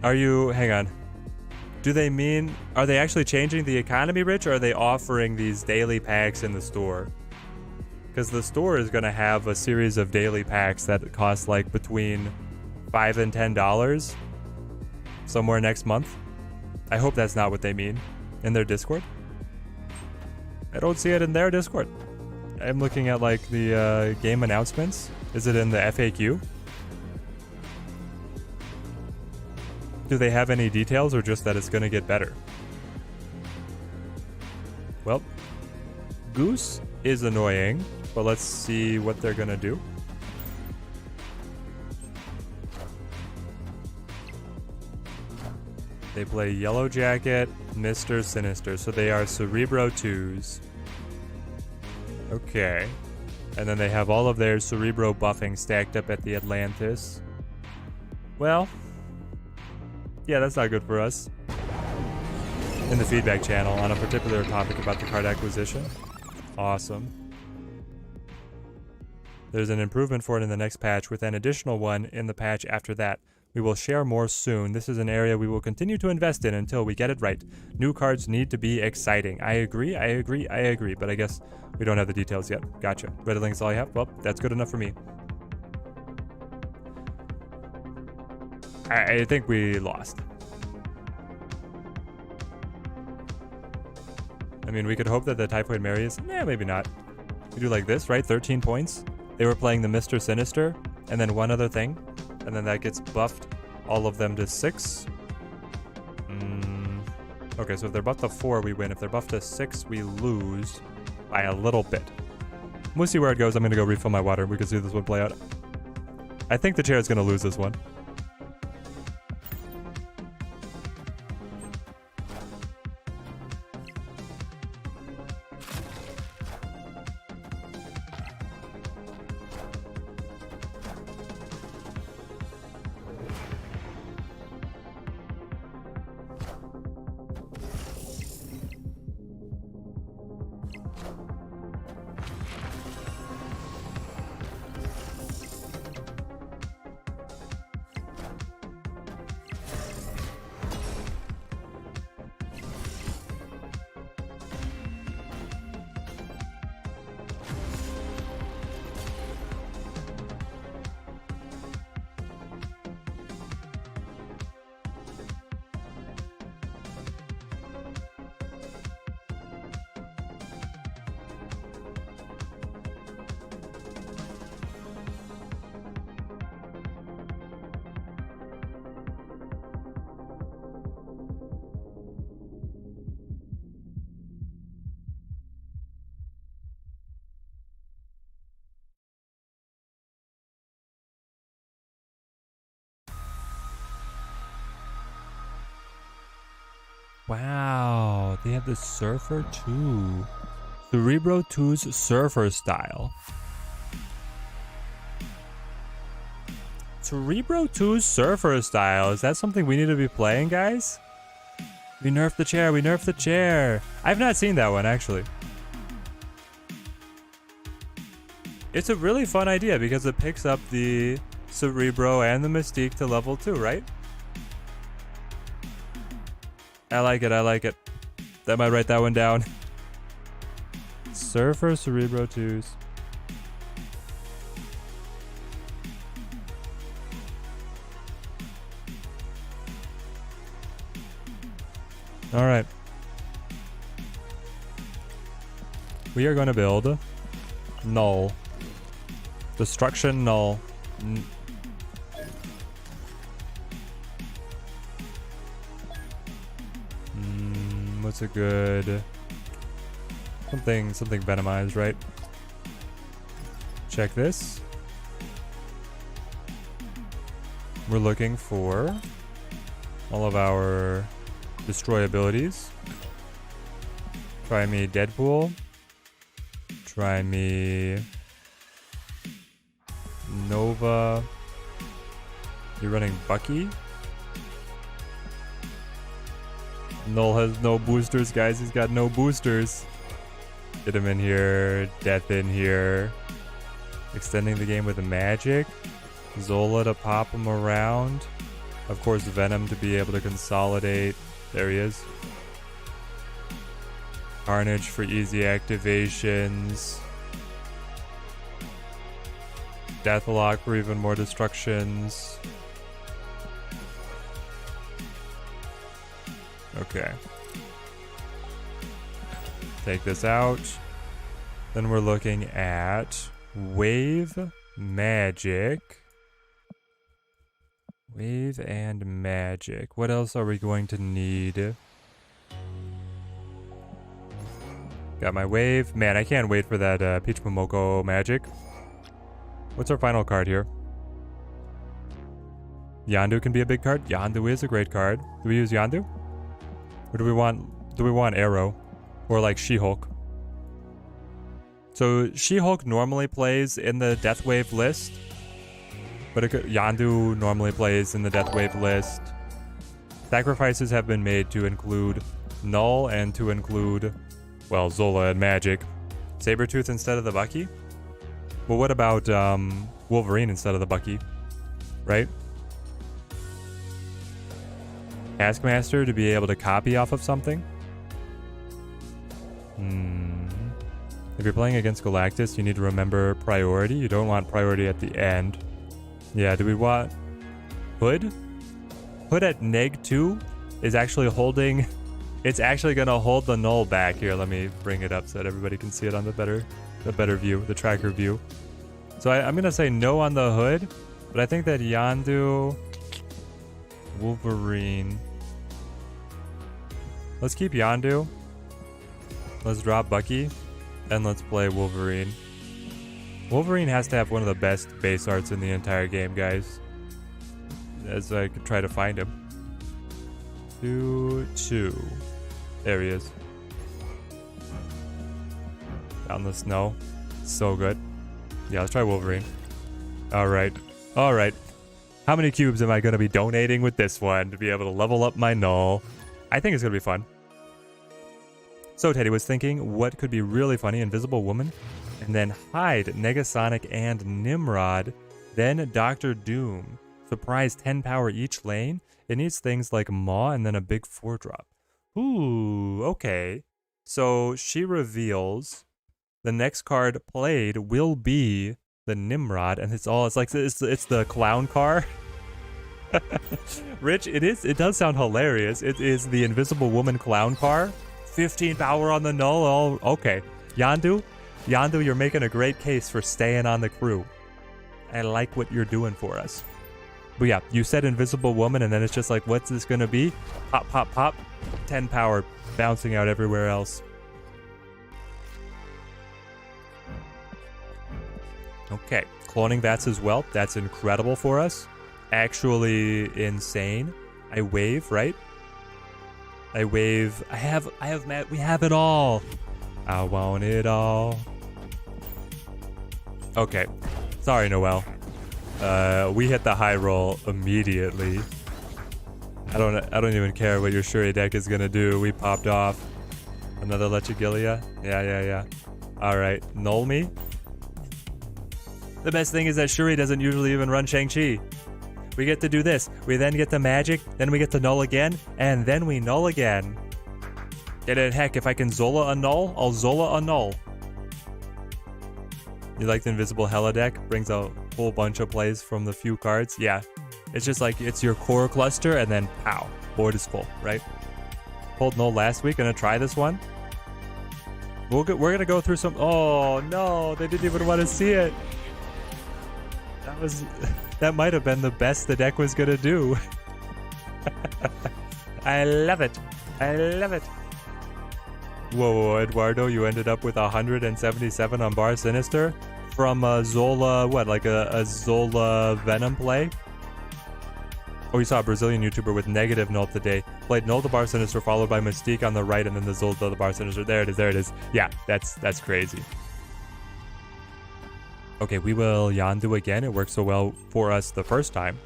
Hang on. Are they actually changing the economy, Rich, or are they offering these daily packs in the store? Because the store is going to have a series of daily packs that cost like between $5 and $10 somewhere next month. I hope that's not what they mean in their Discord. I don't see it in their Discord. I'm looking at like the game announcements. Is it in the FAQ? Do they have any details or just that it's going to get better? Well, Goose is annoying, but let's see what they're going to do. They play Yellow Jacket, Mr. Sinister, so they are Cerebro 2s. Okay. And then they have all of their Cerebro buffing stacked up at the Atlantis. Well, yeah, that's not good for us. In the feedback channel on a particular topic about the card acquisition. Awesome. There's an improvement for it in the next patch with an additional one in the patch after that. We will share more soon. This is an area we will continue to invest in until we get it right. New cards need to be exciting. I agree, but I guess we don't have the details yet. Gotcha. Red link's all I have? Well, that's good enough for me. I think we lost. I mean, we could hope that the Typhoid Mary is... Yeah, maybe not. We do like this, right? 13 points. They were playing the Mr. Sinister, and then one other thing. And then that gets buffed, all of them to 6. Okay, so if they're buffed to 4, we win. If they're buffed to 6, we lose by a little bit. We'll see where it goes. I'm going to go refill my water. We can see this one play out. I think the chair is going to lose this one. Wow, they have the Surfer too. Cerebro 2's Surfer style. Cerebro 2's Surfer style. Is that something we need to be playing, guys? We nerfed the chair, we nerfed the chair. I've not seen that one, actually. It's a really fun idea because it picks up the Cerebro and the Mystique to level 2, right? I like it, I like it. I might write that one down. Surfer Cerebro 2s. Alright. We are going to build Null. Destruction Null. What's a good... Something venomized, right? Check this. We're looking for all of our destroy abilities. Try me Deadpool. Try me Nova. You're running Bucky. Null has no boosters, guys. He's got no boosters. Get him in here. Death in here. Extending the game with magic. Zola to pop him around. Of course, Venom to be able to consolidate. There he is. Carnage for easy activations. Deathlock for even more destructions. Okay. Take this out. Then we're looking at Wave, Magic. Wave and Magic. What else are we going to need? Got my Wave. Man, I can't wait for that Peach Momoko Magic. What's our final card here? Yondu can be a big card. Yondu is a great card. Do we use Yondu? Or do we want Arrow? Or like She-Hulk? So She-Hulk normally plays in the Death Wave list. But Yondu normally plays in the Death Wave list. Sacrifices have been made to include Null and to include, well, Zola and Magic. Sabretooth instead of the Bucky? Well, what about Wolverine instead of the Bucky? Right? Taskmaster to be able to copy off of something? If you're playing against Galactus, you need to remember priority. You don't want priority at the end. Yeah, do we want Hood? Hood at -2 is actually holding... It's actually going to hold the null back. Here, let me bring it up so that everybody can see it on the better view, the tracker view. So I'm going to say no on the Hood, but I think that Yondu, Wolverine... Let's keep Yondu. Let's drop Bucky, and let's play Wolverine. Wolverine has to have one of the best base arts in the entire game, guys. As I could try to find him. 2-2. There he is. Down the snow. So good. Yeah, let's try Wolverine. Alright. Alright. How many cubes am I going to be donating with this one to be able to level up my null? I think it's going to be fun. So Teddy was thinking, what could be really funny? Invisible Woman, and then hide Negasonic and Nimrod, then Doctor Doom. Surprise 10 power each lane. It needs things like Maw and then a big 4-drop. Ooh, okay. So she reveals the next card played will be the Nimrod, and it's the clown car. Rich, it does sound hilarious. It is the Invisible Woman clown car. 15 power on the null. Oh, okay. Yondu, you're making a great case for staying on the crew. I like what you're doing for us. But yeah, you said Invisible Woman, and then it's just like, what's this gonna be? Pop, pop, pop. 10 power, bouncing out everywhere else. Okay, cloning Vats as well. That's incredible for us. Actually insane. I wave, right? I wave. We have it all. I want it all. Okay. Sorry, Noelle. We hit the high roll immediately. I don't even care what your Shuri deck is gonna do. We popped off. Another Lechigilia? Yeah. Alright, null me. The best thing is that Shuri doesn't usually even run Shang-Chi. We get to do this. We then get to magic, then we get to null again, and then we null again. And heck, if I can Zola a null, I'll Zola a null. You like the Invisible Hella deck? Brings a whole bunch of plays from the few cards. Yeah, it's just like, it's your core cluster, and then pow, board is full, right? Pulled null last week, gonna try this one. We're gonna go through some, oh no, they didn't even want to see it. That might have been the best the deck was gonna do. I love it. I love it. Whoa, Eduardo, you ended up with 177 on Bar Sinister from Zola, what, like a Zola Venom play? Oh, you saw a Brazilian YouTuber with negative null today. Played null to Bar Sinister, followed by Mystique on the right, and then the Zola to the Bar Sinister. There it is. Yeah, that's crazy. Okay, we will Yondu again. It worked so well for us the first time.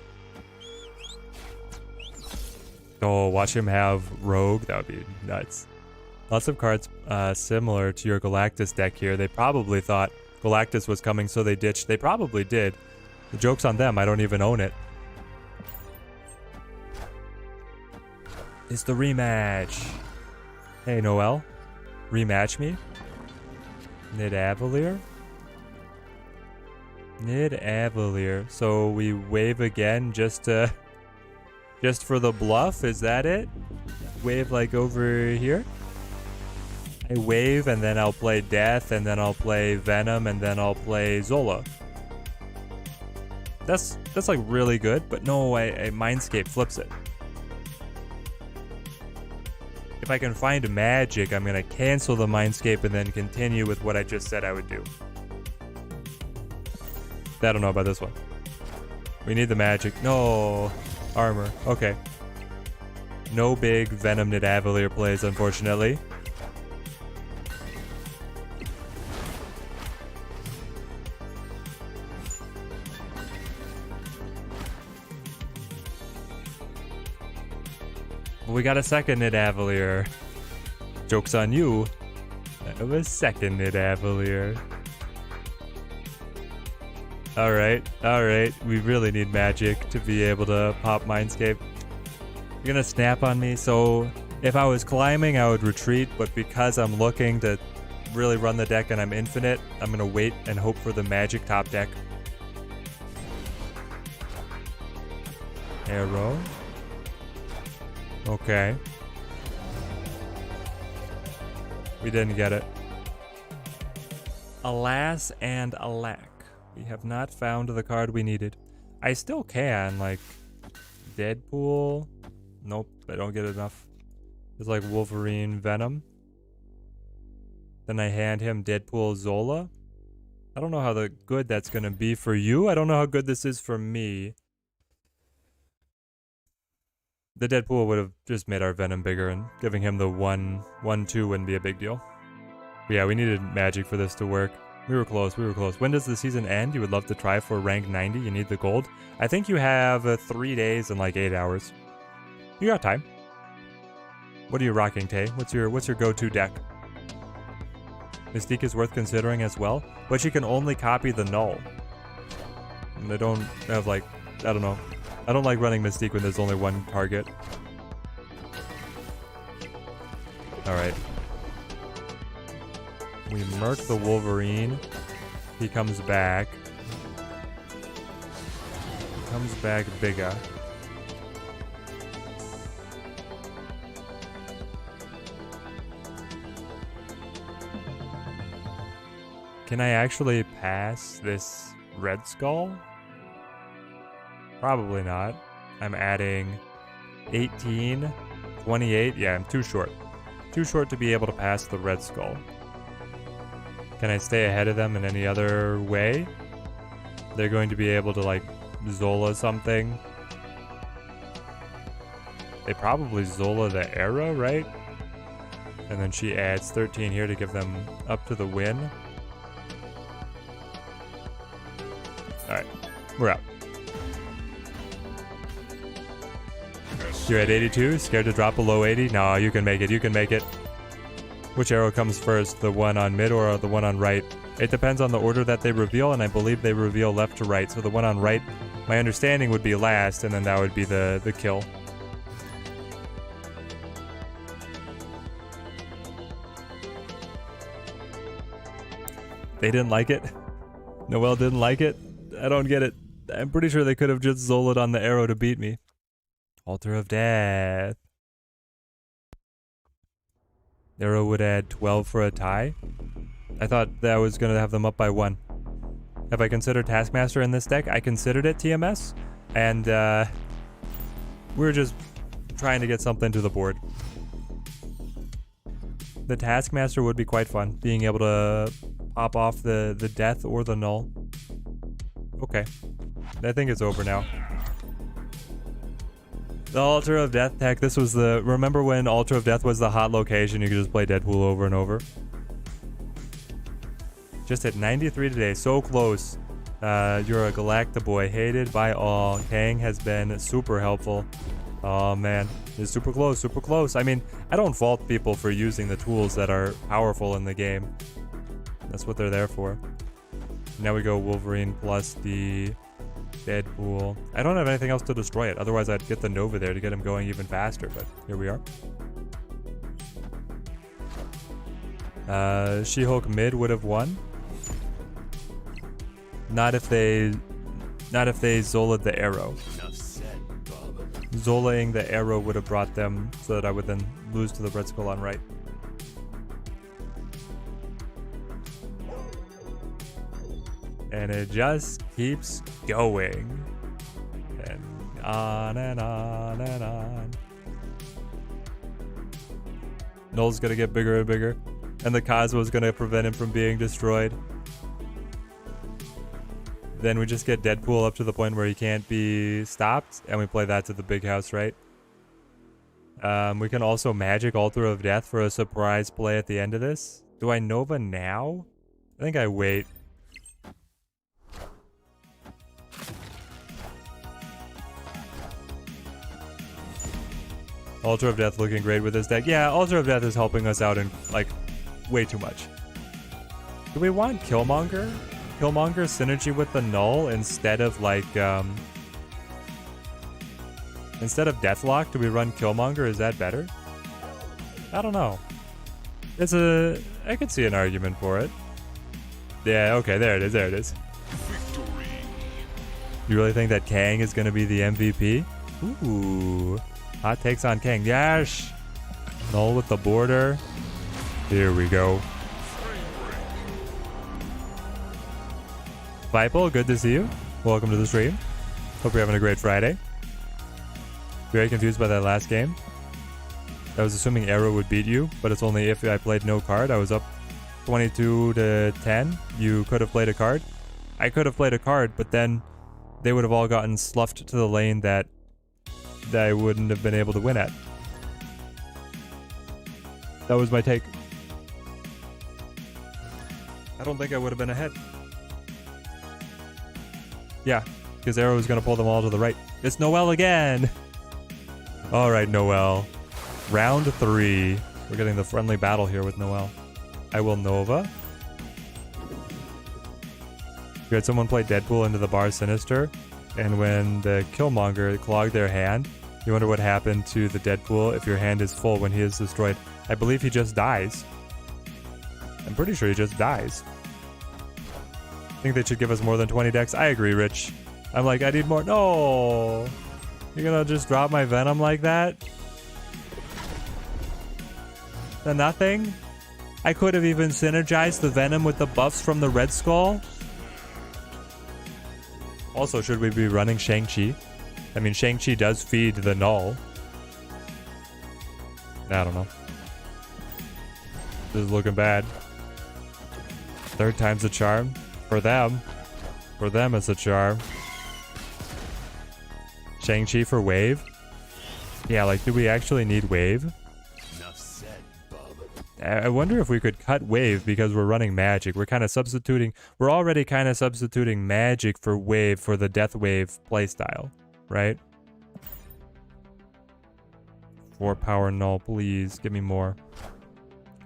Oh, watch him have Rogue. That would be nuts. Lots of cards similar to your Galactus deck here. They probably thought Galactus was coming, so they ditched. They probably did. The joke's on them. I don't even own it. It's the rematch. Hey, Noelle. Rematch me. Nidavellir. So we wave again just for the bluff. Is that it? Wave like over here. I wave and then I'll play Death and then I'll play Venom and then I'll play Zola. That's like really good, but no, I Mindscape flips it. If I can find magic, I'm gonna cancel the Mindscape and then continue with what I just said I would do. I don't know about this one. We need the magic. No. Armor. Okay. No big Venom Nidavellir plays, unfortunately. We got a second Nidavellir. Joke's on you. of a second Nidavellir. Alright. We really need magic to be able to pop Mindscape. You're gonna snap on me, so if I was climbing, I would retreat, but because I'm looking to really run the deck and I'm infinite, I'm gonna wait and hope for the magic top deck. Arrow. Okay. We didn't get it. Alas and alack. We have not found the card we needed. I still can, like, Deadpool. Nope, I don't get enough. It's like Wolverine Venom. Then I hand him Deadpool Zola. I don't know how good that's gonna be for you. I don't know how good this is for me. The Deadpool would have just made our Venom bigger, and giving him the 1/2 wouldn't be a big deal. But yeah, we needed magic for this to work. We were close. When does the season end? You would love to try for rank 90. You need the gold. I think you have 3 days and like 8 hours. You got time. What are you rocking, Tay? What's your go-to deck? Mystique is worth considering as well, but she can only copy the null. And I don't have like, I don't know. I don't like running Mystique when there's only one target. Alright. We murk the Wolverine. He comes back. Comes back bigger. Can I actually pass this Red Skull? Probably not. I'm adding 18, 28. Yeah, I'm too short. Too short to be able to pass the Red Skull. Can I stay ahead of them in any other way? They're going to be able to, like, Zola something. They probably Zola the arrow, right? And then she adds 13 here to give them up to the win. Alright, we're out. You're at 82, scared to drop below 80? No, you can make it. Which arrow comes first, the one on mid or the one on right? It depends on the order that they reveal, and I believe they reveal left to right. So the one on right, my understanding would be last, and then that would be the kill. They didn't like it? Noelle didn't like it? I don't get it. I'm pretty sure they could have just Zola'd on the arrow to beat me. Altar of Death. Arrow would add 12 for a tie. I thought that I was going to have them up by 1. Have I considered Taskmaster in this deck? I considered it TMS, and we were just trying to get something to the board. The Taskmaster would be quite fun, being able to pop off the death or the null. Okay, I think it's over now. The Altar of Death deck, this was remember when Altar of Death was the hot location? You could just play Deadpool over and over. Just hit 93 today, so close. You're a Galacta boy, hated by all. Kang has been super helpful. Oh man, it's super close. I mean, I don't fault people for using the tools that are powerful in the game. That's what they're there for. Now we go Wolverine plus the Deadpool. I don't have anything else to destroy it. Otherwise, I'd get the Nova there to get him going even faster. But here we are. She-Hulk mid would have won. Not if they Zola'd the arrow. Zolaing the arrow would have brought them so that I would then lose to the Red Skull on right. And it just keeps going. And on and on and on. Null's gonna get bigger and bigger. And the Cosmo's gonna prevent him from being destroyed. Then we just get Deadpool up to the point where he can't be stopped. And we play that to the big house, right? We can also Magic Altar of Death for a surprise play at the end of this. Do I Nova now? I think I wait. Altar of Death looking great with this deck. Yeah, Altar of Death is helping us out in, like, way too much. Do we want Killmonger? Killmonger synergy with the Null instead of like, instead of Deathlock, do we run Killmonger? Is that better? I don't know. I could see an argument for it. Yeah, okay, there it is, there it is. Victory. You really think that Kang is going to be the MVP? Ooh. Hot takes on Kang. Yes! Null with the border. Here we go. Vipel, good to see you. Welcome to the stream. Hope you're having a great Friday. Very confused by that last game. I was assuming Arrow would beat you, but it's only if I played no card. I was up 22 to 10. You could have played a card. I could have played a card, but then they would have all gotten sloughed to the lane that I wouldn't have been able to win at. That was my take. I don't think I would have been ahead. Yeah, because Arrow is going to pull them all to the right. It's Noel again! Alright, Noel. Round 3. We're getting the friendly battle here with Noel. I will Nova. We had someone play Deadpool into the Bar Sinister, and when the Killmonger clogged their hand, you wonder what happened to the Deadpool if your hand is full when he is destroyed. I believe he just dies. I'm pretty sure he just dies. I think they should give us more than 20 decks. I agree, Rich. I'm like, I need more. No! You're gonna just drop my Venom like that? The nothing? I could have even synergized the Venom with the buffs from the Red Skull. Also, should we be running Shang-Chi? I mean, Shang-Chi does feed the Null. I don't know. This is looking bad. Third time's a charm. For them. For them, it's a charm. Shang-Chi for wave? Yeah, like, do we actually need wave? Enough said, bub. I wonder if we could cut wave because we're running magic. We're kind of substituting... We're already kind of substituting magic for wave for the death wave playstyle, right? 4 power null, please. Give me more.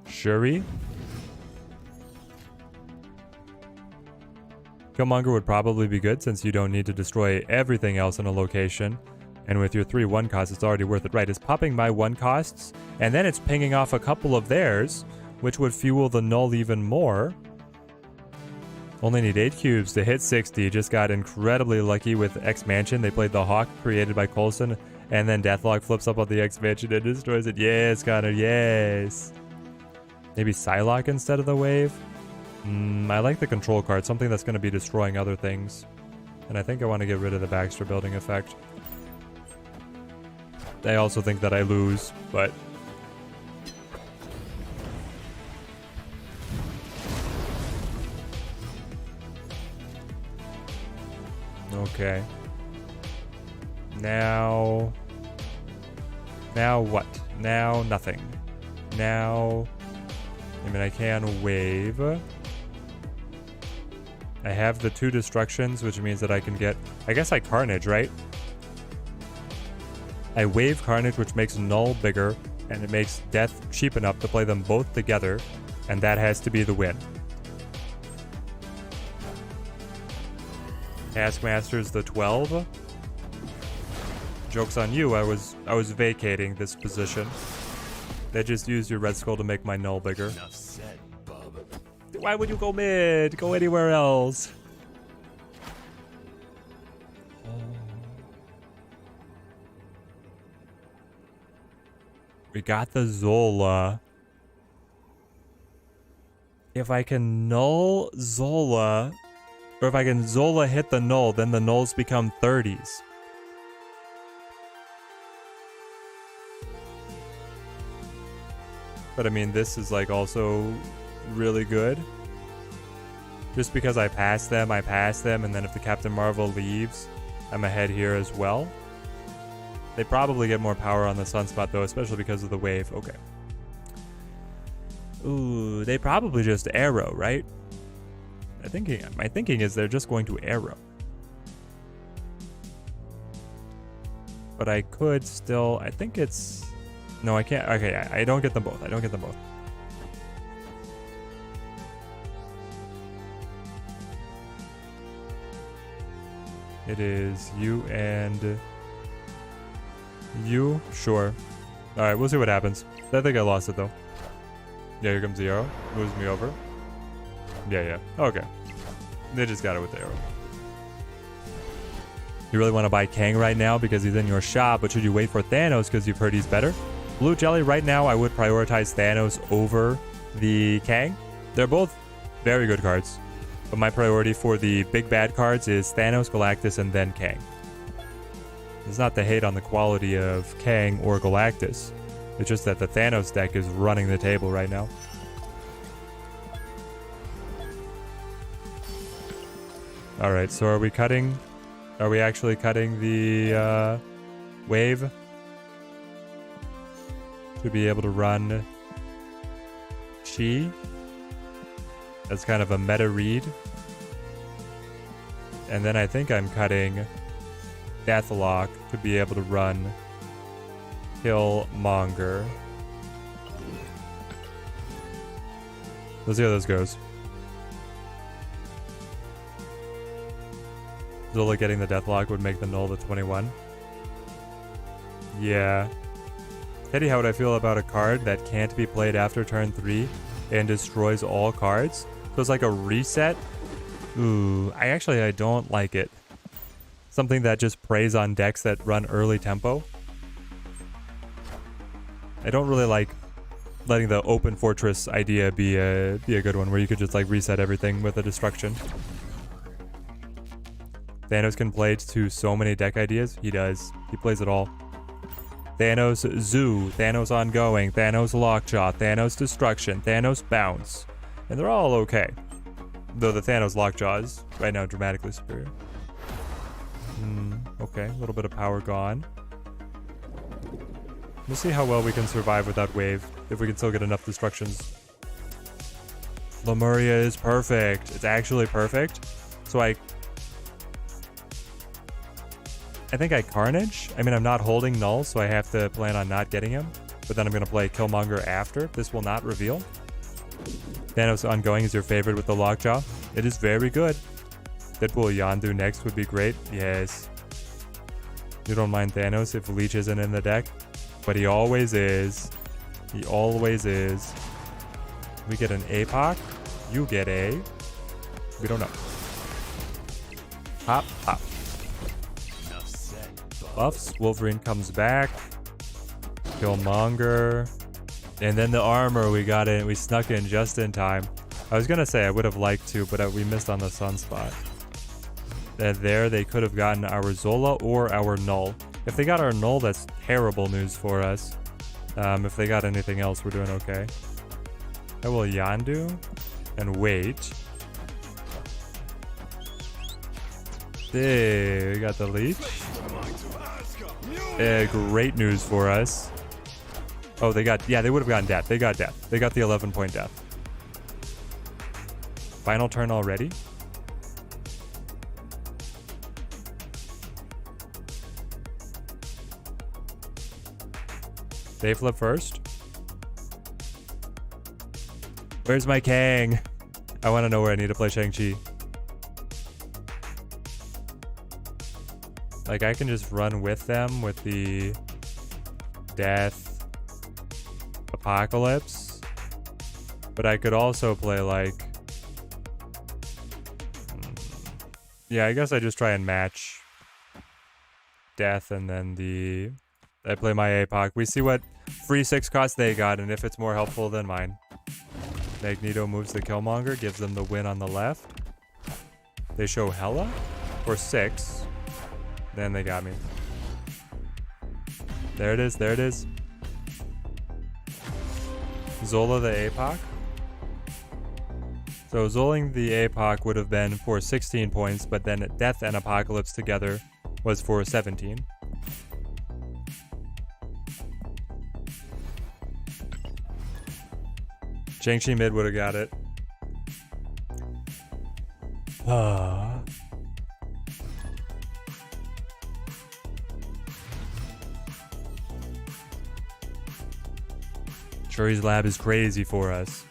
Shuri? Killmonger would probably be good since you don't need to destroy everything else in a location. And with your 3 1 costs, it's already worth it. Right, it's popping my 1 costs, and then it's pinging off a couple of theirs, which would fuel the null even more. Only need 8 cubes to hit 60. Just got incredibly lucky with X-Mansion. They played the Hawk created by Coulson, and then Deathlock flips up on the X-Mansion and destroys it. Yes, Connor, yes. Maybe Psylocke instead of the wave? I like the control card, something that's going to be destroying other things. And I think I want to get rid of the Baxter building effect. I also think that I lose, but... Okay. Now what? Now nothing. Now... I mean, I can wave. I have the 2 destructions, which means that I can get... I guess I Carnage, right? I wave Carnage, which makes Null bigger, and it makes Death cheap enough to play them both together, and that has to be the win. Taskmaster's the 12. Joke's on you, I was vacating this position. They just used your Red Skull to make my Null bigger. Enough said, bub. Why would you go mid? Go anywhere else. We got the Zola. If I can Null Zola, or if I can Zola hit the Null, then the Nulls become 30s. But I mean, this is like also really good. Just because I pass them, and then if the Captain Marvel leaves, I'm ahead here as well. They probably get more power on the Sunspot though, especially because of the wave. Okay. Ooh, they probably just arrow, right? My thinking is they're just going to arrow. But I could still, I think it's... No, I can't. Okay, I don't get them both. I don't get them both. It is you and you. Sure. All right, we'll see what happens. I think I lost it though. Yeah, here comes the arrow. Moves me over. Yeah. Okay. They just got it with the arrow. You really want to buy Kang right now because he's in your shop, but should you wait for Thanos because you've heard he's better? Blue Jelly, right now I would prioritize Thanos over the Kang. They're both very good cards, but my priority for the big bad cards is Thanos, Galactus, and then Kang. It's not the hate on the quality of Kang or Galactus. It's just that the Thanos deck is running the table right now. Alright, so are we cutting? Are we actually cutting the wave? To be able to run Chi. That's kind of a meta read. And then I think I'm cutting Deathlock to be able to run Killmonger. Let's see how this goes. Zola getting the Deathlock would make the null to 21. Yeah. Teddy, how would I feel about a card that can't be played after turn 3 and destroys all cards? So it's like a reset? Ooh, I don't like it. Something that just preys on decks that run early tempo. I don't really like letting the open fortress idea be a good one where you could just like reset everything with a destruction. Thanos can play to so many deck ideas. He does. He plays it all. Thanos Zoo, Thanos Ongoing, Thanos Lockjaw, Thanos Destruction, Thanos Bounce. And they're all okay. Though the Thanos Lockjaw is right now dramatically superior. Okay, a little bit of power gone. We'll see how well we can survive with that wave. If we can still get enough destructions. Lemuria is perfect. It's actually perfect. So I think I Carnage. I mean, I'm not holding Null, so I have to plan on not getting him. But then I'm going to play Killmonger after. This will not reveal. Thanos Ongoing is your favorite with the Lockjaw. It is very good. Deadpool Yondu next would be great. Yes. You don't mind Thanos if Leech isn't in the deck. But he always is. He always is. We get an APOC. You get a... We don't know. Hop, hop. Buffs. Wolverine comes back. Killmonger. And then the armor, we got in. We snuck in just in time. I was going to say I would have liked to, but we missed on the sunspot. There, they could have gotten our Zola or our Null. If they got our Null, that's terrible news for us. If they got anything else, we're doing okay. I will Yondu and wait. There, we got the Leech. Great news for us. Oh, they got... Yeah, they would have gotten death. They got death. They got the 11-point death. Final turn already? They flip first. Where's my Kang? I want to know where I need to play Shang-Chi. Like, I can just run with them with the Death Apocalypse. But I could also play, like... Yeah, I guess I just try and match Death and then the... I play my APOC. We see what free 6 cost they got and if it's more helpful than mine. Magneto moves the Killmonger, gives them the win on the left. They show Hela for 6. Then they got me. There it is, there it is. Zola the APOC. So Zoling the APOC would have been for 16 points, but then Death and Apocalypse together was for 17. Shang-Chi mid would have got it. Shuri's lab is crazy for us.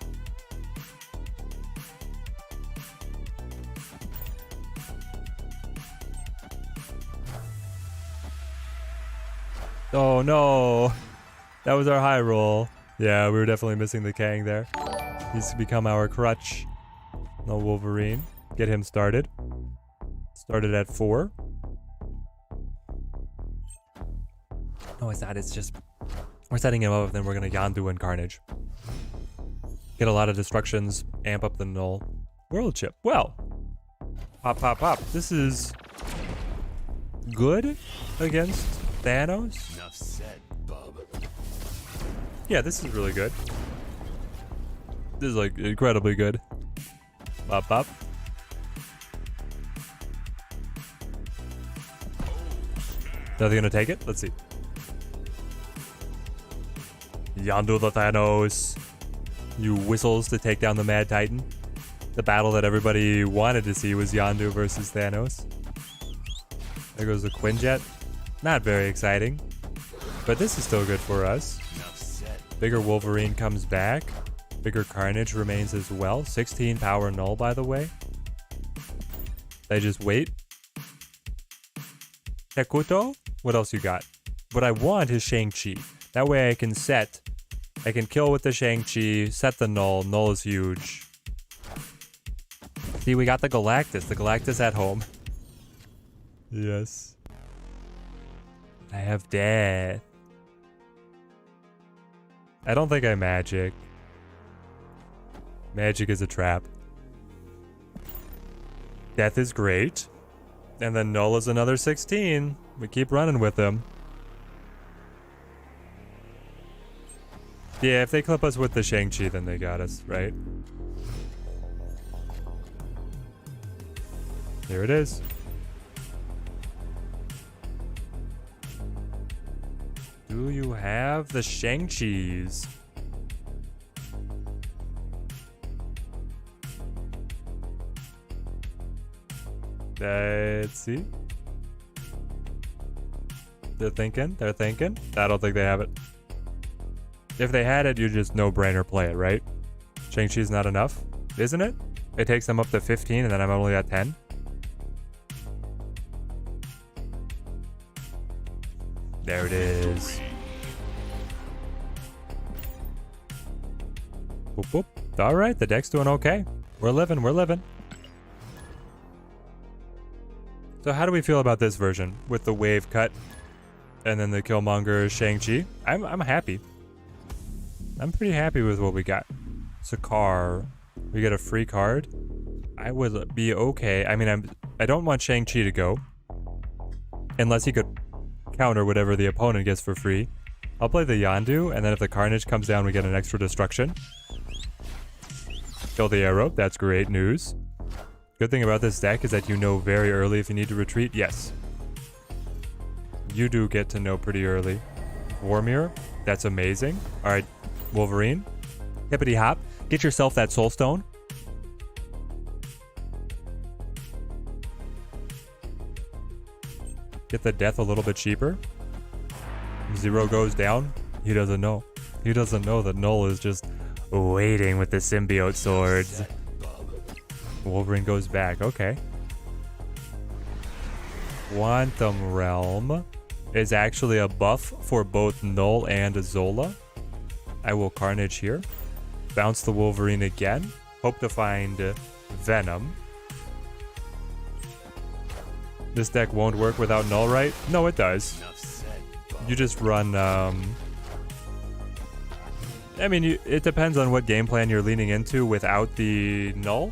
Oh no. That was our high roll. Yeah, we were definitely missing the Kang there. He's become our crutch. No Wolverine. Get him started. Started at 4. No, it's not. It's just... We're setting him up, then we're going to Yondu and Carnage. Get a lot of destructions. Amp up the null. World chip. Well. Pop, pop, pop. This is... good against Thanos. Enough said, bub. Yeah, this is really good. This is like incredibly good. Pop, pop. Nothing gonna take it? Let's see. Yondu the Thanos. You whistles to take down the Mad Titan. The battle that everybody wanted to see was Yondu versus Thanos. There goes the Quinjet. Not very exciting. But this is still good for us. Enough said. Bigger Wolverine comes back. Bigger Carnage remains as well. 16 power null, by the way. They just wait. Tekuto? What else you got? What I want is Shang-Chi. That way I can kill with the Shang-Chi, set the null. Null is huge. See, we got the Galactus. The Galactus at home. Yes. I have death. I don't think I magic. Magic is a trap. Death is great. And then null is another 16. We keep running with them. Yeah, if they clip us with the Shang-Chi, then they got us, right? Here it is. Do you have the Shang-Chis? Let's see. They're thinking. I don't think they have it. If they had it, you just no-brainer play it, right? Shang-Chi's not enough, isn't it? It takes them up to 15 and then I'm only at 10. There it is. Whoop, whoop. All right, the deck's doing okay. We're living. So how do we feel about this version with the wave cut and then the Killmonger Shang-Chi? I'm happy. I'm pretty happy with what we got. Sakaar, we get a free card. I would be okay. I mean, I don't want Shang-Chi to go unless he could counter whatever the opponent gets for free. I'll play the Yondu, and then if the Carnage comes down, we get an extra destruction. Kill the arrow. That's great news. Good thing about this deck is that you know very early if you need to retreat. Yes. You do get to know pretty early. War Mirror. That's amazing. All right, Wolverine. Hippity hop. Get yourself that Soul Stone. Get the death a little bit cheaper. Zero goes down. He doesn't know. He doesn't know that Null is just waiting with the symbiote swords. Wolverine goes back. Okay. Quantum Realm is actually a buff for both Null and Zola. I will Carnage here. Bounce the Wolverine again. Hope to find Venom. This deck won't work without Null, right? No, it does. You just run, I mean, it depends on what game plan you're leaning into without the Null.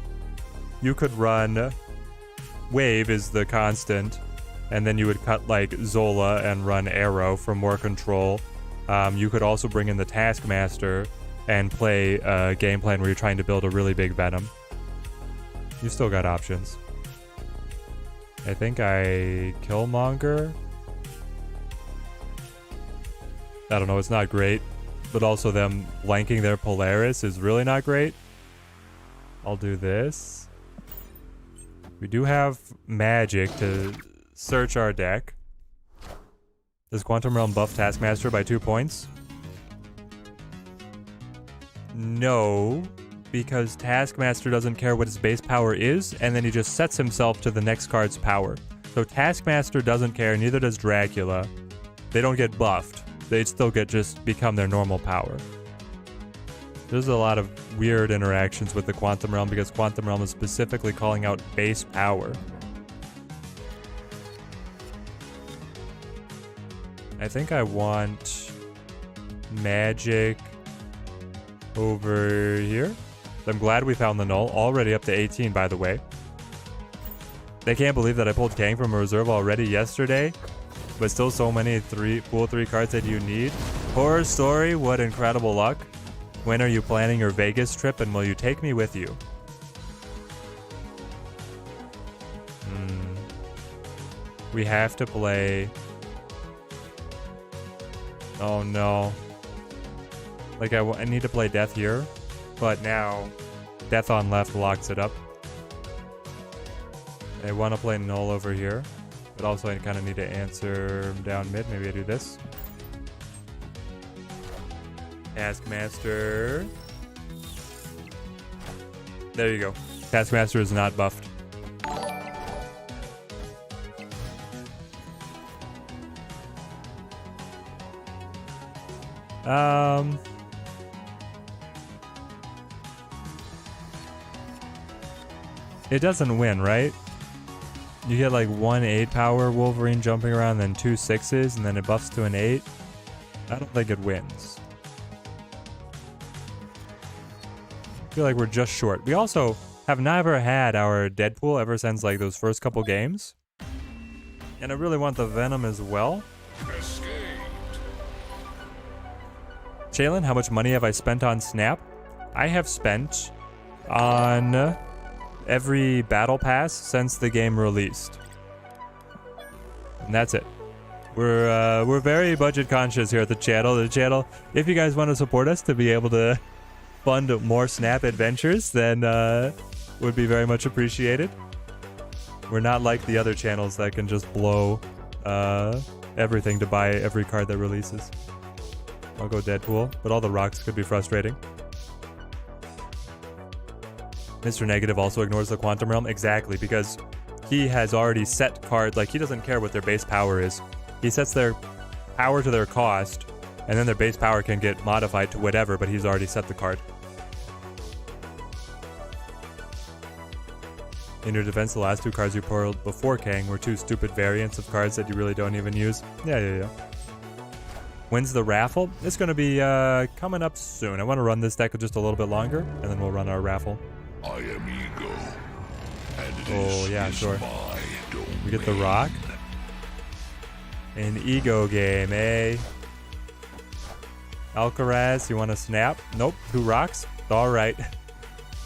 You could run Wave is the constant, and then you would cut like Zola and run Arrow for more control. You could also bring in the Taskmaster and play a game plan where you're trying to build a really big Venom. You still got options. I think I Killmonger. I don't know, it's not great. But also them blanking their Polaris is really not great. I'll do this. We do have magic to search our deck. Does Quantum Realm buff Taskmaster by 2 points? No, because Taskmaster doesn't care what his base power is, and then he just sets himself to the next card's power. So Taskmaster doesn't care, neither does Dracula. They don't get buffed. They still get just become their normal power. There's a lot of weird interactions with the Quantum Realm because Quantum Realm is specifically calling out base power. I think I want magic over here. I'm glad we found the null. Already up to 18, by the way. They can't believe that I pulled Kang from a reserve already yesterday, but still so many pool 3 cards that you need. Horror Story, what incredible luck. When are you planning your Vegas trip, and will you take me with you? We have to play... Oh no. Like I need to play Death here, but now Death on left locks it up. I want to play Null over here, but also I kind of need to answer down mid. Maybe I do this. Taskmaster. There you go. Taskmaster is not buffed. It doesn't win, right? You get like 1 8 power Wolverine jumping around, then 2 6s, and then it buffs to an 8. I don't think it wins. I feel like we're just short. We also have never had our Deadpool ever since like those first couple games. And I really want the Venom as well. Jalen, how much money have I spent on Snap? I have spent on every battle pass since the game released. And that's it. We're very budget conscious here at the channel. If you guys want to support us to be able to fund more Snap adventures, then would be very much appreciated. We're not like the other channels that can just blow everything to buy every card that releases. I'll go Deadpool, but all the rocks could be frustrating. Mr. Negative also ignores the Quantum Realm. Exactly, because he has already set cards. Like, he doesn't care what their base power is. He sets their power to their cost, and then their base power can get modified to whatever, but he's already set the card. In your defense, the last 2 cards you pulled before Kang were 2 stupid variants of cards that you really don't even use. Yeah. When's the raffle? It's going to be coming up soon. I want to run this deck just a little bit longer, and then we'll run our raffle. I am Ego. Oh, yeah, sure. We get the rock. An Ego game, eh? Alcaraz, you want to snap? Nope, 2 rocks? All right.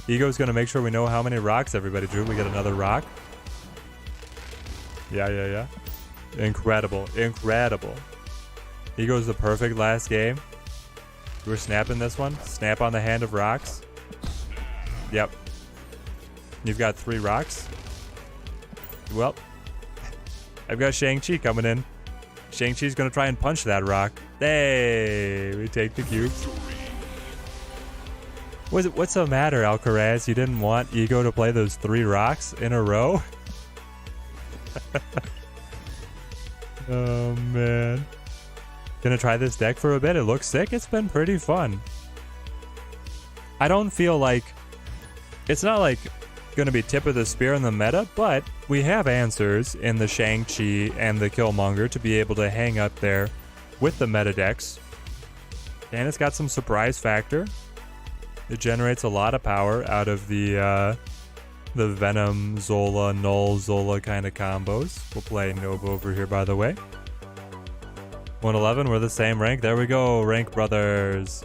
Ego's going to make sure we know how many rocks everybody drew. We get another rock. Yeah. Incredible. Ego's the perfect last game. We're snapping this one. Snap on the hand of rocks. Yep. You've got 3 rocks. Well, I've got Shang-Chi coming in. Shang-Chi's going to try and punch that rock. Hey, we take the cubes. What's the matter, Alcaraz? You didn't want Ego to play those 3 rocks in a row? Oh, man. Gonna try this deck for a bit. It looks sick. It's been pretty fun. I don't feel like... It's not like gonna be tip of the spear in the meta, but we have answers in the Shang-Chi and the Killmonger to be able to hang up there with the meta decks. And it's got some surprise factor. It generates a lot of power out of the Venom, Zola, Null, Zola kind of combos. We'll play Nova over here, by the way. 111, we're the same rank. There we go, rank brothers.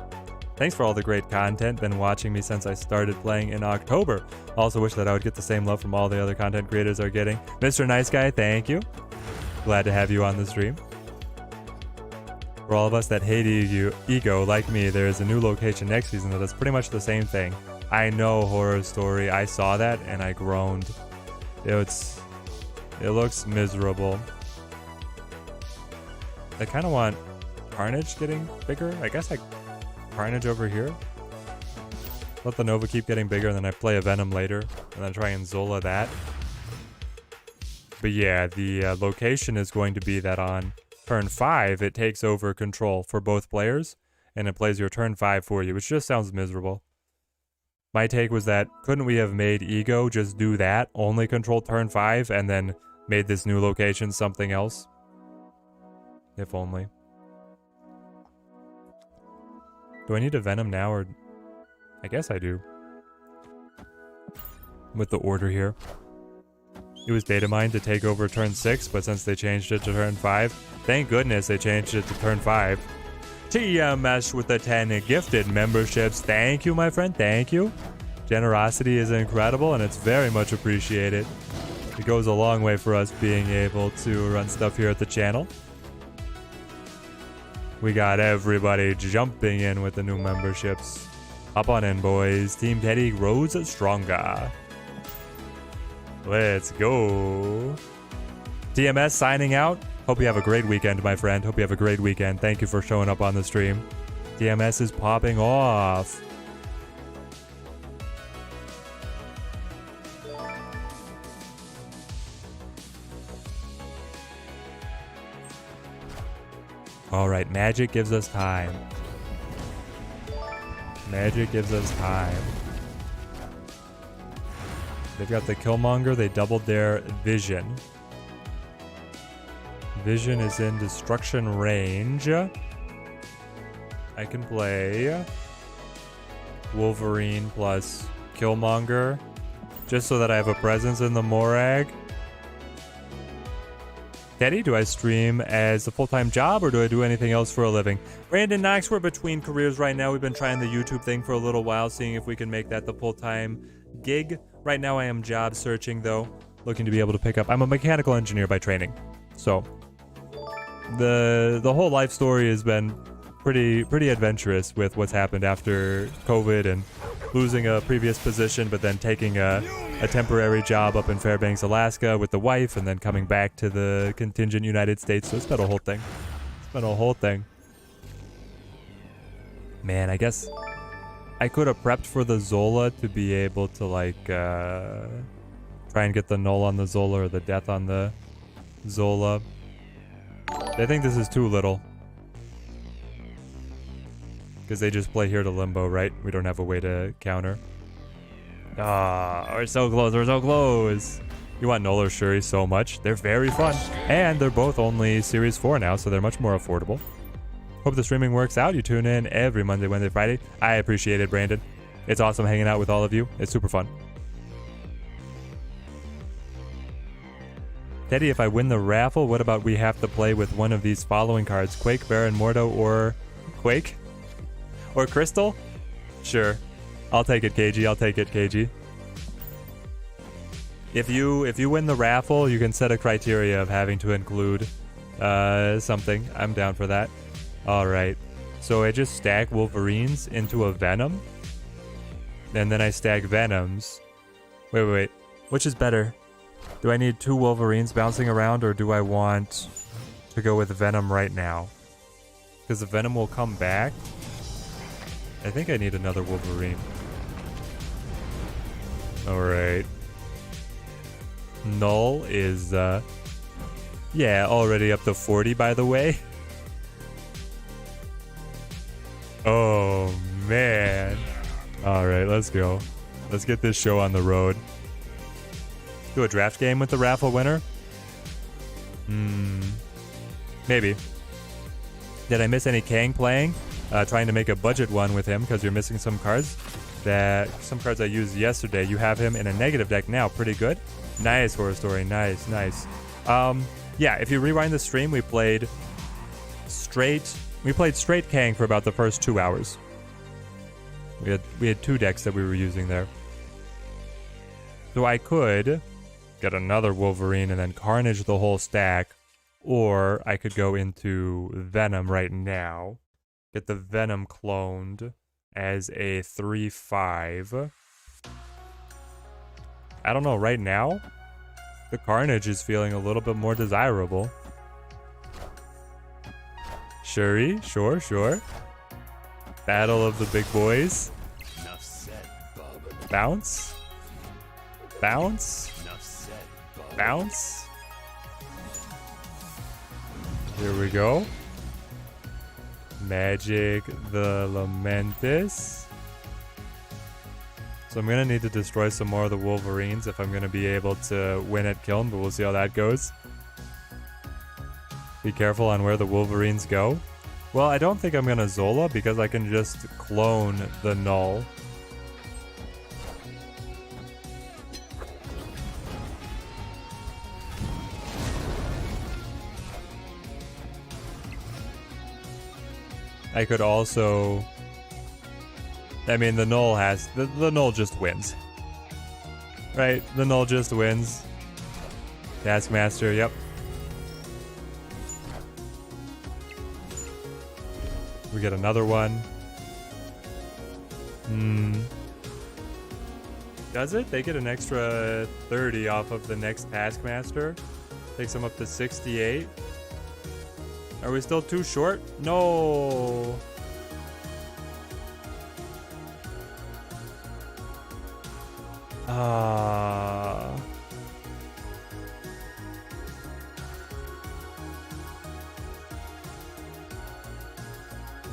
Thanks for all the great content. Been watching me since I started playing in October. Also wish that I would get the same love from all the other content creators are getting. Mr. Nice Guy, thank you. Glad to have you on the stream. For all of us that hate Ego, like me, there is a new location next season that does pretty much the same thing. I know, Horror Story. I saw that and I groaned. It looks miserable. I kind of want Carnage getting bigger. I guess Carnage over here. Let the Nova keep getting bigger, and then I play a Venom later, and then try and Zola that. But yeah, the location is going to be that on turn 5, it takes over control for both players, and it plays your turn 5 for you, which just sounds miserable. My take was that, couldn't we have made Ego just do that, only control turn 5, and then made this new location something else? If only. Do I need a Venom now, or... I guess I do. With the order here. It was data mined to take over turn 6, but since they changed it to turn 5, thank goodness they changed it to turn 5. TMS with the 10 gifted memberships. Thank you, my friend. Thank you. Generosity is incredible, and it's very much appreciated. It goes a long way for us being able to run stuff here at the channel. We got everybody jumping in with the new memberships. Hop on in, boys. Team Teddy grows stronger. Let's go. TMS signing out. Hope you have a great weekend, my friend. Hope you have a great weekend. Thank you for showing up on the stream. TMS is popping off. All right, magic gives us time. Magic gives us time. They've got the Killmonger. They doubled their vision. Vision is in destruction range. I can play Wolverine plus Killmonger just so that I have a presence in the Morag. Teddy, do I stream as a full-time job or do I do anything else for a living? Brandon Knox, we're between careers right now. We've been trying the YouTube thing for a little while, seeing if we can make that the full-time gig. Right now I am job searching though, looking to be able to pick up. I'm a mechanical engineer by training. So the whole life story has been pretty adventurous with what's happened after COVID and losing a previous position, but then taking a temporary job up in Fairbanks, Alaska with the wife, and then coming back to the contingent United States. So it's been a whole thing. It's been a whole thing. Man, I guess I could have prepped for the Zola to be able to like try and get the null on the Zola or the death on the Zola. I think this is too little. Because they just play here to limbo, right? We don't have a way to counter. Ah, we're so close, we're so close. You want Null or Shuri so much. They're very fun. And they're both only Series 4 now, so they're much more affordable. Hope the streaming works out. You tune in every Monday, Wednesday, Friday. I appreciate it, Brandon. It's awesome hanging out with all of you. It's super fun. Teddy, if I win the raffle, what about we have to play with one of these following cards? Quake, Baron, Mordo, or Quake? Or Crystal? Sure. I'll take it, KG. I'll take it, KG. If you win the raffle, you can set a criteria of having to include something. I'm down for that. All right. So I just stack Wolverines into a Venom. And then I stack Venoms. Wait. Which is better? Do I need 2 Wolverines bouncing around, or do I want to go with Venom right now? Because the Venom will come back. I think I need another Wolverine. Alright. Null is, yeah, already up to 40, by the way. Oh, man. Alright, let's go. Let's get this show on the road. Do a draft game with the raffle winner? Maybe. Did I miss any Kang playing? Trying to make a budget one with him because you're missing some cards. Some cards I used yesterday. You have him in a negative deck now. Pretty good. Nice, Horror Story. Nice. Yeah, if you rewind the stream, we played straight Kang for about the first 2 hours. We had 2 decks that we were using there. So I could get another Wolverine and then Carnage the whole stack, or I could go into Venom right now. Get the Venom cloned as a 3/5. I don't know, right now, the Carnage is feeling a little bit more desirable. Shuri, sure. Battle of the big boys. Enough said, bub. Bounce. Enough said, bub. Bounce. Here we go. Magic the Lamentis. So I'm going to need to destroy some more of the Wolverines if I'm going to be able to win at Kiln, but we'll see how that goes. Be careful on where the Wolverines go. Well, I don't think I'm going to Zola because I can just clone the Null. I could also... I mean, the Null has... The Null just wins. Right? The Null just wins. Taskmaster, yep. We get another one. Does it? They get an extra 30 off of the next Taskmaster. Takes them up to 68. Are we still too short? No.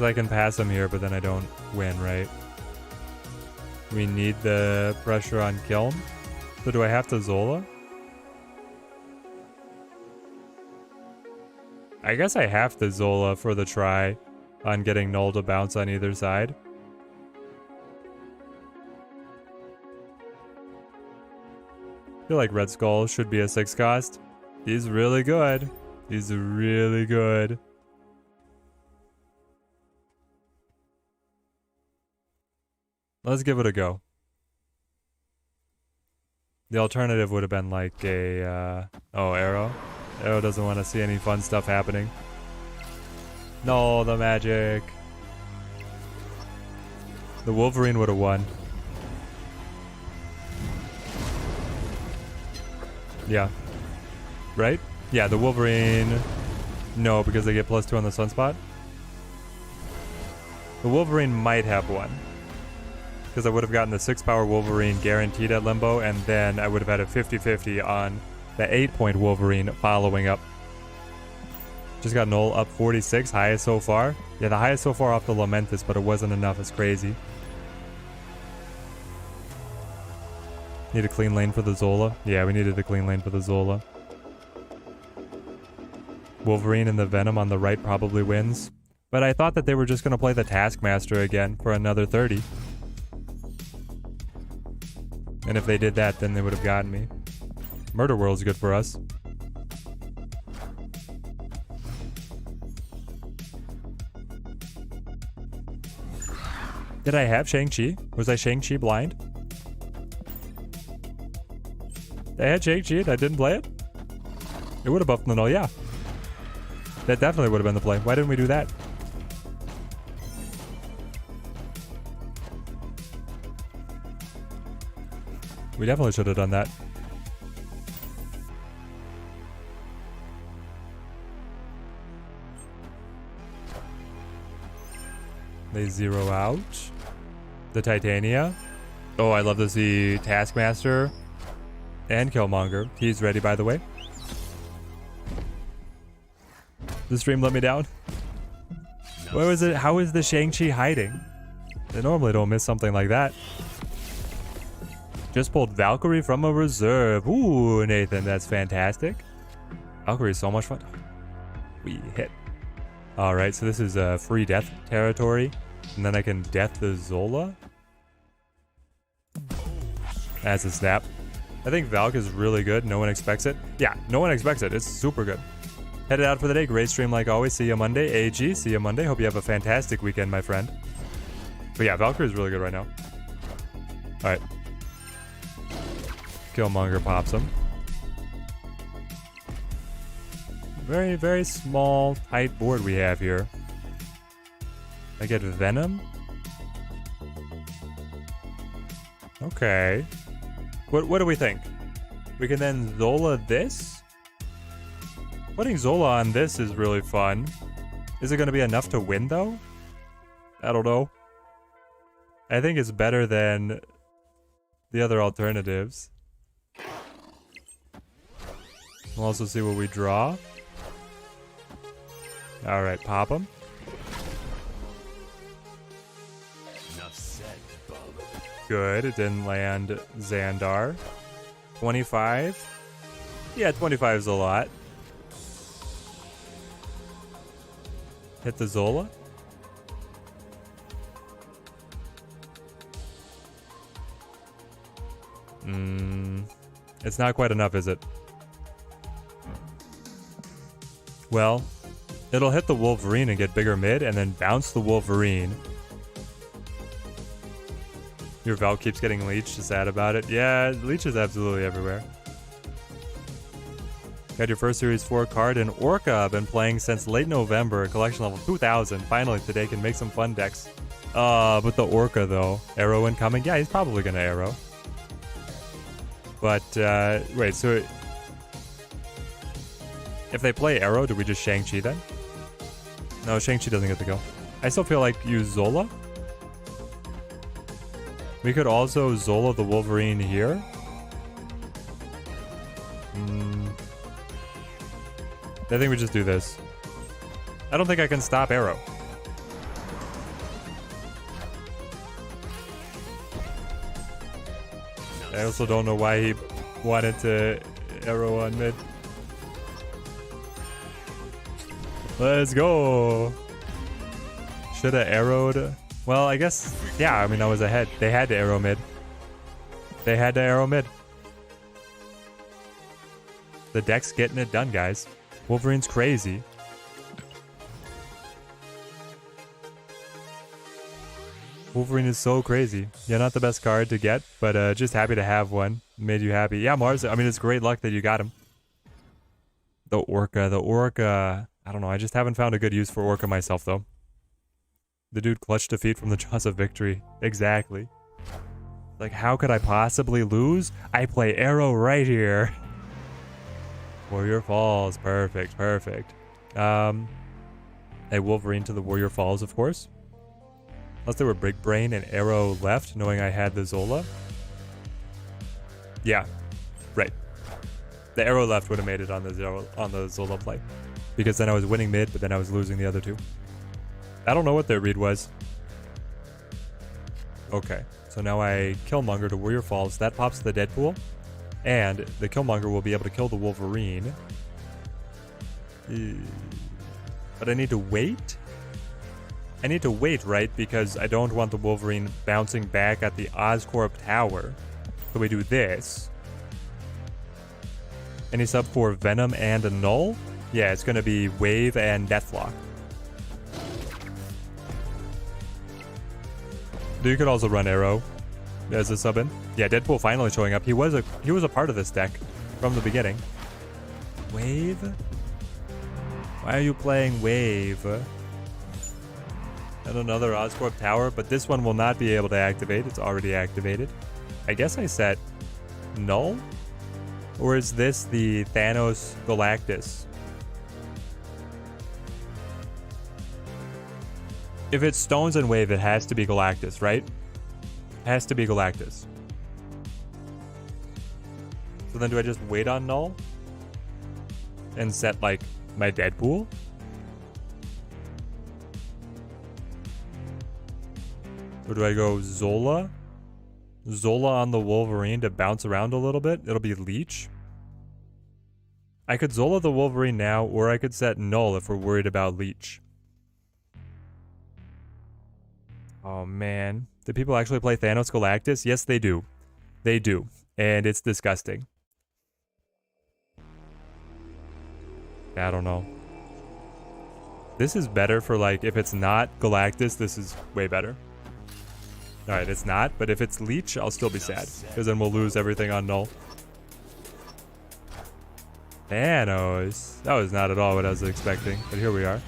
I can pass him here, but then I don't win, right? We need the pressure on Kiln. So do I have to Zola? I guess I have to Zola for the try on getting Null to bounce on either side. I feel like Red Skull should be a 6 cost. He's really good. He's really good. Let's give it a go. The alternative would have been like a, oh, Arrow. Arrow doesn't want to see any fun stuff happening. No, the magic. The Wolverine would have won. Yeah. Right? Yeah, the Wolverine... No, because they get +2 on the Sunspot. The Wolverine might have won. Because I would have gotten the 6-power Wolverine guaranteed at Limbo, and then I would have had a 50-50 on the 8-point Wolverine following up. Just got Null up 46, highest so far. Yeah, the highest so far off the Lamentis, but it wasn't enough. It's crazy. Need a clean lane for the Zola? Yeah, we needed a clean lane for the Zola. Wolverine and the Venom on the right probably wins. But I thought that they were just going to play the Taskmaster again for another 30. And if they did that, then they would have gotten me. Murder World's good for us. Did I have Shang-Chi? Was I Shang-Chi blind? I had Shang-Chi and I didn't play it? It would have buffed the Null, yeah. That definitely would have been the play. Why didn't we do that? We definitely should have done that. They zero out the Titania. Oh, I love to see Taskmaster and Killmonger. He's ready, by the way. The stream let me down. Where was it? How is the Shang-Chi hiding? They normally don't miss something like that. Just pulled Valkyrie from a reserve. Ooh, Nathan, that's fantastic. Valkyrie is so much fun. We hit. Alright, so this is free death territory. And then I can death the Zola. That's a snap. I think Valk is really good. No one expects it. Yeah, no one expects it. It's super good. Headed out for the day. Great stream like always. See you Monday. AG, see you Monday. Hope you have a fantastic weekend, my friend. But yeah, Valkyrie is really good right now. Alright. Killmonger pops him. Very, very small, tight board we have here. I get Venom? Okay. What do we think? We can then Zola this? Putting Zola on this is really fun. Is it going to be enough to win, though? I don't know. I think it's better than the other alternatives. We'll also see what we draw. All right, pop him. Enough said, Bub. Good. It didn't land Xandar. 25. Yeah, 25 is a lot. Hit the Zola. It's not quite enough, is it? Well, it'll hit the Wolverine and get bigger mid, and then bounce the Wolverine. Your Val keeps getting leeched. Is sad about it? Yeah, leech is absolutely everywhere. Got your first Series 4 card in Orca. Been playing since late November. Collection level 2000. Finally, today can make some fun decks. But the Orca, though. Arrow incoming? Yeah, he's probably going to Arrow. But, wait, so... If they play Arrow, do we just Shang-Chi then? No, Shang-Chi doesn't get to go. I still feel like use Zola. We could also Zola the Wolverine here. I think we just do this. I don't think I can stop Arrow. I also don't know why he wanted to Arrow on mid. Let's go. Should have arrowed. Well, I guess, yeah, I mean, I was ahead. They had to Arrow mid. They had to Arrow mid. The deck's getting it done, guys. Wolverine's crazy. Wolverine is so crazy. Yeah, not the best card to get, but just happy to have one. Made you happy. Yeah, Mars, I mean, it's great luck that you got him. The Orca. I don't know, I just haven't found a good use for Orca myself, though. The dude clutched defeat from the jaws of victory. Exactly. Like, how could I possibly lose? I play Arrow right here. Warrior Falls. Perfect, perfect. A Wolverine to the Warrior Falls, of course. Unless they were Big Brain and Arrow left, knowing I had the Zola. Yeah, right. The Arrow left would have made it on the Zola play. Because then I was winning mid, but then I was losing the other two. I don't know what their read was. Okay, so now I Killmonger to Warrior Falls. That pops the Deadpool. And the Killmonger will be able to kill the Wolverine. But I need to wait? I need to wait, right? Because I don't want the Wolverine bouncing back at the Oscorp Tower. So we do this. Any sub for Venom and a Null? Yeah, it's going to be Wave and Deathlock. You could also run Arrow as a sub-in. Yeah, Deadpool finally showing up. He was a part of this deck from the beginning. Wave? Why are you playing Wave? And another Oscorp Tower, but this one will not be able to activate. It's already activated. I guess I set Null? Or is this the Thanos Galactus? If it's Stones and Wave, it has to be Galactus, right? It has to be Galactus. So then do I just wait on Null? And set, like, my Deadpool? Or do I go Zola? Zola on the Wolverine to bounce around a little bit? It'll be Leech. I could Zola the Wolverine now, or I could set Null if we're worried about Leech. Oh, man. Do people actually play Thanos Galactus? Yes, they do. They do. And it's disgusting. I don't know. This is better for, like, if it's not Galactus, this is way better. Alright, it's not, but if it's Leech, I'll still be sad. Because then we'll lose everything on Null. Thanos. That was not at all what I was expecting, but here we are.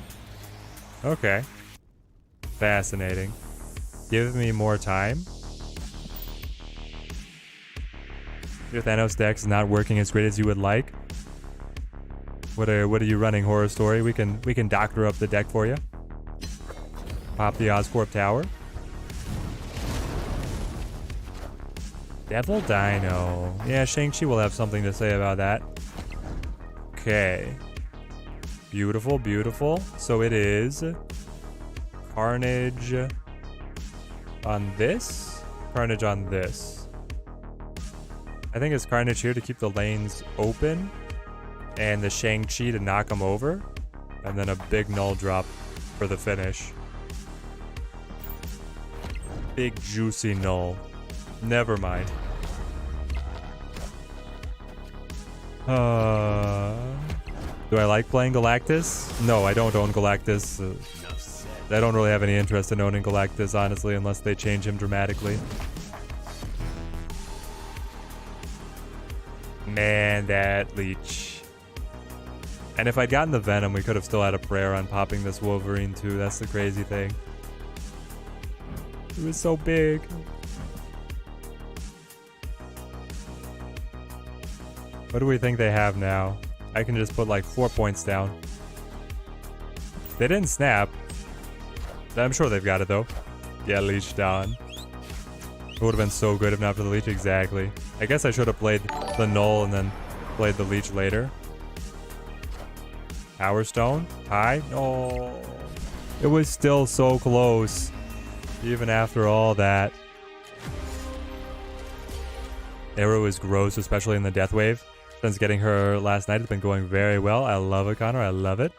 Okay. Fascinating. Give me more time. Your Thanos deck is not working as great as you would like. What are you running, Horror Story? We can doctor up the deck for you. Pop the Oscorp Tower. Devil Dino. Yeah, Shang-Chi will have something to say about that. Okay. Beautiful, beautiful. So it is Carnage on this, Carnage on this. I think it's Carnage here to keep the lanes open, and the Shang-Chi to knock him over, and then a big null drop for the finish. Big juicy null. Never mind. Do I like playing Galactus? No, I don't own Galactus. I don't really have any interest in owning Galactus, honestly, unless they change him dramatically. Man, that leech. And if I'd gotten the Venom, we could have still had a prayer on popping this Wolverine too. That's the crazy thing. It was so big. What do we think they have now? I can just put like 4 points down. They didn't snap. I'm sure they've got it though. Yeah, leech down. It would have been so good if not for the leech. Exactly. I guess I should have played the null and then played the leech later. Power Stone? High? Oh. It was still so close. Even after all that. Arrow is gross, especially in the death wave. Since getting her last night, it's been going very well. I love it, Connor. I love it.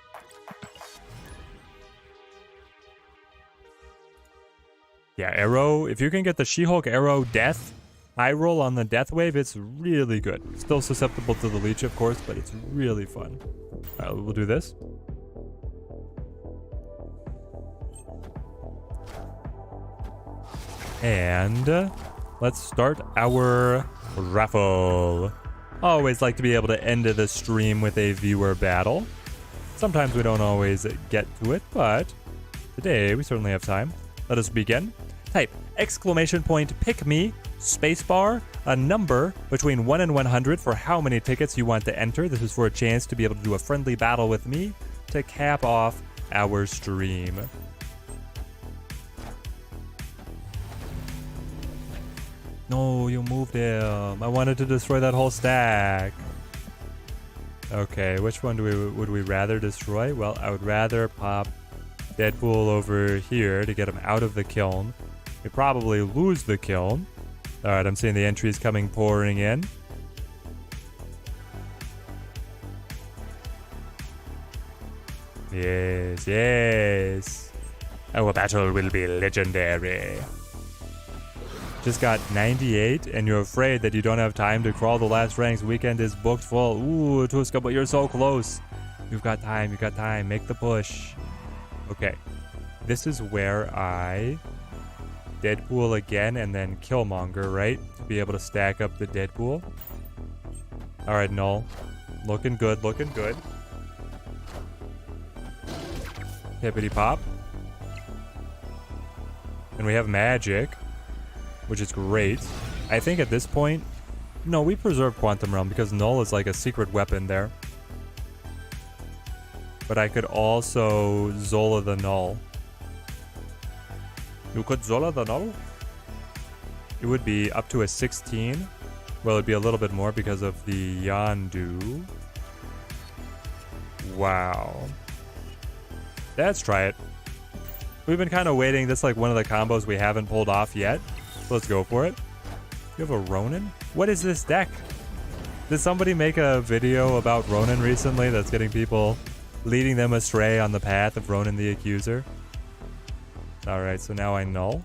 Yeah, Arrow. If you can get the She-Hulk Arrow death, high roll on the death wave, it's really good. Still susceptible to the leech, of course, but it's really fun. All right, we'll do this. And let's start our raffle. Always like to be able to end the stream with a viewer battle. Sometimes we don't always get to it, but today we certainly have time. Let us begin. Type exclamation point pick me spacebar a number between 1 and 100 for how many tickets you want to enter. This is for a chance to be able to do a friendly battle with me to cap off our stream. No, you moved him. I wanted to destroy that whole stack. Okay, which one would we rather destroy? Well, I would rather pop Deadpool over here to get him out of the kiln. We probably lose the kiln. All right, I'm seeing the entries coming pouring in. Yes, yes. Our battle will be legendary. Just got 98, and you're afraid that you don't have time to crawl the last ranks. Weekend is booked full. Ooh, Tuska, but you're so close. You've got time, you've got time. Make the push. Okay. This is where I Deadpool again and then Killmonger, right? To be able to stack up the Deadpool. All right, Null. Looking good, looking good. Hippity pop. And we have magic, which is great. I think at this point, no, we preserve Quantum Realm because Null is like a secret weapon there. But I could also Zola the Null. You could Zola the Null? It would be up to a 16. Well, it'd be a little bit more because of the Yondu. Wow. Let's try it. We've been kind of waiting. That's like one of the combos we haven't pulled off yet. So let's go for it. You have a Ronin? What is this deck? Did somebody make a video about Ronin recently that's getting people, leading them astray on the path of Ronin the Accuser? Alright, so now I null.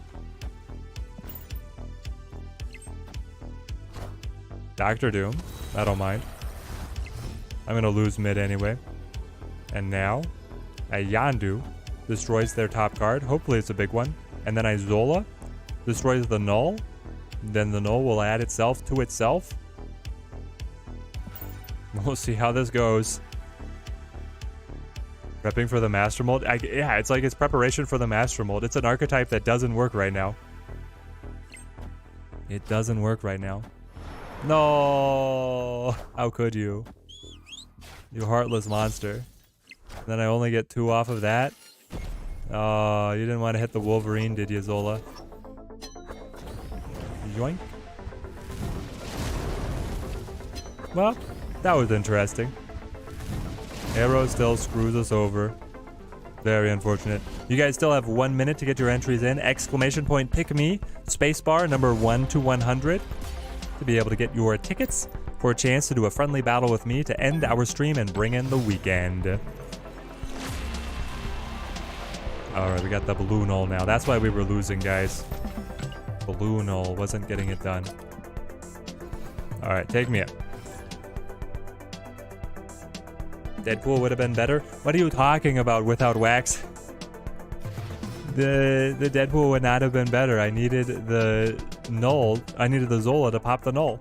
Doctor Doom. I don't mind. I'm going to lose mid anyway. And now, a Yondu destroys their top card. Hopefully it's a big one. And then I Zola destroys the null. Then the null will add itself to itself. We'll see how this goes. Prepping for the Master Mold. Yeah, it's like it's preparation for the Master Mold. It's an archetype that doesn't work right now. It doesn't work right now. No! How could you? You heartless monster. And then I only get 2 off of that. Oh, you didn't want to hit the Wolverine, did you, Zola? Yoink. Well, that was interesting. Arrow still screws us over. Very unfortunate. You guys still have 1 minute to get your entries in. Exclamation point pick me. Spacebar number 1 to 100 to be able to get your tickets for a chance to do a friendly battle with me to end our stream and bring in the weekend. Alright, we got the balloon hole now. That's why we were losing, guys. Balloon hole wasn't getting it done. Alright, take me up. Deadpool would have been better. What are you talking about without wax? The Deadpool would not have been better. I needed the null. I needed the Zola to pop the null.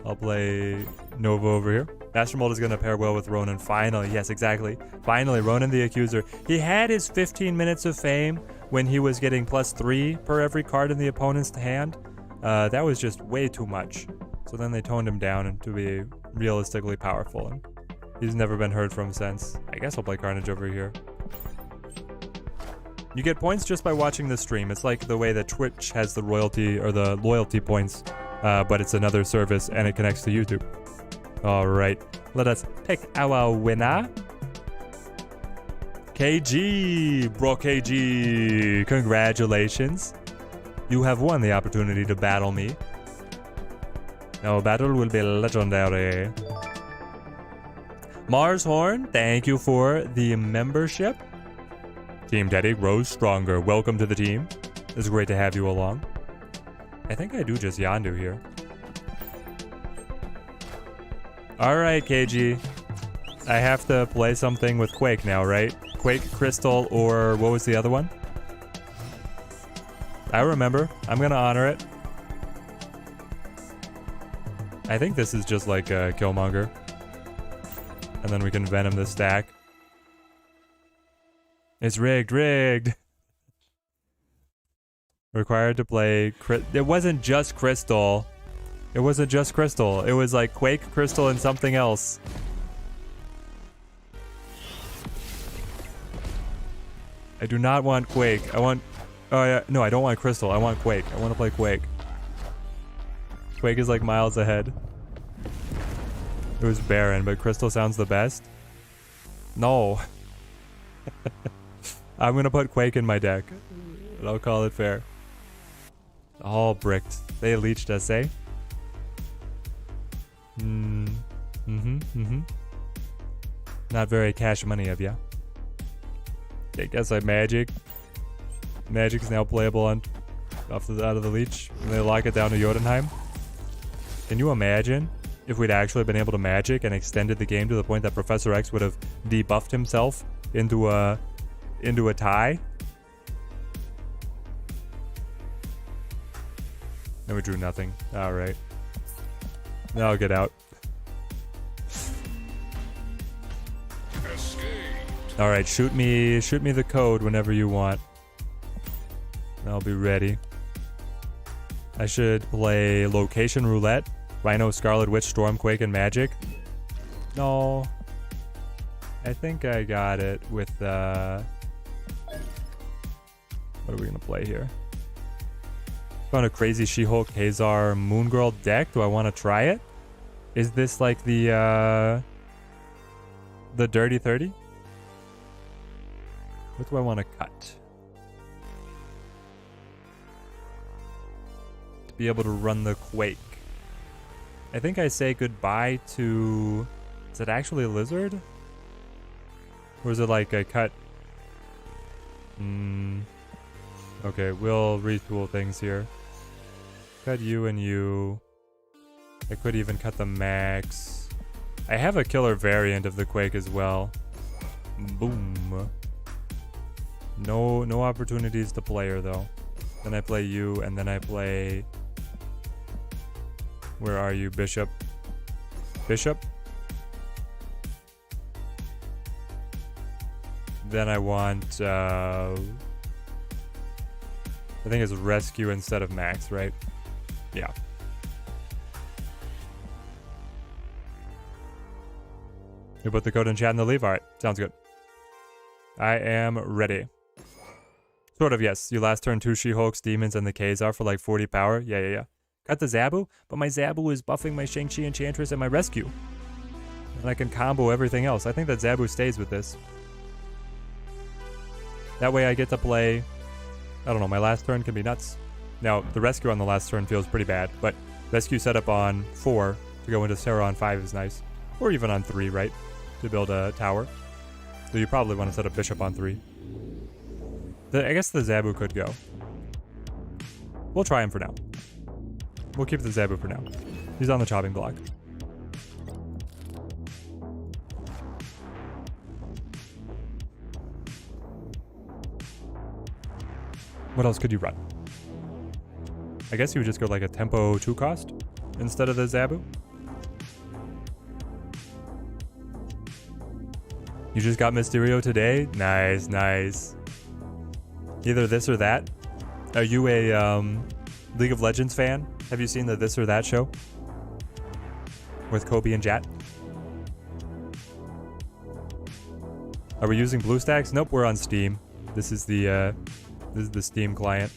I'll play Nova over here. Master Mold is going to pair well with Ronan. Finally. Yes, exactly. Finally, Ronan the Accuser. He had his 15 minutes of fame when he was getting +3 per every card in the opponent's hand. That was just way too much. So then they toned him down to be realistically powerful. And he's never been heard from since. I guess I'll play Carnage over here. You get points just by watching the stream. It's like the way that Twitch has the royalty or the loyalty points, but it's another service and it connects to YouTube. All right, let us pick our winner. KG, bro KG, congratulations. You have won the opportunity to battle me. Our battle will be legendary. Mars Horn, thank you for the membership. Team Teddy, Rose Stronger, welcome to the team. It's great to have you along. I think I do just Yondu here. Alright, KG. I have to play something with Quake now, right? Quake, Crystal, or what was the other one? I remember. I'm gonna honor it. I think this is just like a Killmonger. And then we can Venom the stack. It's rigged. Required to play... It wasn't just Crystal. It wasn't just Crystal. It was like Quake, Crystal, and something else. I do not want Quake. I want... Oh, yeah. No, I don't want Crystal. I want Quake. I want to play Quake. Quake is like miles ahead. It was Baron, but Crystal sounds the best. No. I'm going to put Quake in my deck. And I'll call it fair. All bricked. They leeched us, eh? Not very cash money of ya. I guess I Magic. Magic's now playable on out of the leech. And they lock it down to Jotunheim. Can you imagine if we'd actually been able to Magic and extended the game to the point that Professor X would have debuffed himself into a tie? And we drew nothing. Alright. Now I'll get out. Alright, shoot me the code whenever you want. I'll be ready. I should play Location Roulette, Rhino, Scarlet Witch, Stormquake, and Magic. No. I think I got it with what are we gonna play here? Found a crazy She-Hulk, Hazar, Moon Girl deck. Do I want to try it? Is this like the Dirty 30? What do I want to cut? To be able to run the Quake. I think I say goodbye to... Is it actually a Lizard? Or is it like I cut... Okay, we'll retool things here. Cut you and you. I could even cut the max. I have a killer variant of the Quake as well. Boom. No opportunities to play her though. Then I play you and then I play... Where are you, Bishop? Bishop? Then I want... I think it's Rescue instead of Max, right? Yeah. You put the code in chat and they'll leave? Alright, sounds good. I am ready. Sort of, yes. You last turn 2 She-Hulks, Demons, and the Kazar for like 40 power. Yeah. Cut the Zabu, but my Zabu is buffing my Shang-Chi Enchantress and my Rescue. And I can combo everything else. I think that Zabu stays with this. That way I get to play... I don't know, my last turn can be nuts. Now, the rescue on the last turn feels pretty bad, but rescue setup on 4 to go into Sarah on 5 is nice. Or even on 3, right? To build a tower. So you probably want to set up Bishop on 3. I guess the Zabu could go. We'll try him for now. We'll keep the Zabu for now. He's on the chopping block. What else could you run? I guess you would just go like a tempo 2 cost instead of the Zabu. You just got Mysterio today? Nice, nice. Either this or that. Are you a League of Legends fan? Have you seen the This or That show? With Kobe and Jat? Are we using BlueStacks? Nope, we're on Steam. This is the Steam client.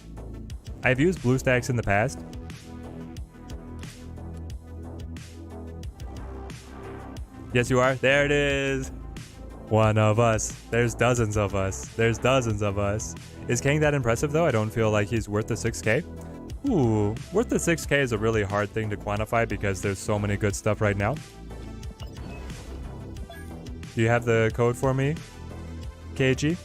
I've used BlueStacks in the past. Yes, you are. There it is. One of us. There's dozens of us. There's dozens of us. Is Kang that impressive, though? I don't feel like he's worth the 6K. Ooh, worth the 6K is a really hard thing to quantify because there's so many good stuff right now. Do you have the code for me, KG?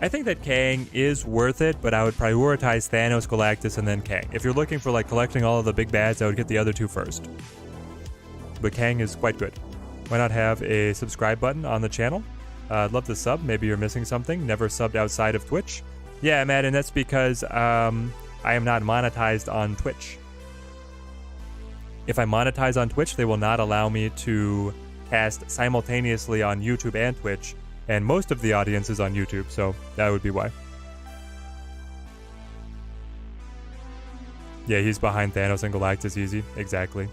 I think that Kang is worth it, but I would prioritize Thanos, Galactus, and then Kang. If you're looking for like collecting all of the big bads, I would get the other two first. But Kang is quite good. Why not have a subscribe button on the channel? I'd love to sub. Maybe you're missing something. Never subbed outside of Twitch. Yeah, Matt, and that's because I am not monetized on Twitch. If I monetize on Twitch, they will not allow me to cast simultaneously on YouTube and Twitch. And most of the audience is on YouTube, so that would be why. Yeah, he's behind Thanos and Galactus easy. Exactly.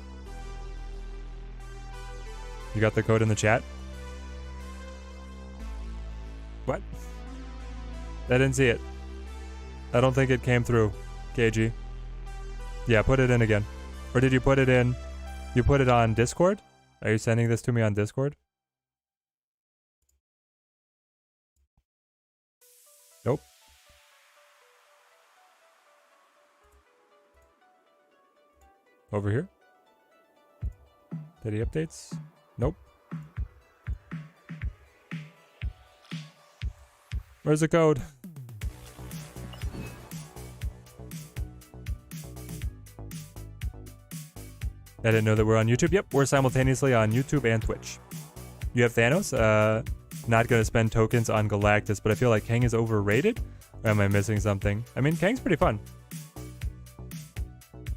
You got the code in the chat? What? I didn't see it. I don't think it came through, KG. Yeah, put it in again. Or did you put it in? You put it on Discord? Are you sending this to me on Discord? Nope. Over here? Did he updates? Nope. Where's the code? I didn't know that we're on YouTube. Yep, we're simultaneously on YouTube and Twitch. You have Thanos? Not gonna spend tokens on Galactus, but I feel like Kang is overrated? Or am I missing something? I mean, Kang's pretty fun.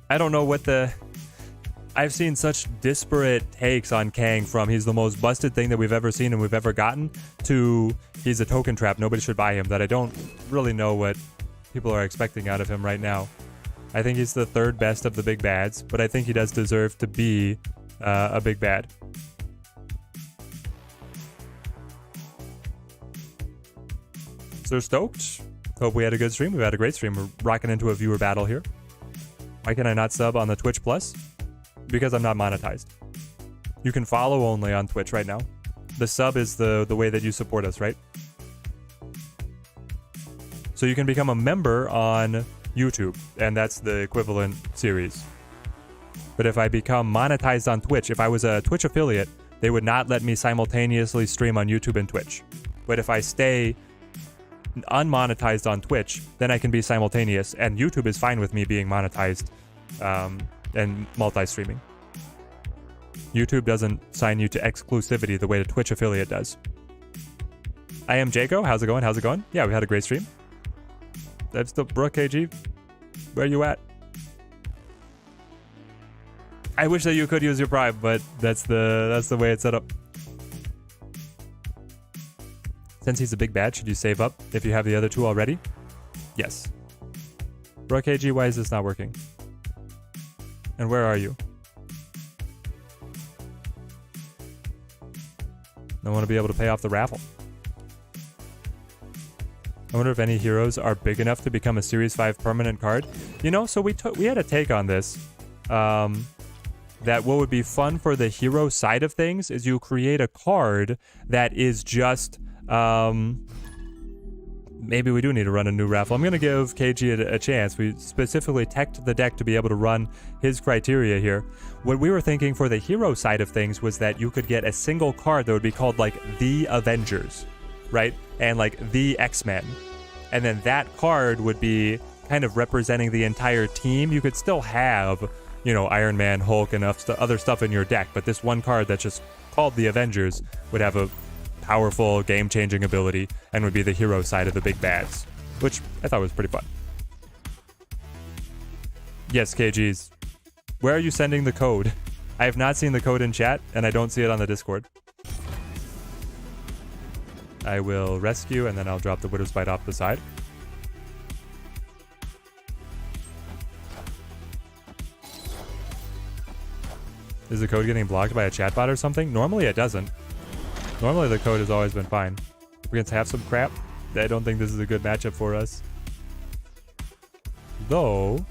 I don't know what the... I've seen such disparate takes on Kang, from he's the most busted thing that we've ever seen and we've ever gotten, to he's a token trap, nobody should buy him, that I don't really know what people are expecting out of him right now. I think he's the third best of the big bads, but I think he does deserve to be a big bad. So stoked. Hope we had a good stream. We've had a great stream. We're rocking into a viewer battle here. Why can I not sub on the Twitch Plus? Because I'm not monetized. You can follow only on Twitch right now. The sub is the way that you support us, right? So you can become a member on YouTube, and that's the equivalent series. But if I become monetized on Twitch, if I was a Twitch affiliate, they would not let me simultaneously stream on YouTube and Twitch. But if I stay unmonetized on Twitch, then I can be simultaneous, and YouTube is fine with me being monetized and multi-streaming. YouTube doesn't sign you to exclusivity the way the Twitch affiliate does. I am Jaco. How's it going? How's it going? Yeah, we had a great stream. That's still Brooke KG. Where you at? I wish that you could use your Prime, but that's the way it's set up. Since he's a big bad, should you save up if you have the other two already? Yes. Brooke KG, why is this not working? And where are you? I want to be able to pay off the raffle. I wonder if any heroes are big enough to become a Series 5 permanent card. You know, so we had a take on this. that what would be fun for the hero side of things is you create a card that is just, maybe we do need to run a new raffle. I'm going to give KG a chance. We specifically teched the deck to be able to run his criteria here. What we were thinking for the hero side of things was that you could get a single card that would be called like the Avengers, right? And like the X-Men. And then that card would be kind of representing the entire team. You could still have, you know, Iron Man, Hulk, and other stuff in your deck, but this one card that's just called the Avengers would have a powerful, game-changing ability and would be the hero side of the big bads, which I thought was pretty fun. Yes, KGs. Where are you sending the code? I have not seen the code in chat, and I don't see it on the Discord. I will rescue, and then I'll drop the Widow's Bite off the side. Is the code getting blocked by a chatbot or something? Normally it doesn't. Normally the code has always been fine. We're going to have some crap. I don't think this is a good matchup for us. Though,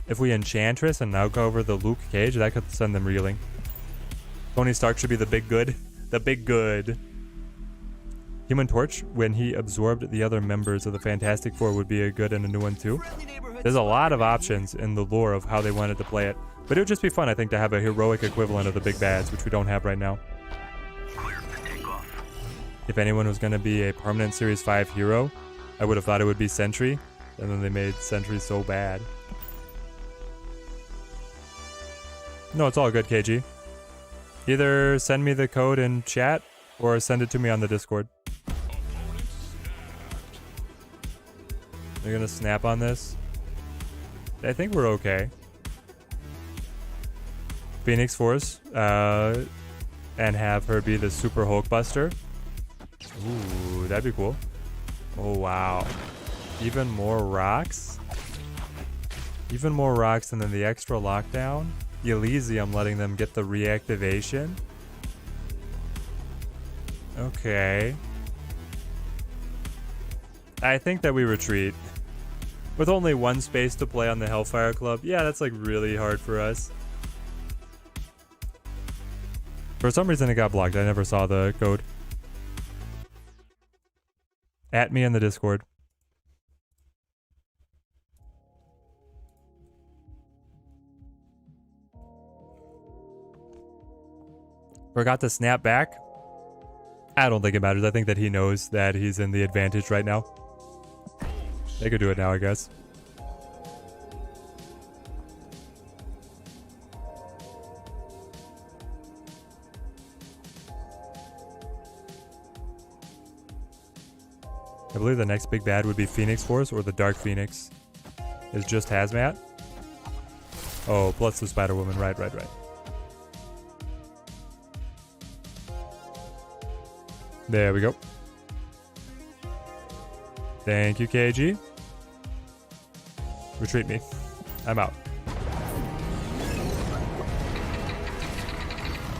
if we Enchantress and now cover the Luke Cage, that could send them reeling. Tony Stark should be the big good. The big good. Human Torch, when he absorbed the other members of the Fantastic Four, would be a good and a new one too. There's a lot of options in the lore of how they wanted to play it. But it would just be fun, I think, to have a heroic equivalent of the big bads, which we don't have right now. If anyone was going to be a permanent Series 5 hero, I would have thought it would be Sentry. And then they made Sentry so bad. No, it's all good, KG. Either send me the code in chat or send it to me on the Discord. They're going to snap on this. I think we're okay. Phoenix Force, and have her be the Super Hulkbuster. Ooh, that'd be cool. Oh, wow. Even more rocks? Even more rocks, and then the extra lockdown. Elysium letting them get the reactivation. Okay. I think that we retreat. With only one space to play on the Hellfire Club, yeah, that's like really hard for us. For some reason it got blocked. I never saw the code. At me in the Discord. Forgot to snap back. I don't think it matters. I think that he knows that he's in the advantage right now. They could do it now, I guess. I believe the next big bad would be Phoenix Force, or the Dark Phoenix. Is just Hazmat. Oh, plus the Spider Woman. Right. There we go. Thank you, KG. Retreat me. I'm out.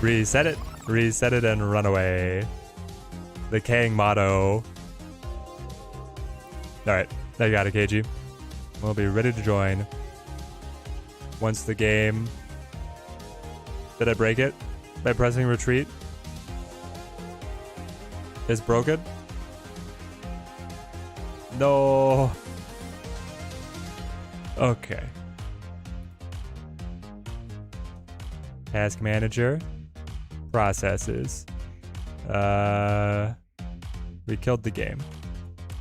Reset it and run away. The Kang motto. Alright, I got it, KG. We'll be ready to join once the game... Did I break it by pressing retreat? Is broken? No. Okay. Task manager. Processes. We killed the game.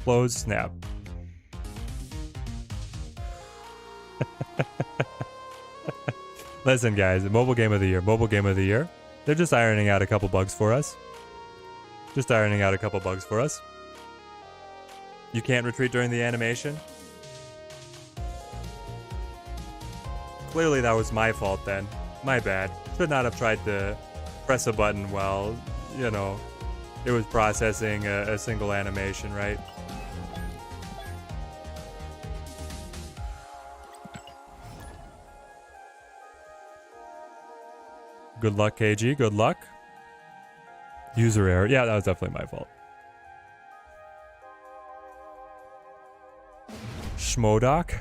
Close snap. Listen, guys, mobile game of the year. They're just ironing out a couple bugs for us. You can't retreat during the animation? Clearly that was my fault then. My bad. Should not have tried to press a button while, you know, it was processing a single animation, right? Good luck, KG. Good luck. User error. Yeah, that was definitely my fault. Schmodoc.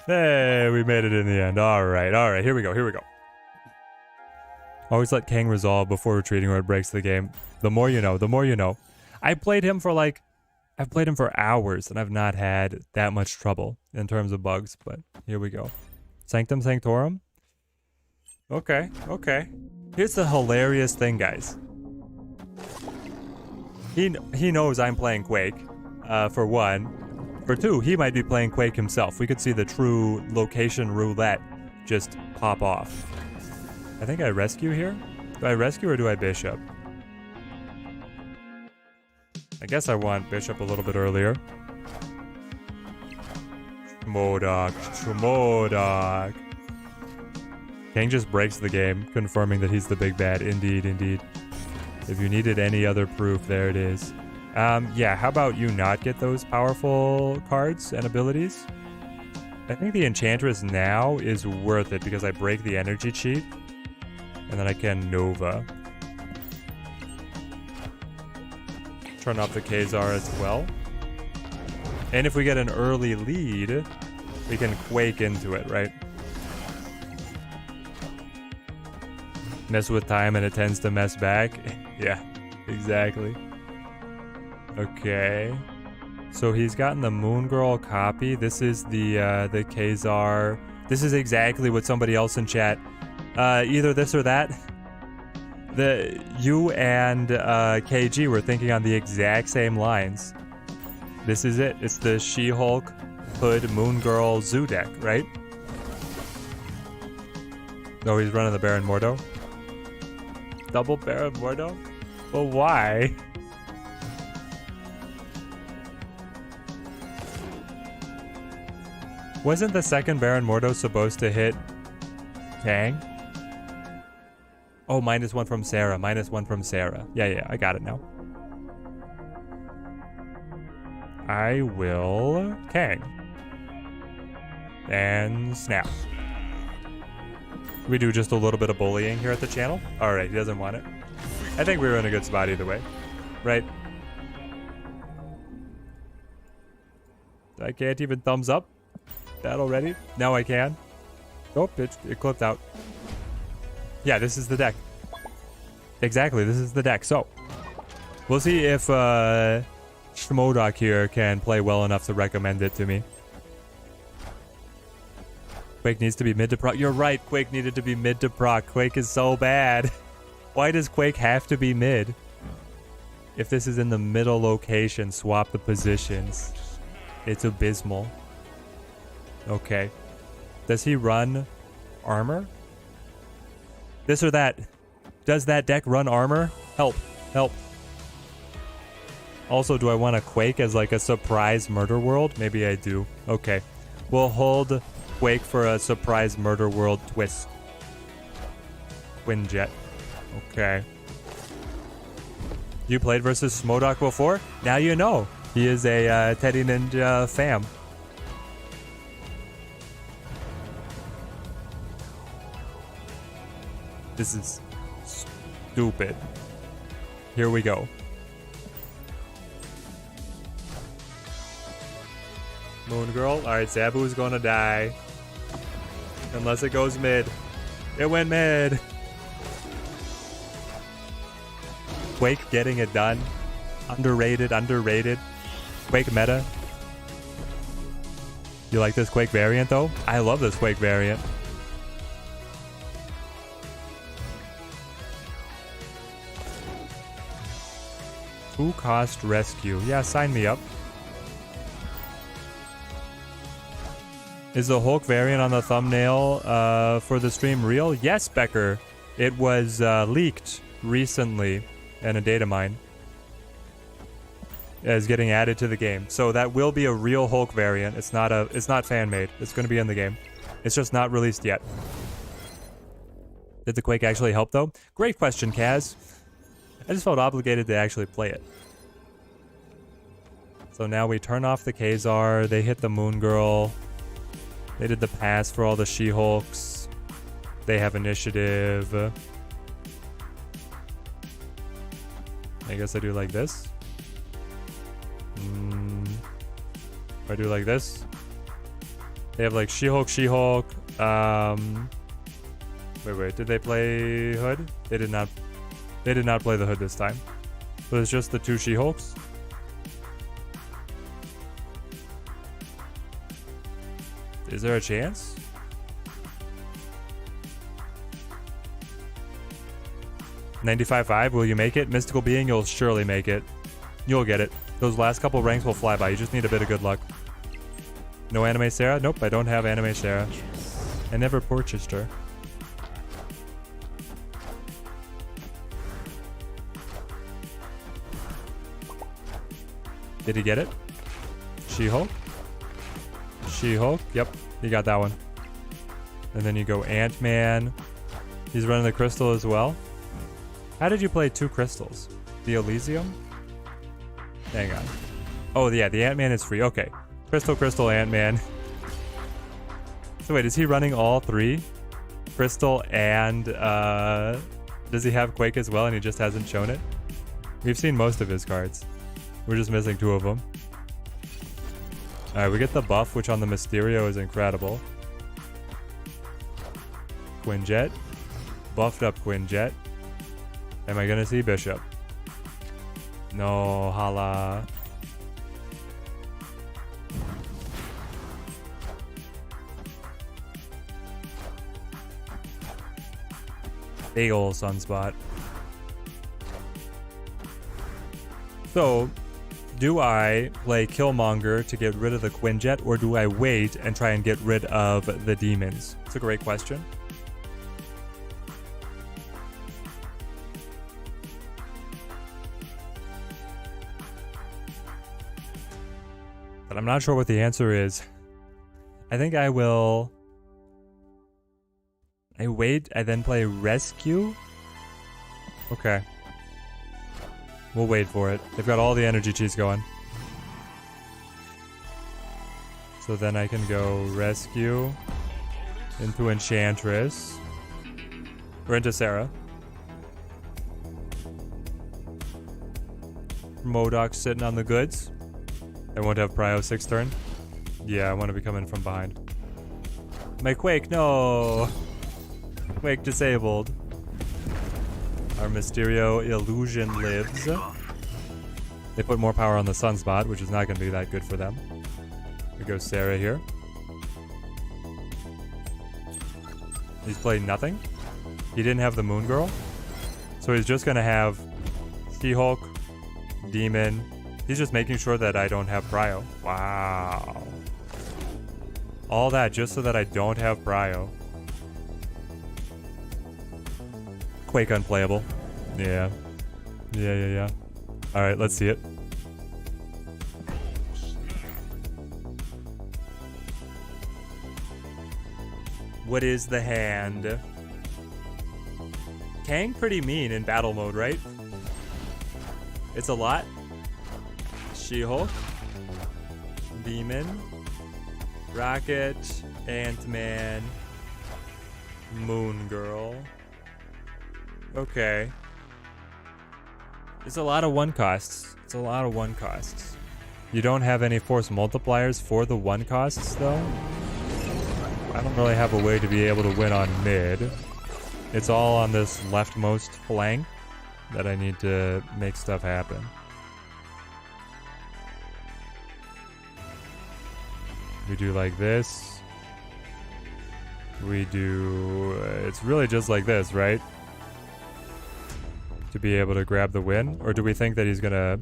Hey, we made it in the end. All right, here we go, Always let Kang resolve before retreating or it breaks the game. The more you know. I've played him for hours and I've not had that much trouble in terms of bugs, but here we go. Sanctum Sanctorum? Okay. Here's the hilarious thing, guys. He knows I'm playing Quake, for one. For two, he might be playing Quake himself. We could see the true location roulette just pop off. I think I rescue here? Do I rescue or do I bishop? I guess I want bishop a little bit earlier. Schmodoc. Kang just breaks the game, confirming that he's the big bad. Indeed. If you needed any other proof, there it is. Yeah, how about you not get those powerful cards and abilities? I think the Enchantress now is worth it because I break the energy cheat. And then I can Nova. Turn off the Khazar as well. And if we get an early lead, we can Quake into it, right? Mess with time and it tends to mess back. Yeah, exactly. Okay. So he's gotten the Moon Girl copy. This is the Khazar. This is exactly what somebody else in chat. Either this or that. You and KG were thinking on the exact same lines. This is it. It's the She-Hulk, Hood, Moon Girl, Zoo deck, right? Oh, he's running the Baron Mordo. Double Baron Mordo? But why? Wasn't the second Baron Mordo supposed to hit Kang? Oh, -1 from Sarah. -1 from Sarah. Yeah, I got it now. I will Kang. And snap. We do just a little bit of bullying here at the channel. Alright, he doesn't want it. I think we were in a good spot either way. Right? I can't even thumbs up that already. Now I can. Oh, it clipped out. Yeah, this is the deck. Exactly, this is the deck. So, we'll see if Schmodoc here can play well enough to recommend it to me. Quake needs to be mid to proc. You're right, Quake needed to be mid to proc. Quake is so bad. Why does Quake have to be mid? If this is in the middle location, swap the positions. It's abysmal. Okay. Does he run armor? This or that? Does that deck run armor? Help. Also, do I want to Quake as like a surprise murder world? Maybe I do. Okay. We'll hold Quake for a surprise murder world twist. Quinjet. Okay. You played versus Schmodoc before? Now you know. He is a Teddy Ninja fam. This is stupid. Here we go. Moon Girl. Alright, Zabu is gonna die. Unless it goes mid. It went mid. Quake getting it done. Underrated. Quake meta. You like this Quake variant though? I love this Quake variant. Who cost rescue? Yeah, sign me up. Is the Hulk variant on the thumbnail for the stream real? Yes, Becker. It was leaked recently in a data mine. As getting added to the game. So that will be a real Hulk variant. It's not fan made. It's going to be in the game. It's just not released yet. Did the Quake actually help though? Great question, Kaz. I just felt obligated to actually play it. So now we turn off the Khazar. They hit the Moon Girl. They did the pass for all the She-Hulks. They have initiative. I guess I do like this. I do like this. They have like She-Hulk, She-Hulk. Wait. Did they play Hood? They did not. They did not play the Hood this time. So it's just the 2 She-Hulks. Is there a chance? $95.5, will you make it? Mystical Being, you'll surely make it. You'll get it. Those last couple ranks will fly by. You just need a bit of good luck. No Anime Sarah? Nope, I don't have Anime Sarah. I never purchased her. Did he get it? She-Hulk? She-Hulk? Yep, he got that one. And then you go Ant-Man. He's running the crystal as well. How did you play 2 crystals? The Elysium? Hang on. Oh, yeah, the Ant-Man is free. Okay. Crystal, Ant-Man. So wait, is he running all 3? Crystal and, does he have Quake as well and he just hasn't shown it? We've seen most of his cards. We're just missing 2 of them. Alright, we get the buff, which on the Mysterio is incredible. Quinjet. Buffed up Quinjet. Am I gonna see Bishop? No, Hala. Big ol' Sunspot. So, do I play Killmonger to get rid of the Quinjet, or do I wait and try and get rid of the demons? It's a great question. But I'm not sure what the answer is. I think I will... I wait, I then play Rescue? Okay. We'll wait for it. They've got all the energy cheats going. So then I can go Rescue into Enchantress. Or into Sarah. MODOK's sitting on the goods. I won't have Prio 6 turn. Yeah, I want to be coming from behind. My Quake, no! Quake disabled. Our Mysterio illusion lives. They put more power on the Sunspot, which is not going to be that good for them. We go Sarah here. He's played nothing. He didn't have the Moon Girl. So he's just going to have She-Hulk, Demon. He's just making sure that I don't have Prio. Wow. All that just so that I don't have Prio. Quake unplayable. Yeah. Yeah. Alright, let's see it. What is the hand? Kang pretty mean in battle mode, right? It's a lot. She-Hulk. Demon. Rocket. Ant-Man. Moon Girl. Okay. It's a lot of 1 costs. It's a lot of 1 costs. You don't have any force multipliers for the 1 costs, though? I don't really have a way to be able to win on mid. It's all on this leftmost flank that I need to make stuff happen. We do like this. We do... it's really just like this, right? To be able to grab the win? Or do we think that he's gonna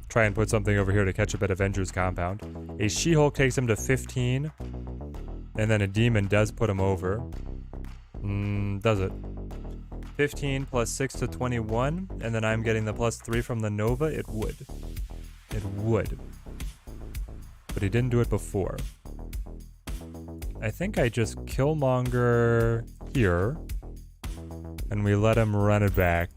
try and put something over here to catch up at Avengers Compound? A She-Hulk takes him to 15. And then a Demon does put him over. Does it? 15 plus 6 to 21. And then I'm getting the plus 3 from the Nova. It would. It would. But he didn't do it before. I think I just Killmonger here. And we let him run it back.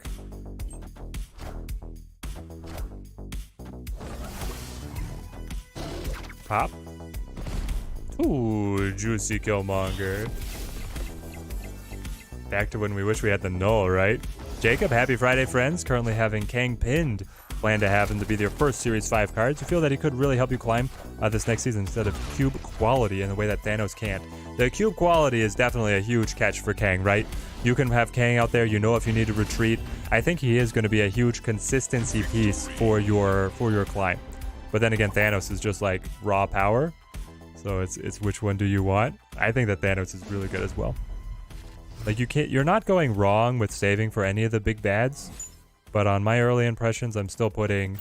Pop. Ooh, juicy Killmonger. Back to when we wish we had the null, right? Jacob, happy Friday, friends. Currently having Kang pinned plan to have him to be their first Series 5 cards, you feel that he could really help you climb this next season instead of cube quality in the way that Thanos can't. The cube quality is definitely a huge catch for Kang, right? You can have Kang out there, you know if you need to retreat. I think he is going to be a huge consistency piece for your climb. But then again, Thanos is just like raw power. So it's which one do you want? I think that Thanos is really good as well. Like you're not going wrong with saving for any of the big bads. But on my early impressions, I'm still putting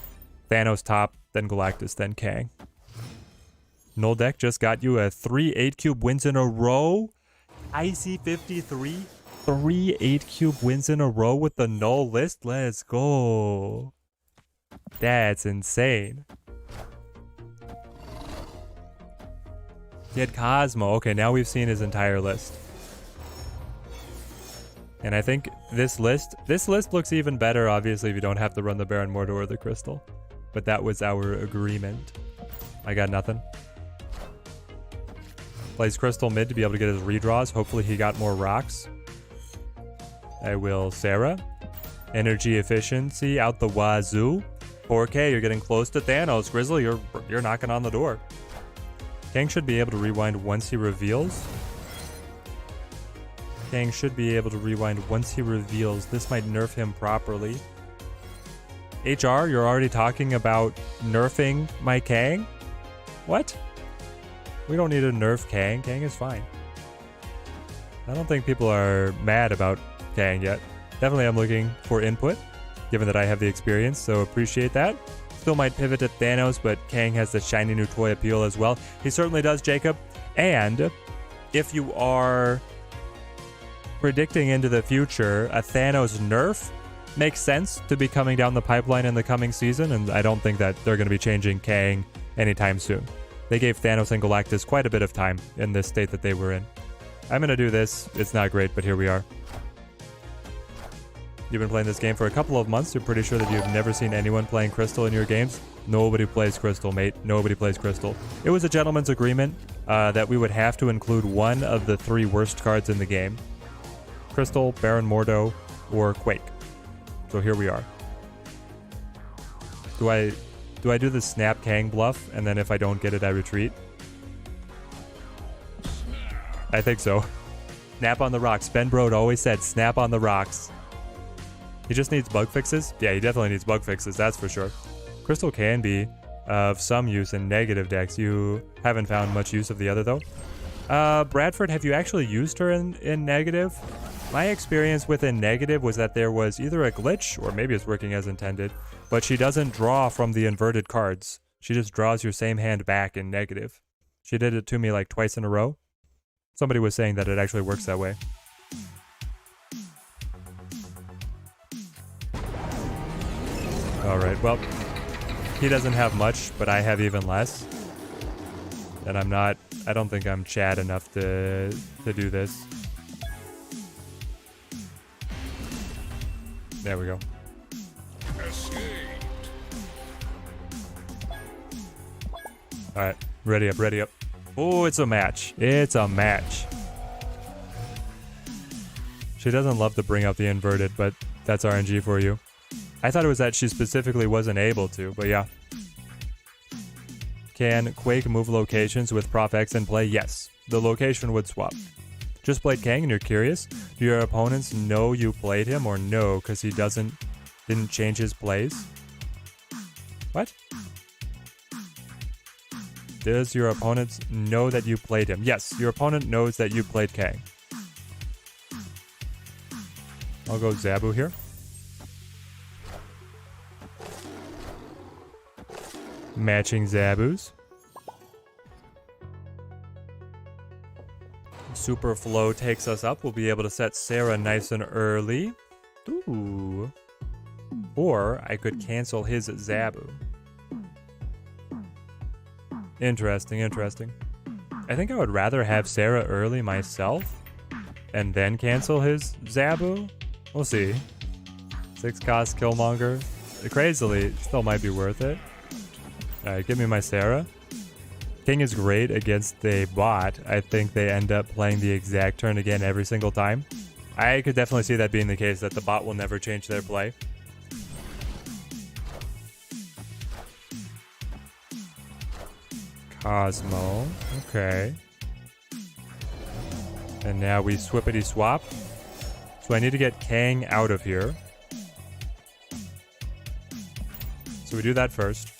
Thanos top, then Galactus, then Kang. Null deck just got you a 3 8-cube wins in a row. IC53, 3 8-cube wins in a row with the null list. Let's go. That's insane. He had Cosmo. Okay, now we've seen his entire list. And I think this list looks even better, obviously, if you don't have to run the Baron Mordo or the Crystal. But that was our agreement. I got nothing. Plays Crystal mid to be able to get his redraws. Hopefully he got more rocks. I will Sarah. Energy efficiency out the wazoo. 4K, you're getting close to Thanos. Grizzly, you're knocking on the door. Kang should be able to rewind once he reveals. Kang should be able to rewind once he reveals. This might nerf him properly. HR, you're already talking about nerfing my Kang? What? We don't need to nerf Kang. Kang is fine. I don't think people are mad about Kang yet. Definitely I'm looking for input, given that I have the experience, so appreciate that. Still might pivot to Thanos, but Kang has the shiny new toy appeal as well. He certainly does, Jacob. And if you are predicting into the future, a Thanos nerf makes sense to be coming down the pipeline in the coming season, and I don't think that they're going to be changing Kang anytime soon. They gave Thanos and Galactus quite a bit of time in this state that they were in. I'm going to do this. It's not great, but here we are. You've been playing this game for a couple of months. You're pretty sure that you've never seen anyone playing Crystal in your games. Nobody plays Crystal, mate. Nobody plays Crystal. It was a gentleman's agreement that we would have to include one of the 3 worst cards in the game. Crystal, Baron Mordo, or Quake. So here we are. Do I do the Snap Kang bluff, and then if I don't get it, I retreat? I think so. Snap on the rocks. Ben Brode always said snap on the rocks. He just needs bug fixes? Yeah, he definitely needs bug fixes, that's for sure. Crystal can be of some use in negative decks. You haven't found much use of the other, though. Bradford, have you actually used her in negative? My experience within negative was that there was either a glitch, or maybe it's working as intended, but she doesn't draw from the inverted cards. She just draws your same hand back in negative. She did it to me like twice in a row. Somebody was saying that it actually works that way. Alright, well, he doesn't have much, but I have even less. And I don't think I'm Chad enough to do this. There we go. Alright, ready up, ready up. Oh, it's a match. It's a match. She doesn't love to bring out the inverted, but that's RNG for you. I thought it was that she specifically wasn't able to, but yeah. Can Quake move locations with Prof X in play? Yes. The location would swap. Just played Kang and you're curious? Do your opponents know you played him or no because he didn't change his plays? What? Does your opponents know that you played him? Yes, your opponent knows that you played Kang. I'll go Zabu here. Matching Zabus. Super Flow takes us up. We'll be able to set Sarah nice and early. Ooh. Or I could cancel his Zabu. Interesting, interesting. I think I would rather have Sarah early myself and then cancel his Zabu. We'll see. 6 cost Killmonger. Crazily, still might be worth it. Alright, give me my Sarah. King is great against a bot. I think they end up playing the exact turn again every single time. I could definitely see that being the case, that the bot will never change their play. Cosmo. Okay. And now we swippity swap. So I need to get Kang out of here. So we do that first.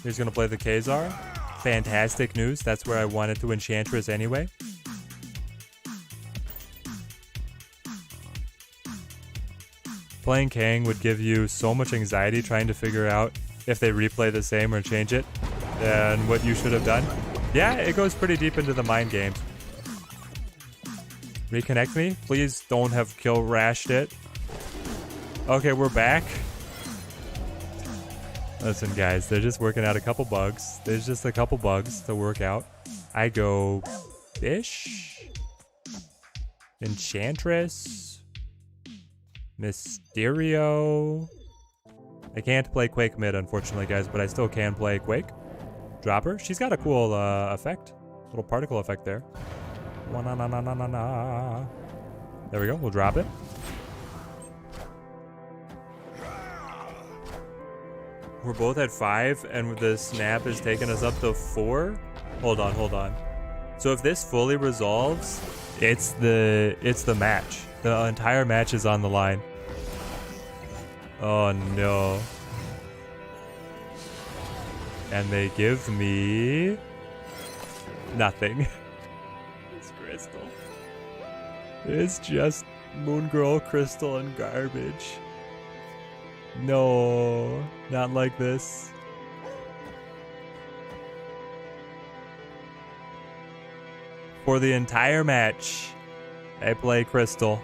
He's going to play the Kazar. Fantastic news. That's where I wanted to Enchantress anyway. Playing Kang would give you so much anxiety trying to figure out if they replay the same or change it than what you should have done. Yeah, it goes pretty deep into the mind games. Reconnect me? Please don't have kill rashed it. Okay, we're back. Listen, guys, they're just working out a couple bugs. There's just a couple bugs to work out. I go Fish, Enchantress, Mysterio. I can't play Quake mid, unfortunately, guys, but I still can play Quake. Dropper. She's got a cool effect. Little particle effect there. There we go. We'll drop it. We're both at 5, and the snap is taking us up to 4. Hold on. So if this fully resolves, it's the match. The entire match is on the line. Oh no. And they give me nothing. It's Crystal. It's just Moon Girl, Crystal, and garbage. No, not like this. For the entire match, I play Crystal.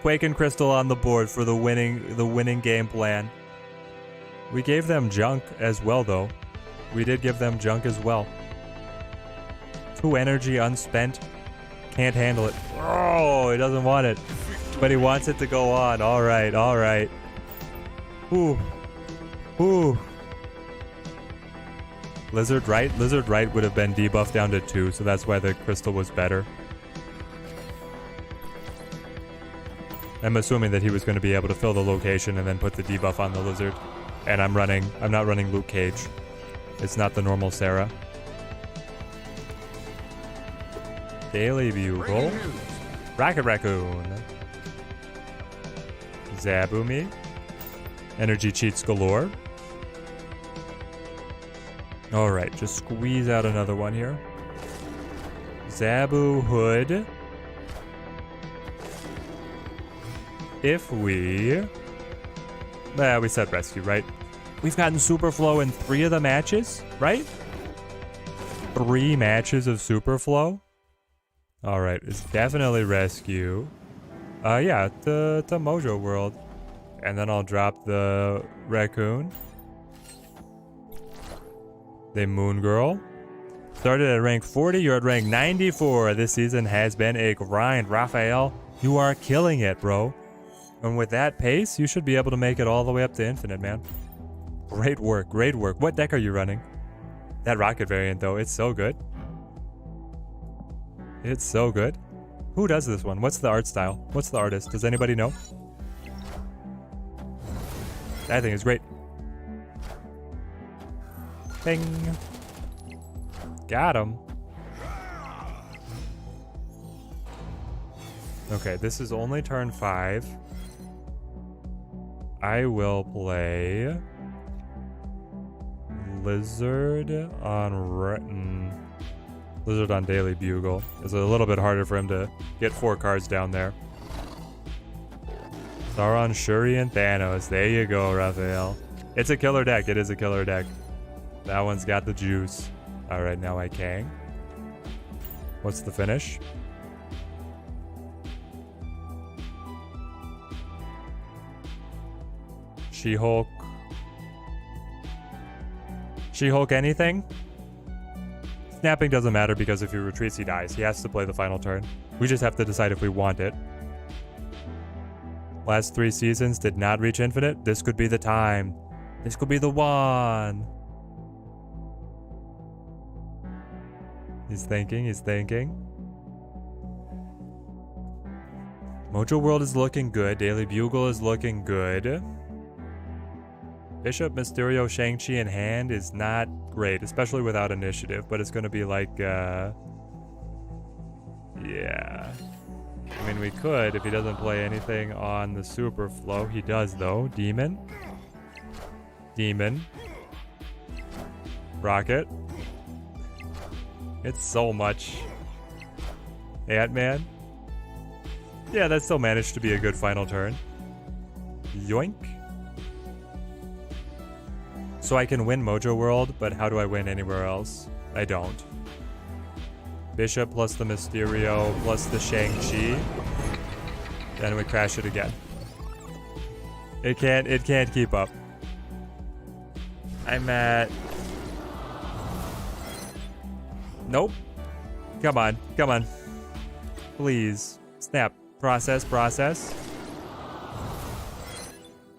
Quake and Crystal on the board for the winning game plan. We gave them junk as well, though. We did give them junk as well. 2 energy unspent. Can't handle it. Oh, he doesn't want it. But he wants it to go on. All right. Ooh. Lizard right would have been debuffed down to 2, so that's why the crystal was better. I'm assuming that he was going to be able to fill the location and then put the debuff on the lizard. And I'm not running Luke Cage. It's not the normal Sarah. Daily Bugle. Rocket Raccoon. Zabumi. Energy cheats galore. Alright, just squeeze out another one here. Zabu Hood. If we said rescue, right? We've gotten Superflow in 3 of the matches, right? 3 matches of Superflow. Alright, it's definitely rescue. Yeah, to Mojo World. And then I'll drop the raccoon. The Moon Girl. Started at rank 40, you're at rank 94. This season has been a grind. Raphael, you are killing it, bro. And with that pace, you should be able to make it all the way up to infinite, man. Great work. What deck are you running? That rocket variant, though, it's so good. It's so good. Who does this one? What's the art style? What's the artist? Does anybody know? That thing is great. Bing. Got him. Okay, this is only turn 5. I will play Lizard on Lizard on Daily Bugle. It's a little bit harder for him to get 4 cards down there. Sauron, Shuri, and Thanos. There you go, Raphael. It's a killer deck. It is a killer deck. That one's got the juice. Alright, now I Kang. What's the finish? She-Hulk. She-Hulk anything? Snapping doesn't matter because if he retreats, he dies. He has to play the final turn. We just have to decide if we want it. Last 3 seasons did not reach infinite. This could be the time. This could be the one. He's thinking. Mojo World is looking good. Daily Bugle is looking good. Bishop, Mysterio, Shang-Chi in hand is not great, especially without initiative, but it's going to be like, yeah. I mean, we could if he doesn't play anything on the super flow. He does, though. Demon. Demon. Rocket. It's so much. Ant-Man. Yeah, that still managed to be a good final turn. Yoink. So I can win Mojo World, but how do I win anywhere else? I don't. Bishop plus the Mysterio plus the Shang-Chi. Then we crash it again. It can't keep up. I'm at... Nope. Come on, come on. Please. Snap. Process, process.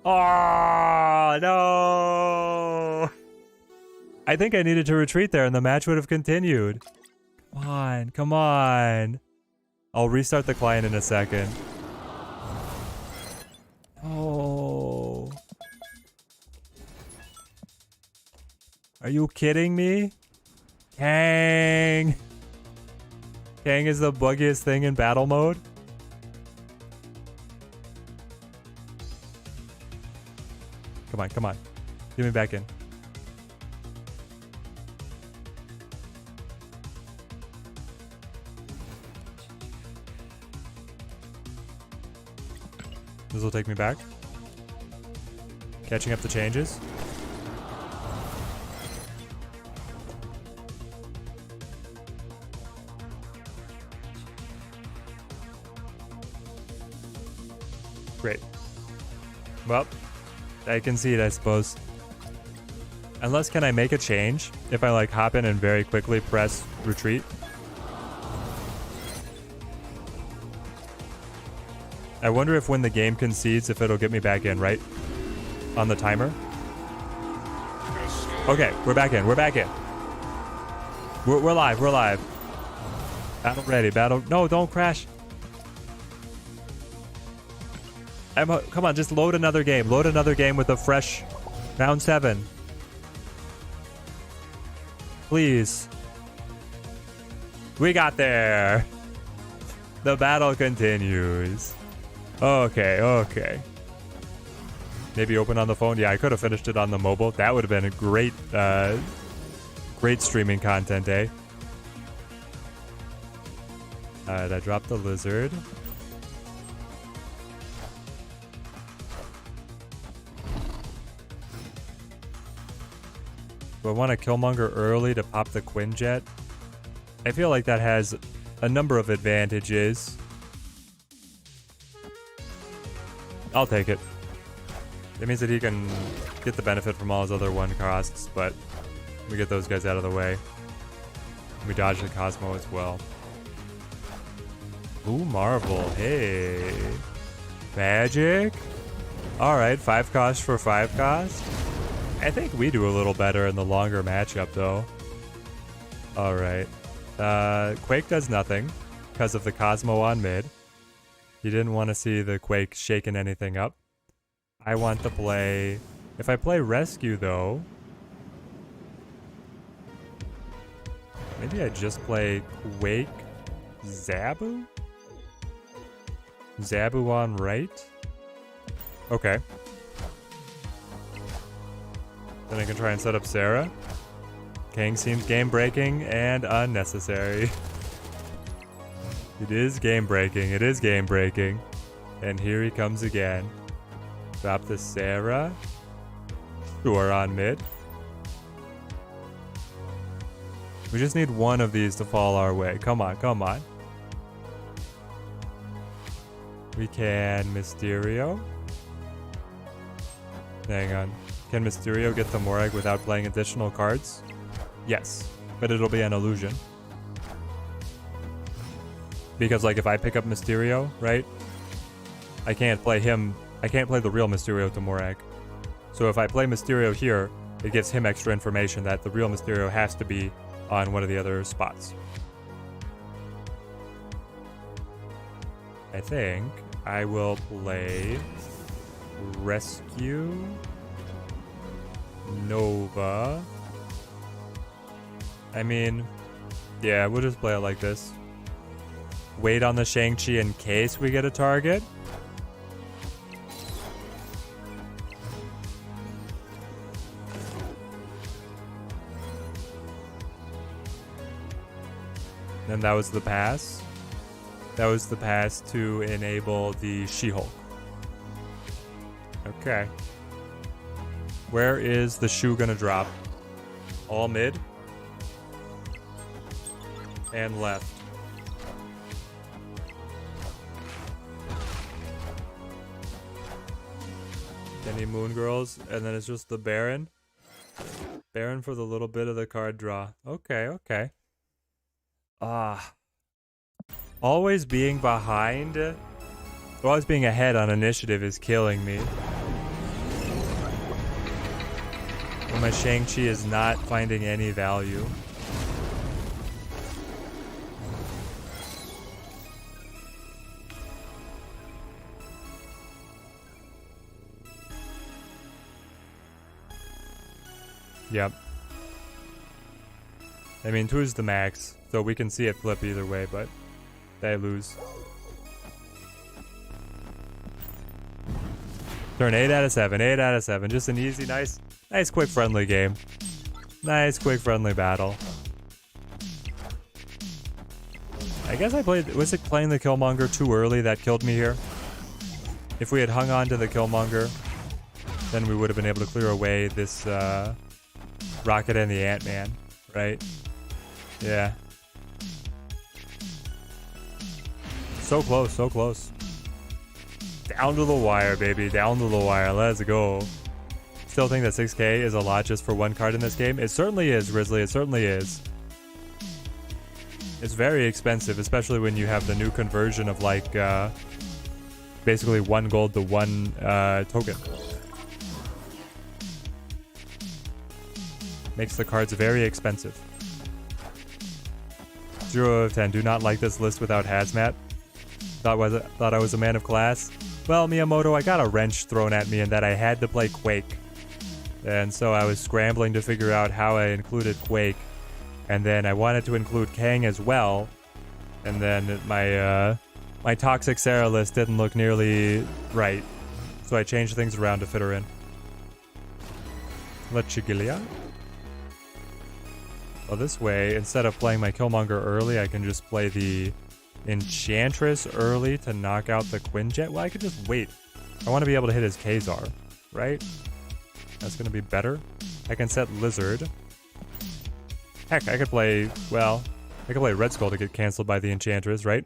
Oh, no. I think I needed to retreat there and the match would have continued. Come on, come on. I'll restart the client in a second. Oh. Are you kidding me? Kang. Kang is the buggiest thing in battle mode. Come on, come on. Get me back in. This will take me back. Catching up the changes. Great. Well, I concede, I suppose. Unless, can I make a change? If I like hop in and very quickly press retreat? I wonder if when the game concedes, if it'll get me back in, right? On the timer? Okay, we're back in, we're back in. We're live, we're live. Battle ready, battle. No, don't crash. Come on, just load another game. Load another game with a fresh round 7. Please. We got there. The battle continues. Okay, okay. Maybe open on the phone. Yeah, I could have finished it on the mobile. That would have been a great, great streaming content, eh? Alright, I dropped the lizard. Do I want to Killmonger early to pop the Quinjet? I feel like that has a number of advantages. I'll take it. It means that he can get the benefit from all his other 1 costs, but we get those guys out of the way. We dodge the Cosmo as well. Ooh, Marvel. Hey. Magic? Alright, 5 cost for 5 cost. I think we do a little better in the longer matchup, though. Alright. Quake does nothing because of the Cosmo on mid. He didn't want to see the Quake shaking anything up. I want to play... If I play Rescue, though... Maybe I just play Quake Zabu? Zabu on right? Okay. Then I can try and set up Sarah. Kang seems game-breaking and unnecessary. It is game-breaking. It is game-breaking. And here he comes again. Drop the Sarah. Sure, on mid. We just need one of these to fall our way. Come on, come on. We can Mysterio. Hang on. Can Mysterio get the Morag without playing additional cards? Yes, but it'll be an illusion. Because, like, if I pick up Mysterio, right? I can't play him. I can't play the real Mysterio to Morag. So if I play Mysterio here, it gives him extra information that the real Mysterio has to be on one of the other spots. I think I will play Rescue. Nova. I mean, yeah, we'll just play it like this. Wait on the Shang-Chi in case we get a target. And that was the pass. That was the pass to enable the She-Hulk. Okay. Where is the shoe gonna drop? All mid? And left. Any Moon Girls, and then it's just the Baron. Baron for the little bit of the card draw. Okay, okay. Always being behind, always being ahead on initiative is killing me. When my Shang-Chi is not finding any value. Yep. I mean, 2 is the max, so we can see it flip either way, but they lose. Turn 8 out of 7, 8 out of 7. Just an easy, nice, quick, friendly game. Nice, quick, friendly battle. I guess I played, was it playing the Killmonger too early that killed me here? If we had hung on to the Killmonger, then we would have been able to clear away this, Rocket and the Ant-Man, right? Yeah. So close, so close. Down to the wire, baby. Down to the wire. Let's go. Still think that 6K is a lot just for one card in this game. It certainly is, Grizzly. It certainly is. It's very expensive, especially when you have the new conversion of like, basically 1 gold to 1 token. Makes the cards very expensive. 0 of 10. Do not like this list without Hazmat. Thought I was a man of class. Well, Miyamoto, I got a wrench thrown at me in that I had to play Quake. And so I was scrambling to figure out how I included Quake. And then I wanted to include Kang as well. And then my Toxic Sarah list didn't look nearly right. So I changed things around to fit her in. Lechigilia. Well, this way, instead of playing my Killmonger early, I can just play the Enchantress early to knock out the Quinjet. Well, I could just wait. I want to be able to hit his Kazar, right? That's going to be better. I can set Lizard. Heck, I could play, well, I could play Red Skull to get canceled by the Enchantress, right?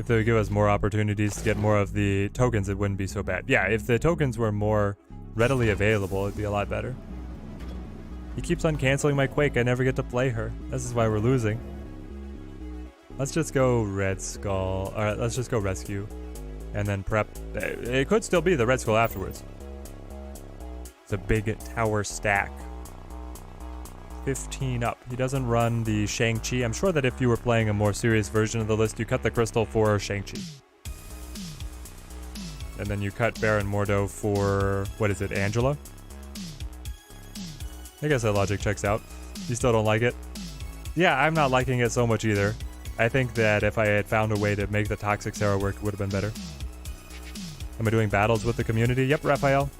If they would give us more opportunities to get more of the tokens, it wouldn't be so bad. Yeah, if the tokens were more readily available, it'd be a lot better. He keeps on canceling my Quake. I never get to play her. This is why we're losing. Let's just go Red Skull. Alright, let's just go Rescue. And then prep. It could still be the Red Skull afterwards. It's a big tower stack. 15 up. He doesn't run the Shang-Chi. I'm sure that if you were playing a more serious version of the list, you cut the crystal for Shang-Chi. And then you cut Baron Mordo for, what is it, Angela? I guess that logic checks out. You still don't like it? Yeah, I'm not liking it so much either. I think that if I had found a way to make the Toxic Sarah work, it would have been better. Am I doing battles with the community? Yep, Raphael.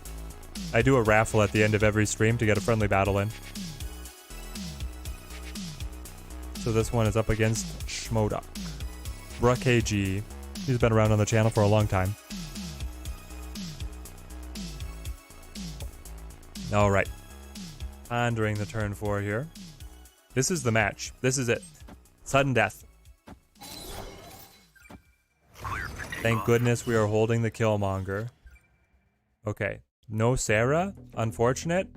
I do a raffle at the end of every stream to get a friendly battle in. So this one is up against Schmodoc. Bruh KG. He's been around on the channel for a long time. Alright. Pondering the turn 4 here. This is the match. This is it. Sudden death. Thank goodness we are holding the Killmonger. Okay. No Sarah. Unfortunate.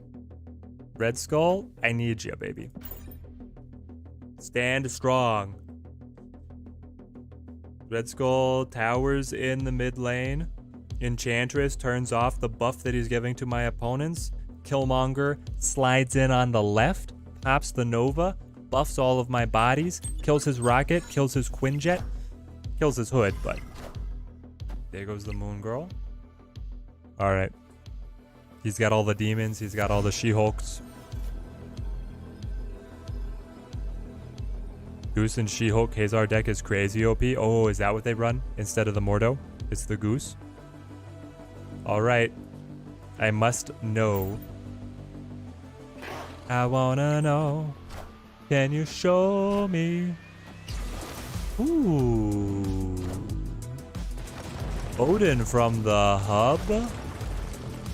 Red Skull. I need you, baby. Stand strong. Red Skull towers in the mid lane. Enchantress turns off the buff that he's giving to my opponents. Killmonger slides in on the left, pops the Nova, buffs all of my bodies, kills his Rocket, kills his Quinjet, kills his Hood, but there goes the Moon Girl. Alright. He's got all the demons. He's got all the She-Hulks. Goose and She-Hulk Khazar deck is crazy OP. Oh, is that what they run instead of the Mordo? It's the Goose. All right. I must know. I wanna know. Can you show me? Ooh. Odin from the hub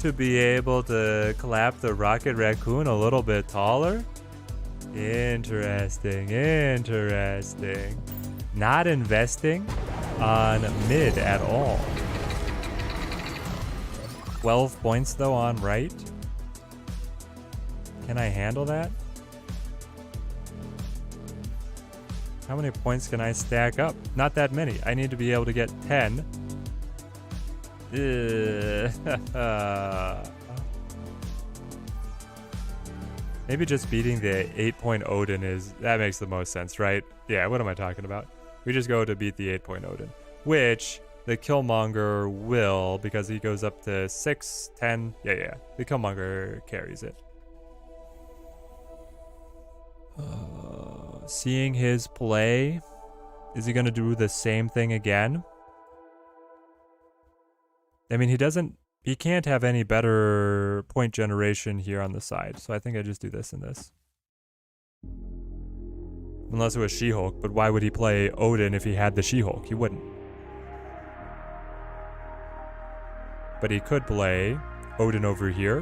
to be able to clap the Rocket Raccoon a little bit taller. Interesting, interesting. Not investing on mid at all. 12 points though on right. Can I handle that? How many points can I stack up? Not that many. I need to be able to get 10. Maybe just beating the 8-point Odin that makes the most sense, right? Yeah, what am I talking about? We just go to beat the 8-point Odin, which the Killmonger will, because he goes up to 6, 10. Yeah. The Killmonger carries it. Seeing his play, is he going to do the same thing again? I mean, he can't have any better point generation here on the side, so I think I just do this and this. Unless it was She-Hulk, but why would he play Odin if he had the She-Hulk? He wouldn't. But he could play Odin over here,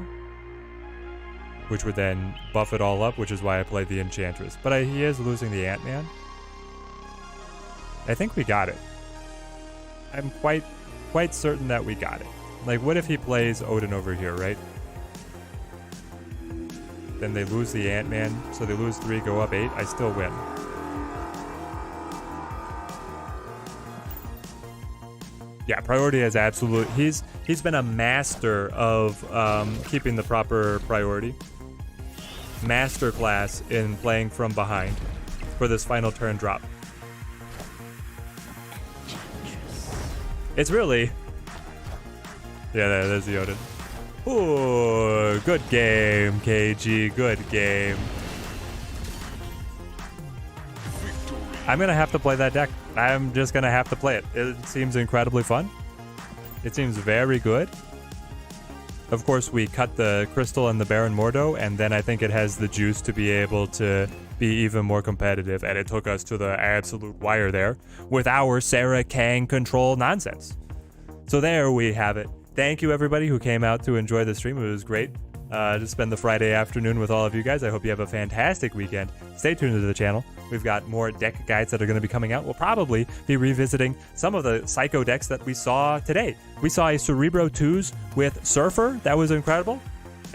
which would then buff it all up, which is why I played the Enchantress. But he is losing the Ant-Man. I think we got it. I'm quite certain that we got it. Like, what if he plays Odin over here, right? Then they lose the Ant-Man, so they lose 3, go up 8. I still win. Yeah, priority is absolute. He's been a master of keeping the proper priority. Masterclass in playing from behind for this final turn drop. It's really... Yeah, there's the Odin. Ooh, good game, KG. Good game. I'm going to have to play that deck. I'm just going to have to play it. It seems incredibly fun. It seems very good. Of course, we cut the Crystal and the Baron Mordo, and then I think it has the juice to be able to be even more competitive, and it took us to the absolute wire there with our Sarah Kang control nonsense. So there we have it. Thank you, everybody who came out to enjoy the stream. It was great to spend the Friday afternoon with all of you guys. I hope you have a fantastic weekend. Stay tuned to the channel. We've got more deck guides that are going to be coming out. We'll probably be revisiting some of the Psycho decks that we saw today. We saw a Cerebro 2s with Surfer. That was incredible.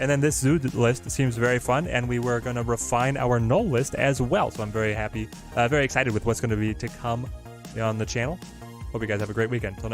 And then this Zoo list seems very fun, and we were going to refine our Null list as well. So I'm very happy, very excited with what's going to be to come on the channel. Hope you guys have a great weekend. Till next